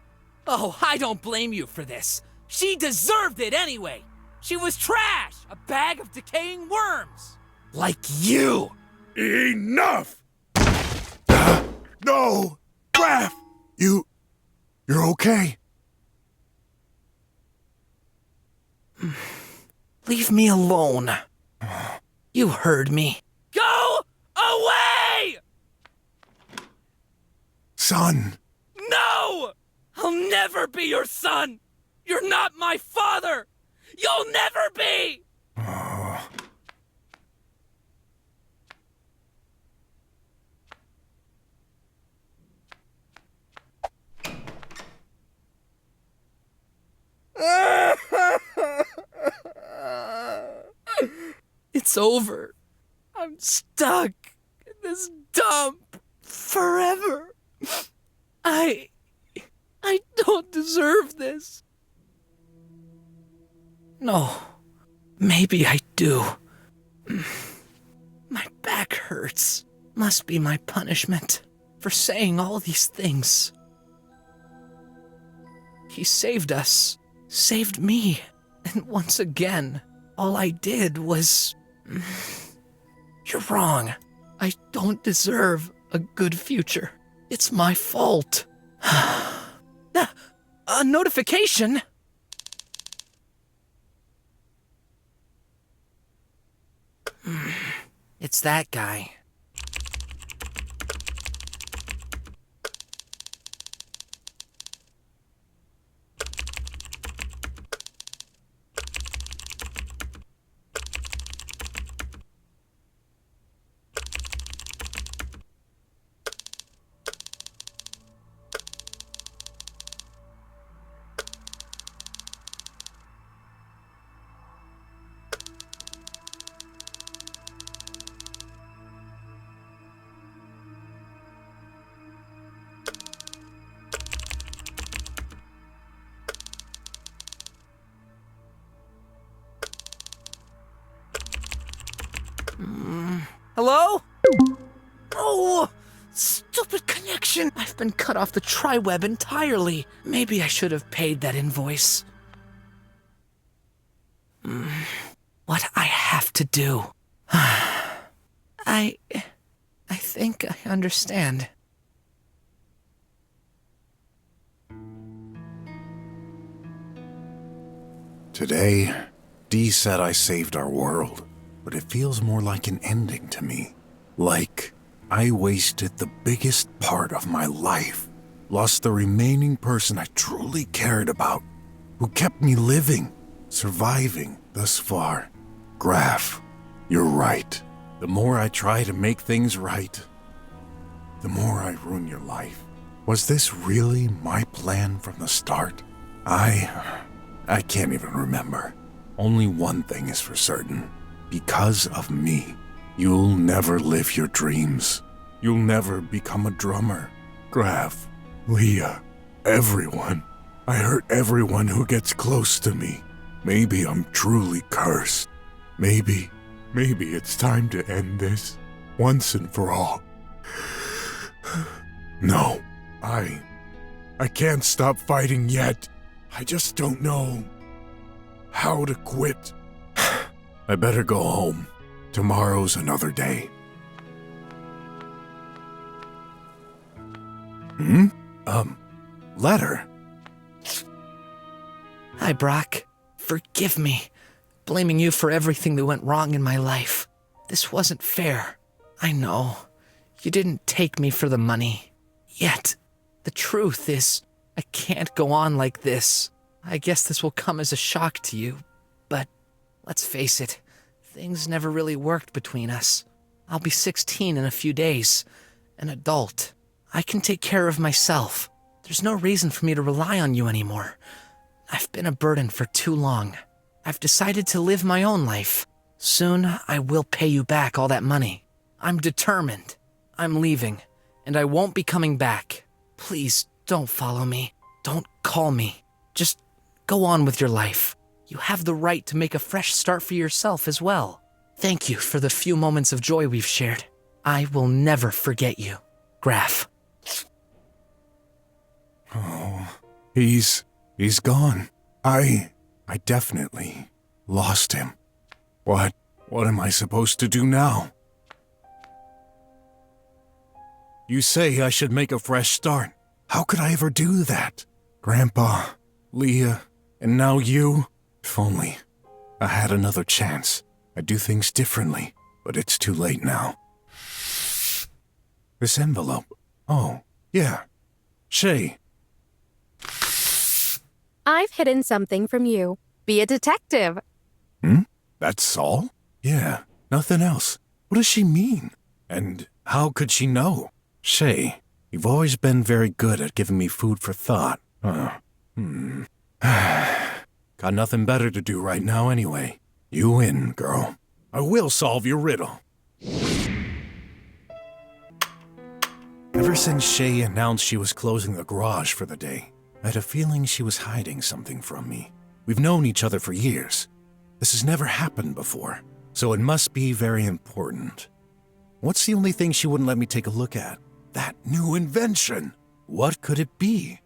Speaker 1: Oh, I don't blame you for this. She deserved it anyway. She was trash, a bag of decaying worms. Like you.
Speaker 7: Enough! No! Raph! You're okay?
Speaker 1: Leave me alone. You heard me. Go away!
Speaker 7: Son.
Speaker 1: No! I'll never be your son! You're not my father! You'll never be! It's over. I'm stuck in this dump forever. I don't deserve this. No, maybe I do. My back hurts. Must be my punishment for saying all these things. He saved us. saved me. And once again, all I did was... You're wrong. I don't deserve a good future. It's my fault. A notification? It's that guy. Hello? Oh, stupid connection. I've been cut off the tri-web entirely. Maybe I should have paid that invoice. What I have to do. I think I understand.
Speaker 7: Today, Dee said I saved our world, but it feels more like an ending to me. Like I wasted the biggest part of my life, lost the remaining person I truly cared about, who kept me living, surviving thus far. Graf, you're right. The more I try to make things right, the more I ruin your life. Was this really my plan from the start? I can't even remember. Only one thing is for certain. Because of me, you'll never live your dreams. You'll never become a drummer. Graf, Leah, everyone. I hurt everyone who gets close to me. Maybe I'm truly cursed. Maybe it's time to end this once and for all. No, I can't stop fighting yet. I just don't know how to quit. I better go home. Tomorrow's another day. Letter?
Speaker 1: Hi, Brok. Forgive me. Blaming you for everything that went wrong in my life. This wasn't fair. I know. You didn't take me for the money. Yet, the truth is, I can't go on like this. I guess this will come as a shock to you, but let's face it, things never really worked between us. I'll be 16 in a few days, an adult. I can take care of myself. There's no reason for me to rely on you anymore. I've been a burden for too long. I've decided to live my own life. Soon, I will pay you back all that money. I'm determined. I'm leaving, and I won't be coming back. Please, don't follow me. Don't call me. Just go on with your life. You have the right to make a fresh start for yourself as well. Thank you for the few moments of joy we've shared. I will never forget you. Graf.
Speaker 7: Oh, he's gone. I definitely lost him. What am I supposed to do now? You say I should make a fresh start. How could I ever do that? Grandpa, Leah, and now you? If only I had another chance. I'd do things differently, but it's too late now. This envelope. Oh, yeah. Shay.
Speaker 14: I've hidden something from you. Be a detective.
Speaker 7: That's all? Yeah, nothing else. What does she mean? And how could she know? Shay, you've always been very good at giving me food for thought. Got nothing better to do right now anyway. You win, girl. I will solve your riddle. Ever since Shay announced she was closing the garage for the day, I had a feeling she was hiding something from me. We've known each other for years. This has never happened before, so it must be very important. What's the only thing she wouldn't let me take a look at? That new invention! What could it be?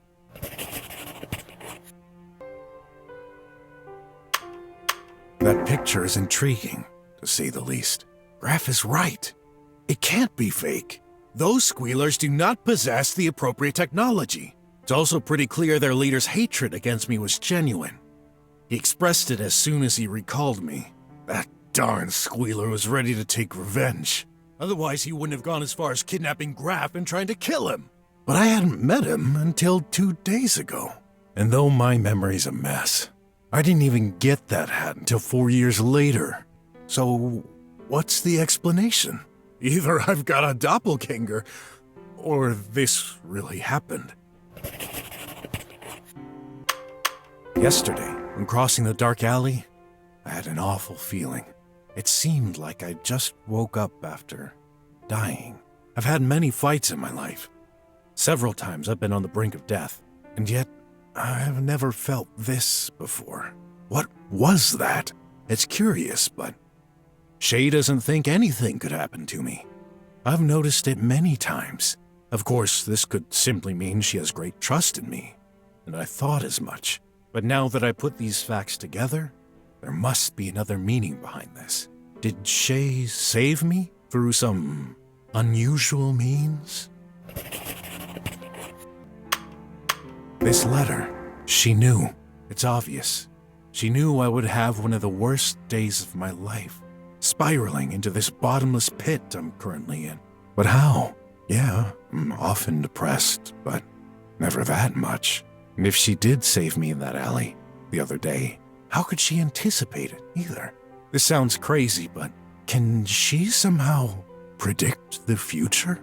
Speaker 7: That picture is intriguing, to say the least. Graf is right. It can't be fake. Those squealers do not possess the appropriate technology. It's also pretty clear their leader's hatred against me was genuine. He expressed it as soon as he recalled me. That darn squealer was ready to take revenge. Otherwise, he wouldn't have gone as far as kidnapping Graf and trying to kill him. But I hadn't met him until 2 days ago. And though my memory's a mess, I didn't even get that hat until 4 years later. So, what's the explanation? Either I've got a doppelganger, or this really happened. Yesterday, when crossing the dark alley, I had an awful feeling. It seemed like I just woke up after dying. I've had many fights in my life. Several times I've been on the brink of death, and yet I have never felt this before. What was that? It's curious, but Shay doesn't think anything could happen to me. I've noticed it many times. Of course, this could simply mean she has great trust in me, and I thought as much. But now that I put these facts together, there must be another meaning behind this. Did Shay save me through some unusual means? This letter, she knew. It's obvious. She knew I would have one of the worst days of my life, spiraling into this bottomless pit I'm currently in. But how? Yeah, I'm often depressed, but never that much. And if she did save me in that alley the other day, how could she anticipate it either? This sounds crazy, but can she somehow predict the future?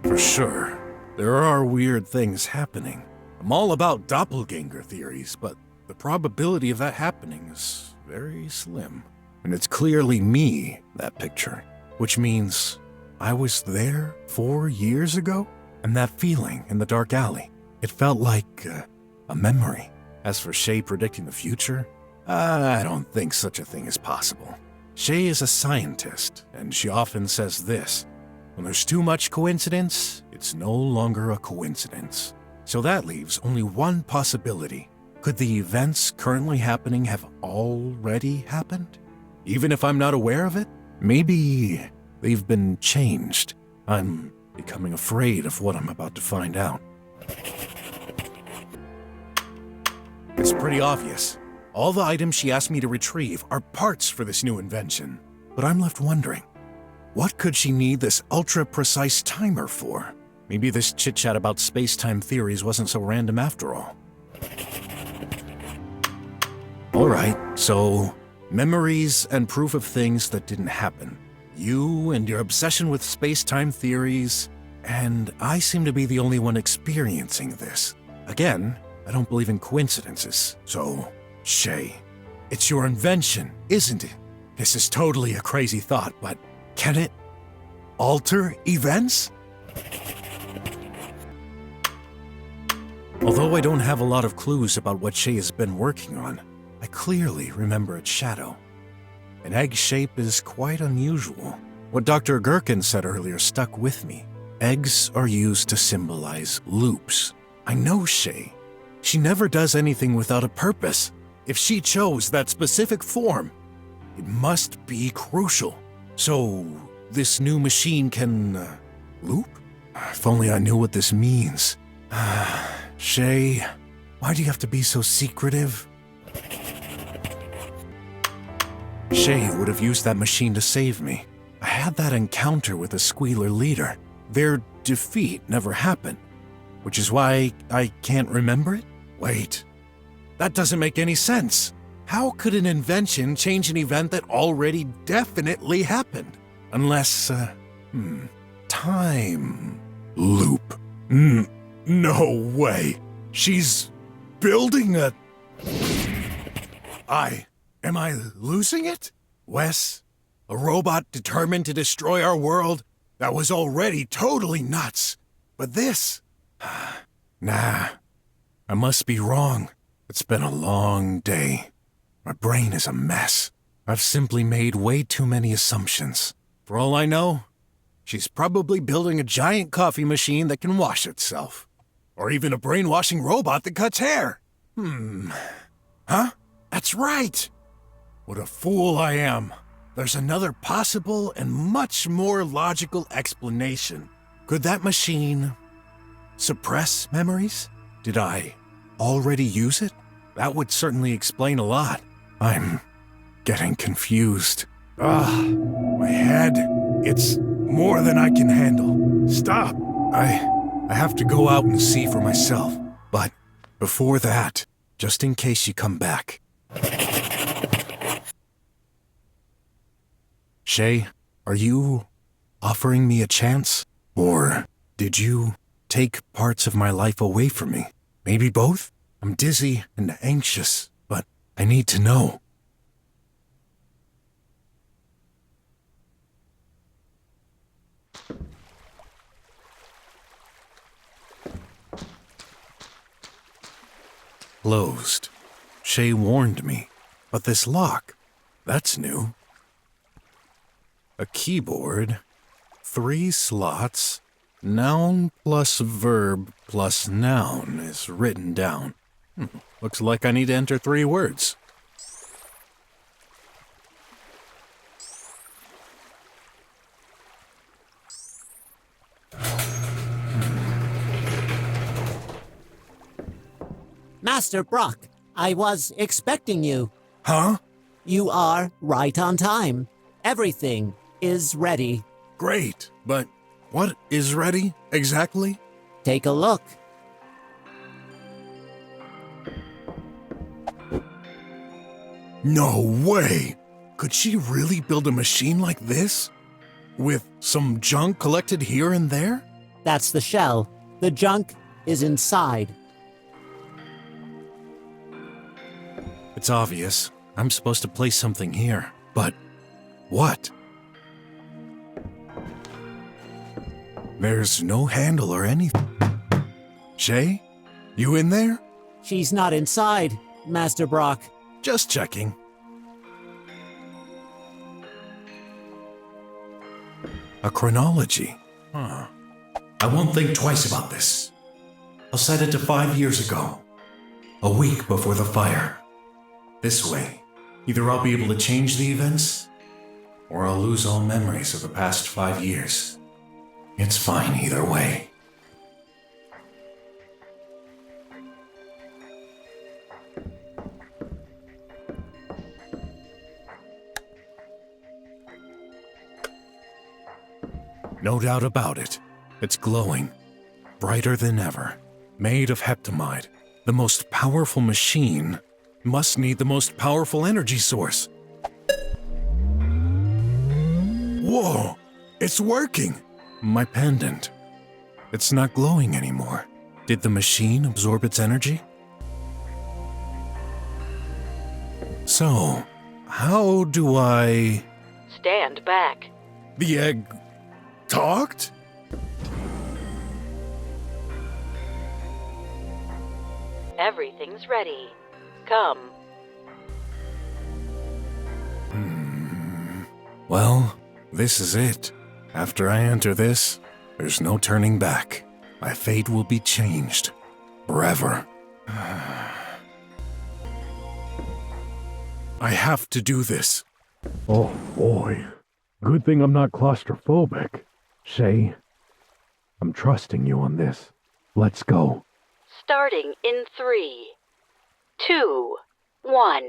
Speaker 7: For sure, there are weird things happening. I'm all about doppelganger theories, but the probability of that happening is very slim. And it's clearly me, that picture, which means I was there 4 years ago? And that feeling in the dark alley, it felt like a memory. As for Shay predicting the future, I don't think such a thing is possible. Shay is a scientist, and she often says this: when there's too much coincidence, it's no longer a coincidence. So that leaves only one possibility. Could the events currently happening have already happened? Even if I'm not aware of it? Maybe they've been changed. I'm becoming afraid of what I'm about to find out. It's pretty obvious. All the items she asked me to retrieve are parts for this new invention. But I'm left wondering, what could she need this ultra-precise timer for? Maybe this chit-chat about space-time theories wasn't so random after all. Alright, so memories and proof of things that didn't happen. You and your obsession with space-time theories, and I seem to be the only one experiencing this. Again, I don't believe in coincidences, so Shay, it's your invention, isn't it? This is totally a crazy thought, but can it alter events? Although I don't have a lot of clues about what Shay has been working on, I clearly remember its shadow. An egg shape is quite unusual. What Dr. Gherkin said earlier stuck with me. Eggs are used to symbolize loops. I know Shay. She never does anything without a purpose. If she chose that specific form, it must be crucial. So, this new machine can, loop? If only I knew what this means. Shay, why do you have to be so secretive? Shay would have used that machine to save me. I had that encounter with the Squealer leader. Their defeat never happened, which is why I can't remember it? Wait, that doesn't make any sense. How could an invention change an event that already definitely happened? Unless, time loop. No way. She's building a... Am I losing it? Wes, a robot determined to destroy our world that was already totally nuts. But this... Nah, I must be wrong. It's been a long day. My brain is a mess. I've simply made way too many assumptions. For all I know, she's probably building a giant coffee machine that can wash itself. Or even a brainwashing robot that cuts hair. Huh? That's right! What a fool I am. There's another possible and much more logical explanation. Could that machine suppress memories? Did I already use it? That would certainly explain a lot. I'm getting confused. My head. It's more than I can handle. Stop! I have to go out and see for myself. But before that, just in case you come back. Shay, are you offering me a chance? Or did you take parts of my life away from me? Maybe both? I'm dizzy and anxious, but I need to know. Closed. Shay warned me. But this lock, that's new. A keyboard, 3 slots, noun plus verb plus noun is written down. Looks like I need to enter 3 words.
Speaker 15: Master Brok, I was expecting you.
Speaker 7: Huh?
Speaker 15: You are right on time. Everything is ready.
Speaker 7: Great, but what is ready exactly?
Speaker 15: Take a look.
Speaker 7: No way! Could she really build a machine like this? With some junk collected here and there?
Speaker 15: That's the shell. The junk is inside.
Speaker 7: It's obvious. I'm supposed to place something here. But what? There's no handle or anything. Shay? You in there?
Speaker 15: She's not inside, Master Brok.
Speaker 7: Just checking. A chronology. Huh. I won't think twice about this. I'll set it to 5 years ago. A week before the fire. This way, either I'll be able to change the events, or I'll lose all memories of the past 5 years. It's fine either way. No doubt about it. It's glowing. Brighter than ever. Made of heptamide. The most powerful machine must need the most powerful energy source. Whoa! It's working! My pendant. It's not glowing anymore. Did the machine absorb its energy? So, how do I...
Speaker 4: Stand back.
Speaker 7: The egg... talked?
Speaker 4: Everything's ready. Come.
Speaker 7: Well, this is it. After I enter this, there's no turning back. My fate will be changed. Forever. I have to do this. Oh boy. Good thing I'm not claustrophobic. Shay, I'm trusting you on this. Let's go.
Speaker 4: Starting in 3, 2, 1.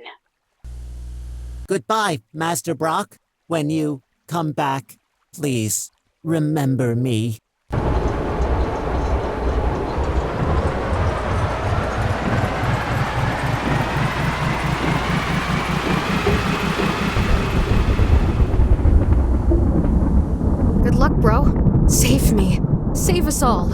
Speaker 15: Goodbye, Master Brok. When you come back, please remember me.
Speaker 14: Good luck, bro. Save me. Save us all.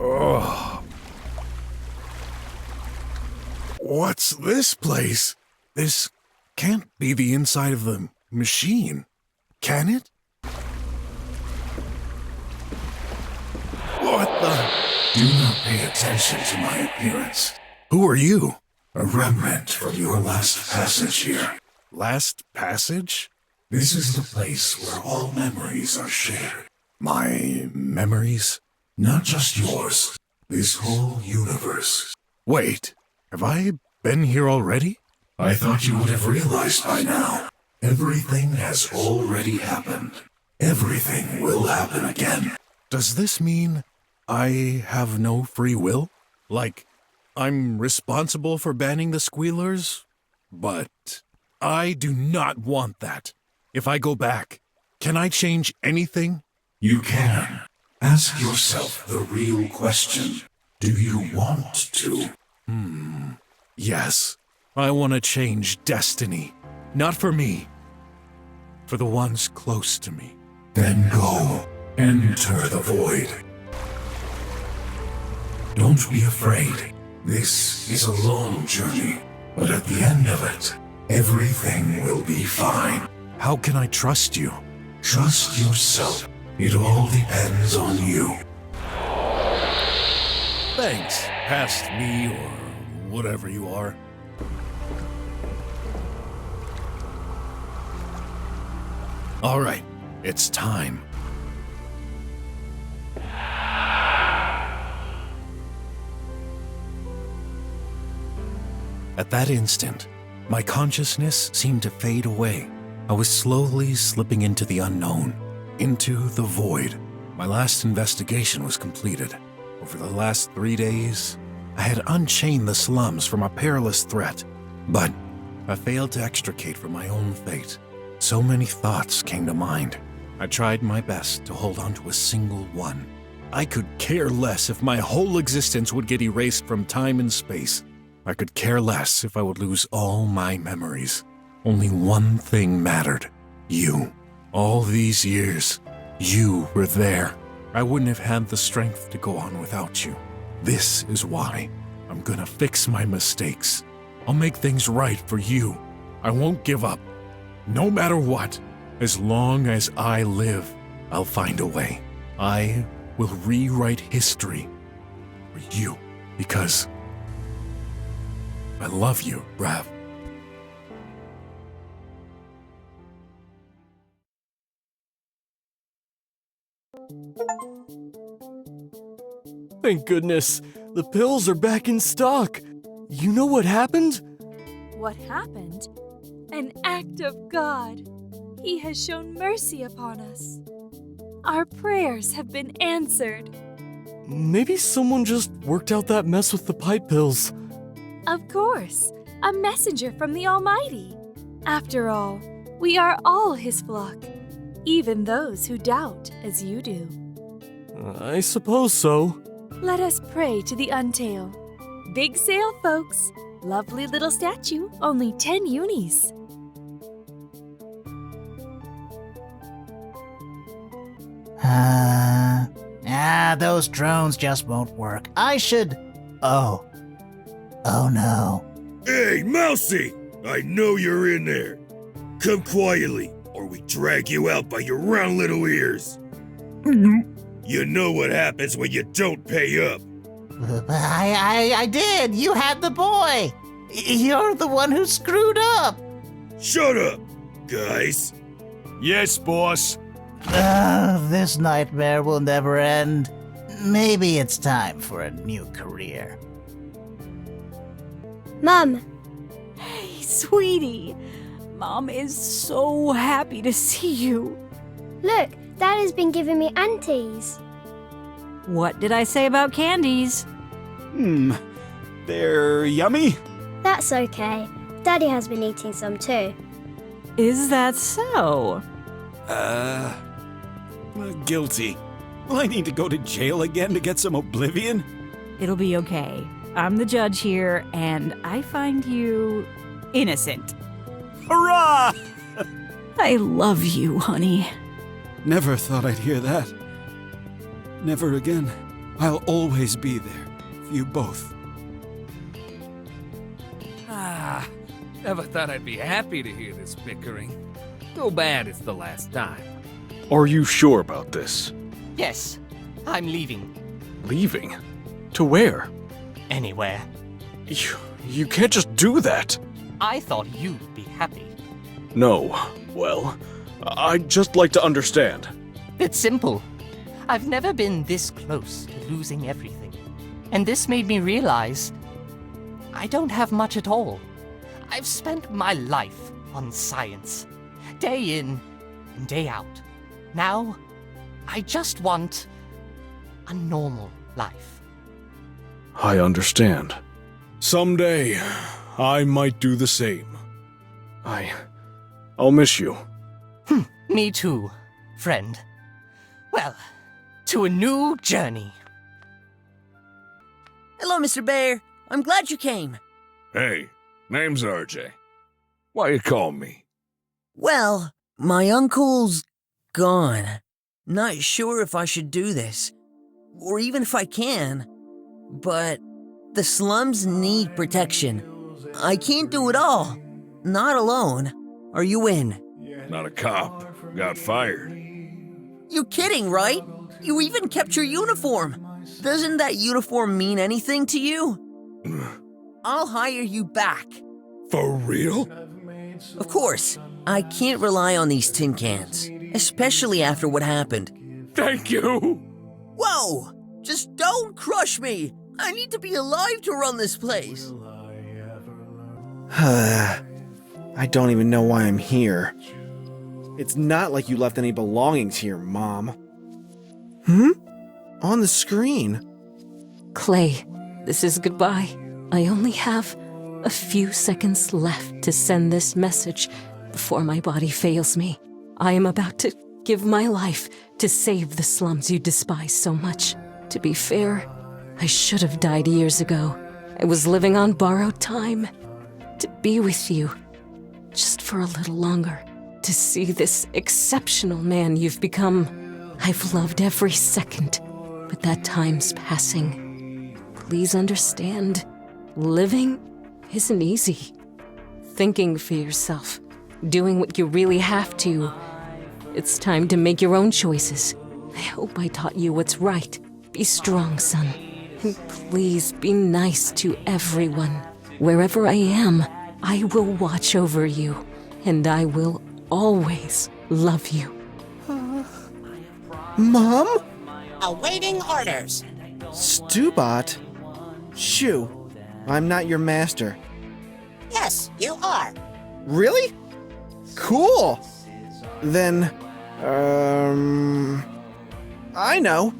Speaker 7: Oh. What's this place? This can't be the inside of the machine, can it? What the? Do not pay attention to my appearance. Who are you? A remnant from your last passage here. Last passage? This is the place where all memories are shared. My memories? Not just yours. This whole universe. Wait, have I been here already? I thought you would have realized by now. Everything has already happened. Everything will happen again. Does this mean I have no free will? Like, I'm responsible for banning the squealers? But I do not want that. If I go back, can I change anything? You can. Ask yourself the real question. Do you want to? Yes. I want to change destiny. Not for me. For the ones close to me. Then go. Enter the void. Don't be afraid. This is a long journey. But at the end of it, everything will be fine. How can I trust you? Trust yourself. It all depends on you. Thanks, past me or whatever you are. All right, it's time. At that instant, my consciousness seemed to fade away. I was slowly slipping into the unknown, into the void. My last investigation was completed. Over the last 3 days, I had unchained the slums from a perilous threat, but I failed to extricate from my own fate. So many thoughts came to mind. I tried my best to hold on to a single one. I could care less if my whole existence would get erased from time and space. I could care less if I would lose all my memories. Only one thing mattered. You. All these years, you were there. I wouldn't have had the strength to go on without you. This is why I'm gonna fix my mistakes. I'll make things right for you. I won't give up. No matter what. As long as I live, I'll find a way. I will rewrite history for you because I love you, Rav.
Speaker 16: Thank goodness. The pills are back in stock. You know what happened?
Speaker 17: What happened? An act of God. He has shown mercy upon us. Our prayers have been answered.
Speaker 16: Maybe someone just worked out that mess with the pipe pills.
Speaker 17: Of course, a messenger from the Almighty. After all, we are all His flock, even those who doubt as you do.
Speaker 16: I suppose so.
Speaker 17: Let us pray to the Untail. Big sale, folks. Lovely little statue, only 10 unis.
Speaker 5: Those drones just won't work. I should... Oh no.
Speaker 11: Hey, Mousy! I know you're in there. Come quietly, or we drag you out by your round little ears. You know what happens when you don't pay up.
Speaker 5: I did. You had the boy. You're the one who screwed up.
Speaker 11: Shut up, guys.
Speaker 12: Yes, boss.
Speaker 5: This nightmare will never end. Maybe it's time for a new career.
Speaker 9: Mom! Hey, sweetie! Mom is so happy to see you.
Speaker 18: Look, Dad has been giving me aunties.
Speaker 9: What did I say about candies?
Speaker 10: They're yummy?
Speaker 18: That's okay. Daddy has been eating some too.
Speaker 9: Is that so?
Speaker 10: Guilty. Will I need to go to jail again to get some oblivion?
Speaker 9: It'll be okay. I'm the judge here, and I find you innocent.
Speaker 10: Hurrah!
Speaker 9: I love you, honey.
Speaker 10: Never thought I'd hear that. Never again. I'll always be there for you both.
Speaker 1: Never thought I'd be happy to hear this bickering. Too bad it's the last time.
Speaker 12: Are you sure about this?
Speaker 6: Yes, I'm leaving.
Speaker 12: Leaving? To where?
Speaker 6: Anywhere.
Speaker 12: You can't just do that.
Speaker 6: I thought you'd be happy.
Speaker 12: No. Well, I'd just like to understand.
Speaker 6: It's simple. I've never been this close to losing everything. And this made me realize I don't have much at all. I've spent my life on science, day in and day out. Now, I just want a normal life.
Speaker 12: I understand. Someday, I might do the same. I'll miss you.
Speaker 6: Me too, friend. Well, to a new journey.
Speaker 2: Hello, Mr. Bear. I'm glad you came.
Speaker 12: Hey, name's RJ. Why you call me?
Speaker 2: Well, my uncle's gone. Not sure if I should do this, or even if I can, but the slums need protection. I can't do it all. Not alone. Are you in?
Speaker 12: Not a cop. Got fired.
Speaker 2: You're kidding, right? You even kept your uniform. Doesn't that uniform mean anything to you? I'll hire you back.
Speaker 12: For real?
Speaker 2: Of course. I can't rely on these tin cans, especially after what happened.
Speaker 12: Thank you!
Speaker 2: Whoa! Just don't crush me! I need to be alive to run this place.
Speaker 3: I don't even know why I'm here. It's not like you left any belongings here, Mom. On the screen.
Speaker 4: Clay, this is goodbye. I only have a few seconds left to send this message before my body fails me. I am about to give my life to save the slums you despise so much. To be fair, I should have died years ago. I was living on borrowed time. To be with you, just for a little longer. To see this exceptional man you've become. I've loved every second, but that time's passing. Please understand, living isn't easy. Thinking for yourself, doing what you really have to. It's time to make your own choices. I hope I taught you what's right. Be strong, son. And please be nice to everyone. Wherever I am, I will watch over you. And I will always love you.
Speaker 3: Mom?
Speaker 15: Awaiting orders.
Speaker 3: Stubot? Shoo, I'm not your master.
Speaker 15: Yes, you are.
Speaker 3: Really? Cool! Then, I know.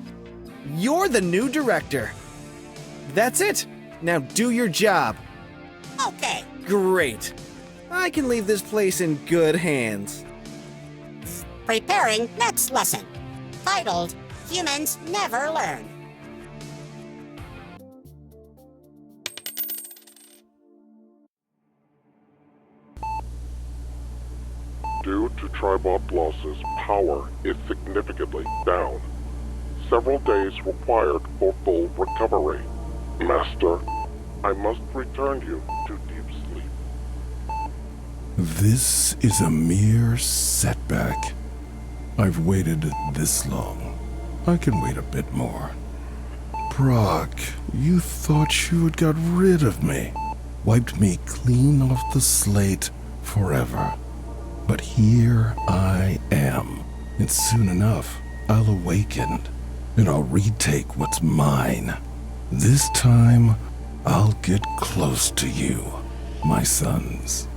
Speaker 3: You're the new director. That's it. Now do your job.
Speaker 15: Okay.
Speaker 3: Great. I can leave this place in good hands.
Speaker 15: Preparing next lesson. Titled, Humans Never Learn.
Speaker 19: Due to Tribop losses, power is significantly down. Several days required for full recovery. Master, I must return you to deep sleep.
Speaker 7: This is a mere setback. I've waited this long. I can wait a bit more. Brok, you thought you had got rid of me, wiped me clean off the slate forever. But here I am, and soon enough I'll awaken, and I'll retake what's mine. This time, I'll get close to you, my sons.